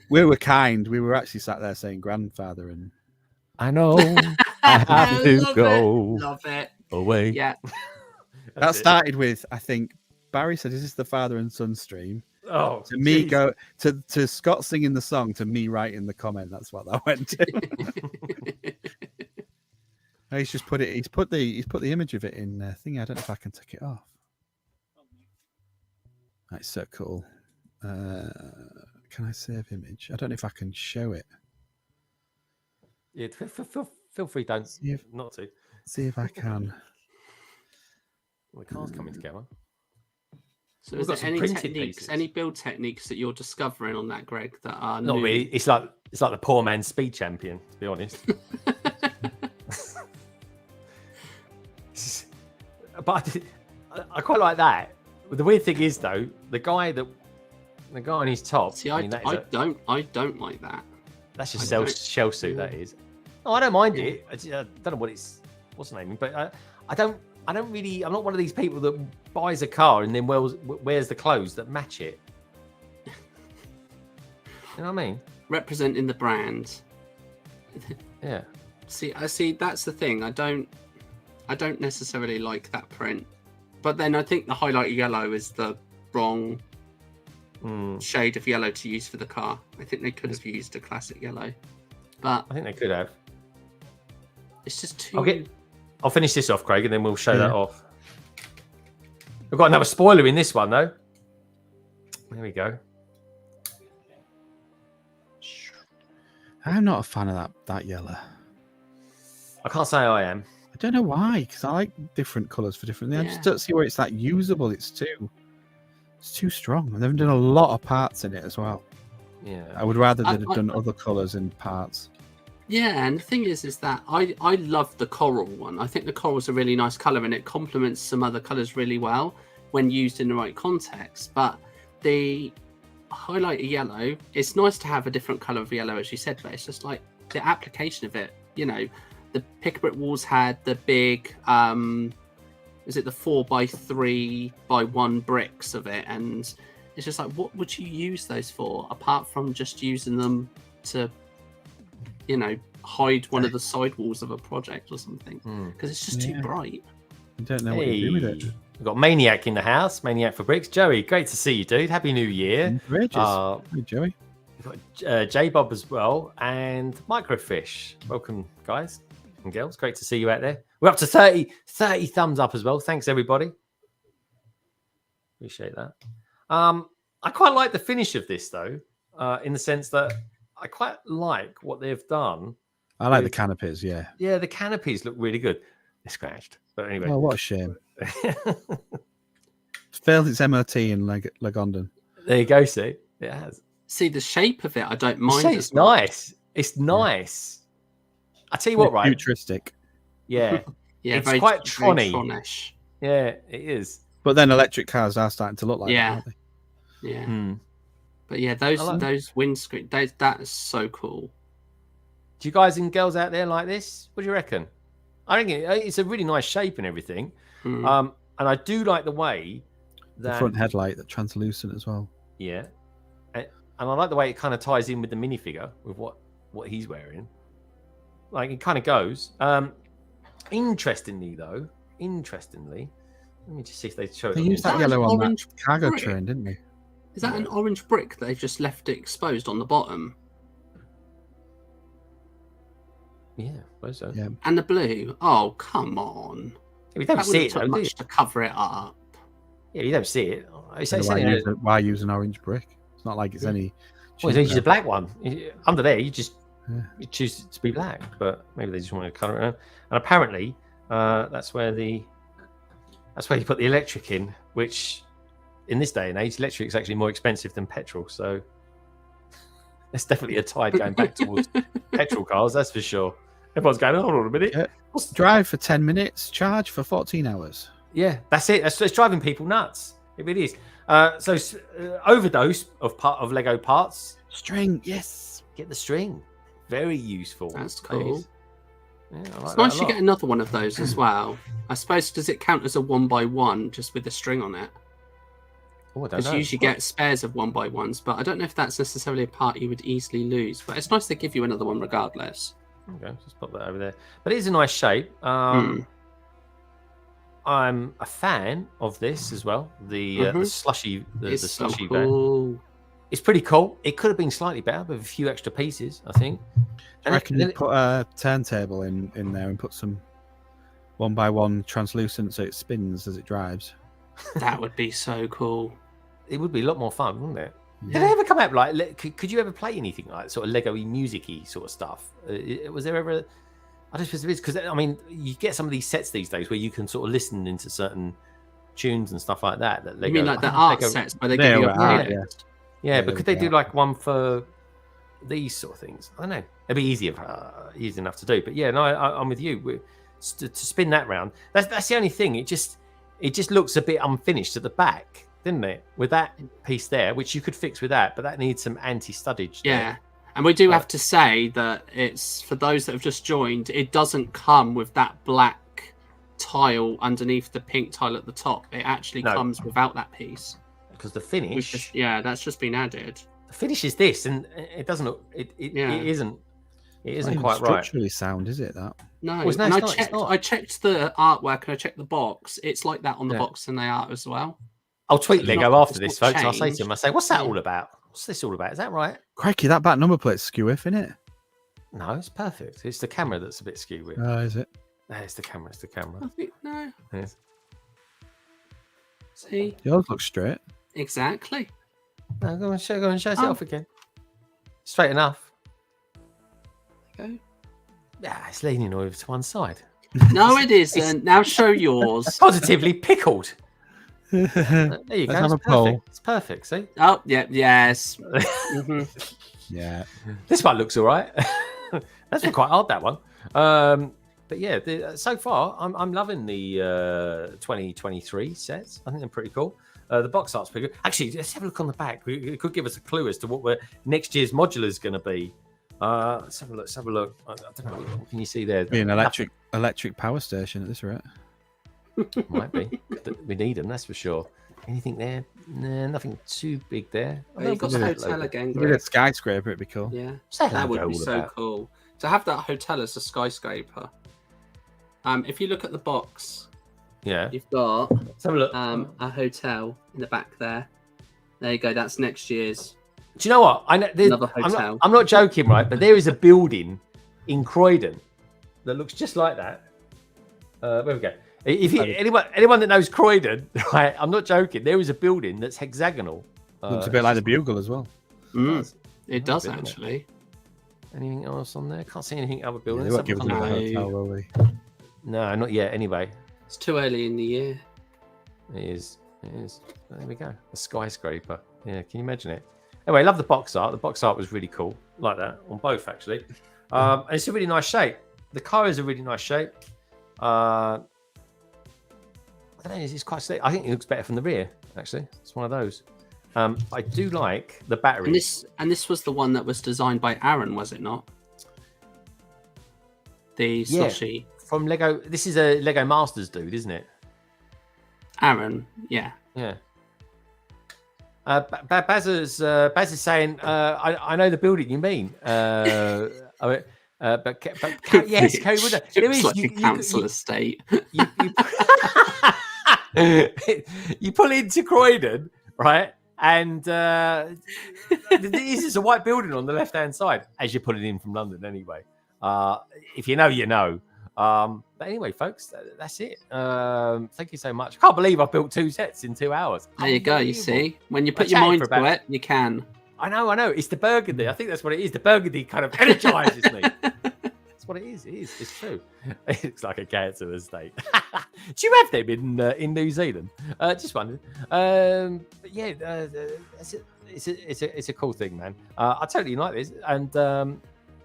We were kind. We were actually sat there saying grandfather, and I know I have to go Love it. away. Yeah. that started with, I think, Barry said, "Is this the father and son stream?" Oh, To me, geez. go to Scott singing the song, to me writing the comment. That's what that went to. He's just put it. He's put the image of it in thing. I don't know if I can take it off. That's so cool. Can I save image? I don't know if I can show it. Yeah, feel free, don't not to. See if I can. Well, the car's coming together. So We've is got there some any printed techniques, pieces. any build techniques that you're discovering on that, Greg, that are Not new? really. It's like the poor man's speed champion, to be honest. But I quite like that. The weird thing is, though, the guy on his top. See, I don't like that. That's just I don't- shell suit. That is. No, I don't mind it. I don't know what's the name, but I don't really. I'm not one of these people that buys a car and then wears the clothes that match it. You know what I mean? Representing the brand. Yeah. See, that's the thing. I don't necessarily like that print, but then I think the highlighter yellow is the wrong shade of yellow to use for the car. I think they could have used a classic yellow, but I think they could have. it's just too. I'll finish this off, Craig, and then we'll show that off. We've got another spoiler in this one, though. There we go. I'm not a fan of that yellow. I can't say I am. I don't know why, because I like different colours for different things. I just don't see where it's that usable. It's too strong. And they've done a lot of parts in it as well. Yeah. I would rather they'd have done other colours in parts. Yeah, and the thing is that I love the coral one. I think the coral is a really nice colour, and it complements some other colours really well when used in the right context. But the highlighter yellow, it's nice to have a different colour of yellow, as you said, but it's just like the application of it. You know, the Pick-a-Brick walls had the big, is it the 4x3x1 bricks of it, and it's just like, what would you use those for apart from just using them to, you know, hide one of the side walls of a project or something? Because it's just too bright. I don't know what you do with it. We've got Maniac in the house. Maniac for Bricks. Joey, great to see you, dude. Happy New Year. Hey, Joey. We've got J-Bob as well, and Microfish. Welcome, guys and girls. Great to see you out there. We're up to 30 thumbs up as well. Thanks, everybody. Appreciate that. I quite like the finish of this, though, in the sense that I quite like what they've done. I like the canopies, yeah. Yeah, the canopies look really good. They're scratched, but anyway. Oh, what a shame. Failed its MOT in Lagondon. There you go, see? It has. See, the shape of it, I don't mind. It's nice. It's nice. I tell you what, right? Futuristic. Yeah, Yeah, it's very, quite very Tron-y. Tron-ish. Yeah, it is. But then electric cars are starting to look like that, aren't they? Yeah. Hmm. But yeah, those windscreen, that is so cool. Do you guys and girls out there like this? What do you reckon? I think it's a really nice shape and everything. Mm. And I do like the way that The front headlight, that's translucent as well. yeah, and I like the way it kind of ties in with the minifigure with what he's wearing. Like it kind of goes. Interestingly, let me just see if they show. They it. used that that yellow an on orange that cargo brick? train, didn't they? Is that an orange brick that they've just left it exposed on the bottom? Yeah, I suppose so. Yeah. And the blue? Oh, come on. We don't That see wouldn't it, took though, do you? much to cover it up. Yeah, you don't see it. It's So why use an orange brick? It's not like it's any. Well, you use a black one. Under there, you Yeah. choose it to be black, but maybe they just want to colour it. And apparently, that's where you put the electric in, which in this day and age, electric is actually more expensive than petrol. So there's definitely a tide going back towards petrol cars, that's for sure. Everyone's going, hold on a minute. Yeah. Drive for 10 minutes, charge for 14 hours. Yeah, that's it. It's driving people nuts. It really is. So overdose of part of Lego parts. String, yes. Get the string. Very useful. That's That cool. is. Yeah, I like It's that nice a you lot. get another one of those as well. I suppose, does it count as a 1x1 just with the string on it? Oh, I don't Because know. you usually get spares of 1x1s, but I don't know if that's necessarily a part you would easily lose. But it's nice to give you another one regardless. Okay, just pop that over there. But it is a nice shape. I'm a fan of this as well. The slushy, the It's so slushy van. cool. It's pretty cool. It could have been slightly better with a few extra pieces, I think. I reckon you put a turntable in there and put some 1x1 translucent so it spins as it drives. That would be so cool. It would be a lot more fun, wouldn't it? Yeah. Did they ever come out like? Could you ever play anything like sort of Lego-y, music-y sort of stuff? Was there ever? I don't suppose there is, because I mean, you get some of these sets these days where you can sort of listen into certain tunes and stuff like that. That Lego, You mean like the I think art Lego- sets where they There give you we a are, playlist? yeah. Yeah, but could they do Yeah. like one for these sort of things? I don't know. It'd be easy enough to do. But yeah, no, I'm with you. To spin that round, that's the only thing. It just looks a bit unfinished at the back, didn't it? With that piece there, which you could fix with that, but that needs some anti-studdage. there. Yeah. And we do have to say that it's, for those that have just joined, it doesn't come with that black tile underneath the pink tile at the top. It actually No. comes without that piece. Because the We've finish, just- yeah, that's just been added. the finish is this, and it doesn't look. It Yeah. isn't. It isn't Not quite even right. structurally sound, is it? That No, Well, it's and not, it's not. I checked the artwork and I checked the box. It's like that on the Yeah. box and they are as well. I'll tweet It's Lego not- after it's this, not folks. I'll say to changed. him, I say, "What's that Yeah. all about? What's this all about? Is that right?" crikey, that back number plate's skew-if, isn't it? No, it's perfect. It's the camera that's a bit skewed. With. Oh, is it? No, it's the camera. It's the I camera. think, no. Yes. See? Yours looks straight. Exactly. No, go and show it Oh. off again. Straight enough. Go. Yeah, it's leaning over to one side. No, it isn't. Now show yours. Positively pickled. There you go. Let's have It's a poll. perfect. It's perfect. See, Oh, yeah, yes. Mhm. Yeah. this one looks all right. That's been quite hard, that one. But yeah, so far I'm loving the 2023 sets. I think they're pretty cool. The box art's pretty good. Actually, let's have a look on the back. It could give us a clue as to what next year's modular is going to be. Let's have a look. Let's have a look. I don't know. What can you see there? Be an electric power station at this rate. Might be. We need them, that's for sure. Anything there? Nah, nothing too big there. Oh, you've got the hotel again, If we did Greg. a skyscraper, it'd be cool. Yeah, What's that that would logo be all so about? cool. To have that hotel as a skyscraper. If you look at the box, Yeah. you've got Let's have a look. a hotel in the back there. There you go. That's next year's. Do you know what? I know, Another hotel. I'm not joking, right? But there is a building in Croydon that looks just like that. Where we go? If you, anyone that knows Croydon, right? I'm not joking. There is a building that's hexagonal. Looks a bit like the Bugle as well. It does bit, doesn't it? actually. Anything else on there? Can't see anything other Yeah, buildings. they won't give us on another the- hotel, will they? No, not yet. Anyway, It's too early in the year. it is. It is. There we go. A skyscraper. Yeah, can you imagine it? Anyway, I love the box art. The box art was really cool. like that on both actually. And it's a really nice shape. The car is a really nice shape. I don't know, it's quite slick. I think it looks better from the rear, actually. It's one of those. I do like the battery. And this was the one that was designed by Aaron, was it not? The Slushy. From Lego. This is a Lego Masters dude, isn't it? Aaron, yeah. Yeah. Baz is saying, I know the building you mean. But yes, Kerry Wood. It was like a council estate. You pull into Croydon, right? And this is a white building on the left-hand side as you're pulling in from London anyway. If you know, you know. But anyway, folks, that's it. Thank you so much. I can't believe I built 2 sets in 2 hours. There you go. You see, when you put your mind to it, you can. I know. It's the burgundy. I think that's what it is. The burgundy kind of energizes me. That's what it is. It's true. It looks like a council estate. Do you have them in New Zealand? Just wondering. But yeah, it's a cool thing, man. I totally like this, and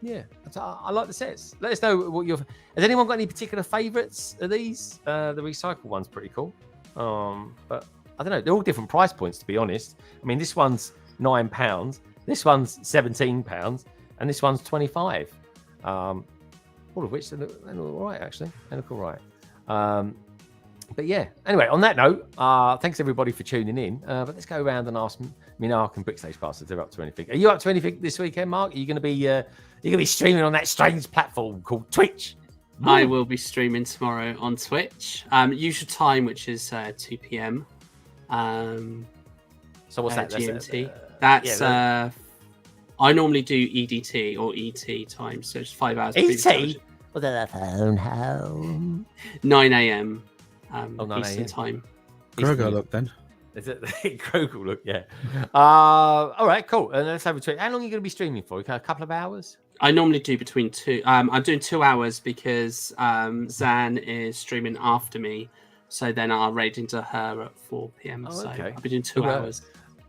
yeah, I like the sets. Let us know what your. Has anyone got any particular favourites of these? The recycle one's pretty cool. But I don't know. They're all different price points, to be honest. I mean, this one's £9, this one's £17, and this one's 25. All of which they look all right, actually. They look all right. But yeah. Anyway, on that note, thanks everybody for tuning in. But let's go around and ask Minark and Brickstage Pass if they're up to anything. Are you up to anything this weekend, Mark? Are you going to be streaming on that strange platform called Twitch? I will be streaming tomorrow on Twitch. Usual time, which is 2 p.m. So what's that? GMT. That's I normally do EDT or ET time, so it's 5 hours. ET? With a phone home. 9 a.m. 9 Eastern time. Grogo look then. Is it Grogu look? Yeah. All right, cool. And let's have a tweet. How long are you going to be streaming for? A couple of hours? I normally do between 2. I'm doing 2 hours because Zan is streaming after me, so then I'll raid into her at 4 p.m. So I'll be doing 2 hours.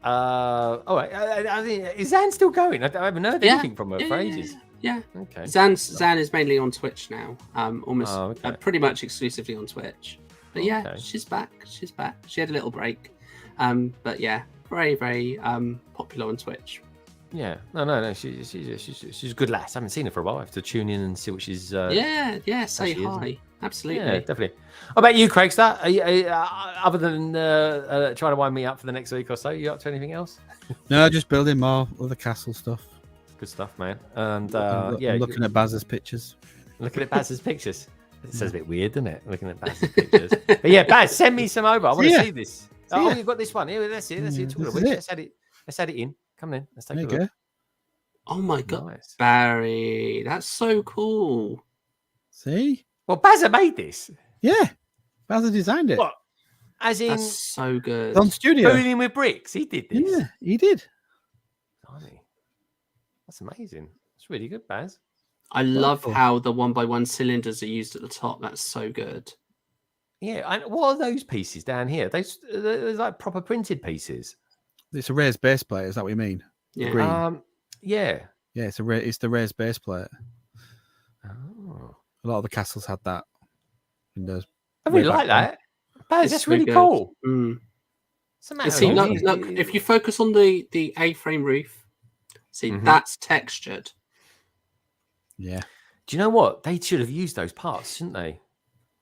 All right. I think, is Zan still going? I haven't heard anything from her for ages. Yeah. Okay. Zan is mainly on Twitch now. Almost pretty much exclusively on Twitch. But yeah, she's back. She had a little break. But yeah, very, very popular on Twitch. Yeah. No. She's a good lass. I haven't seen her for a while. I have to tune in and see what she's. Yeah. Say hi. Absolutely. Yeah, definitely. What about you, Craigster? Are you, other than trying to wind me up for the next week or so, you up to anything else? No, just building more other castle stuff. Good stuff, man. And looking at Baz's pictures. Looking at Baz's pictures. It sounds a bit weird, doesn't it? Looking at Baz's pictures. But yeah, Baz, send me some over. I want to see this. Oh, you've got this one. Here, that's it. Let's add it in. Come in. Let's take a look. Oh my god, nice. Barry, that's so cool. See? Well, Baz made this. Yeah, Baz designed it. What? As in, that's so good. On studio, fooling with bricks. He did this. Yeah, he did. Blimey. That's amazing. It's really good, Baz. I love how the 1x1 cylinders are used at the top. That's so good. Yeah, and what are those pieces down here? They're like proper printed pieces. It's a raised base plate. Is that what you mean? Yeah. Green. Yeah. It's the raised base plate. Oh. A lot of the castles had that. I really like that. Baz, that's really cool. Mm. See, look, if you focus on the A-frame roof, see, that's textured. Yeah. Do you know what? They should have used those parts, shouldn't they?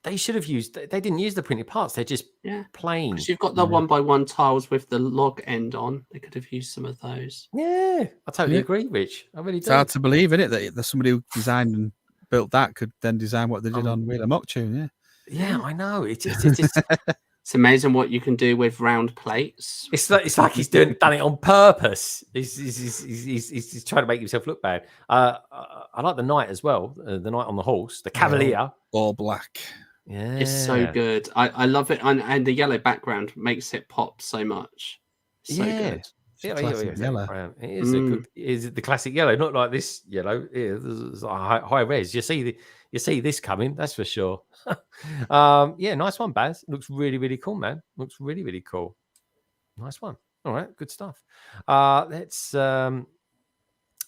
They should have used. They didn't use the printed parts. They're just plain. Because you've got the 1x1 tiles with the log end on. They could have used some of those. Yeah, I totally agree, Rich. I really do. It's hard to believe, isn't it, that somebody who designed and built that could then design what they did on Wheel of Mock Tune. Yeah. Yeah, I know. It's amazing what you can do with round plates. It's like he's done it on purpose. He's trying to make himself look bad. I like the knight as well. The knight on the horse, the cavalier, all black. Yeah, it's so good. I love it, and the yellow background makes it pop so much. So good. Yellow. It is a good. Is it the classic yellow? Not like this yellow. It's high res. You see this coming. That's for sure. Yeah, nice one, Baz. Looks really, really cool, man. Looks really, really cool. Nice one. All right, good stuff. Let's.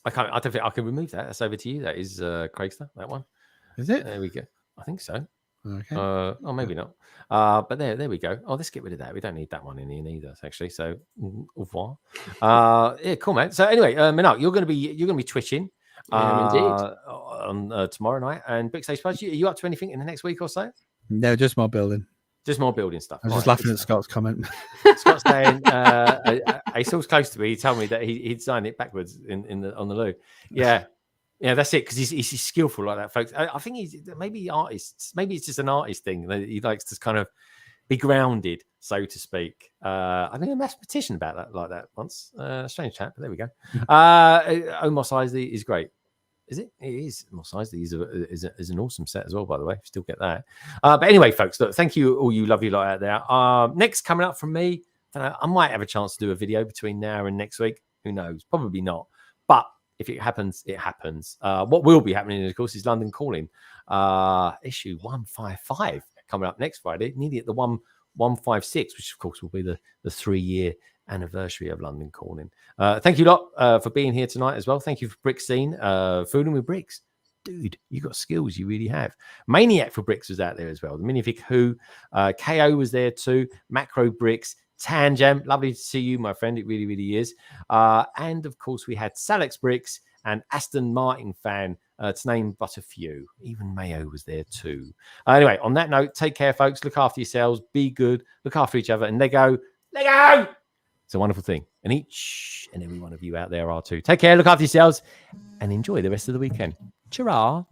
I can't. I don't think I can remove that. That's over to you. That is Craigster. That one. Is it? There we go. I think so. Okay. Or maybe not. But there we go. Oh, let's get rid of that. We don't need that one in here either, actually. So au revoir. Yeah, cool, man. So anyway, Minark, you're gonna be twitching on tomorrow night. And Big Stage Spuds, you up to anything in the next week or so? No, just more building. Just more building stuff. I was just laughing at Scott's comment. Scott's saying he's so close to me. He told me that he'd signed it backwards on the loo. Yeah. Yeah, that's it, because he's skillful like that, folks. I think he's maybe artists. Maybe it's just an artist thing that he likes to kind of be grounded, so to speak. I think a mathematician about that like that once. Strange chat, but there we go. Omos Isley is great. Is it? It is. Mos Eisley is an awesome set as well, by the way. Still get that. But anyway, folks, look, thank you all you lovely lot out there. Next coming up from me, I might have a chance to do a video between now and next week. Who knows? Probably not. But if it happens, it happens. What will be happening, of course, is London Calling, issue 155 coming up next Friday. Nearly at the 156, which of course will be the 3-year anniversary of London Calling. Thank you lot for being here tonight as well. Thank you for Brick Scene, fooling with bricks. Dude, you got skills, you really have. Maniac for Bricks was out there as well. The Minifig Who, KO was there too. Macro Bricks, Tangem, lovely to see you, my friend. It really, really is. And of course, we had Salix Bricks and Aston Martin fan, to name but a few. Even Mayo was there too. Anyway, on that note, take care, folks. Look after yourselves. Be good. Look after each other. And Lego. It's a wonderful thing. And each and every one of you out there are too. Take care. Look after yourselves. And enjoy the rest of the weekend. Chirah.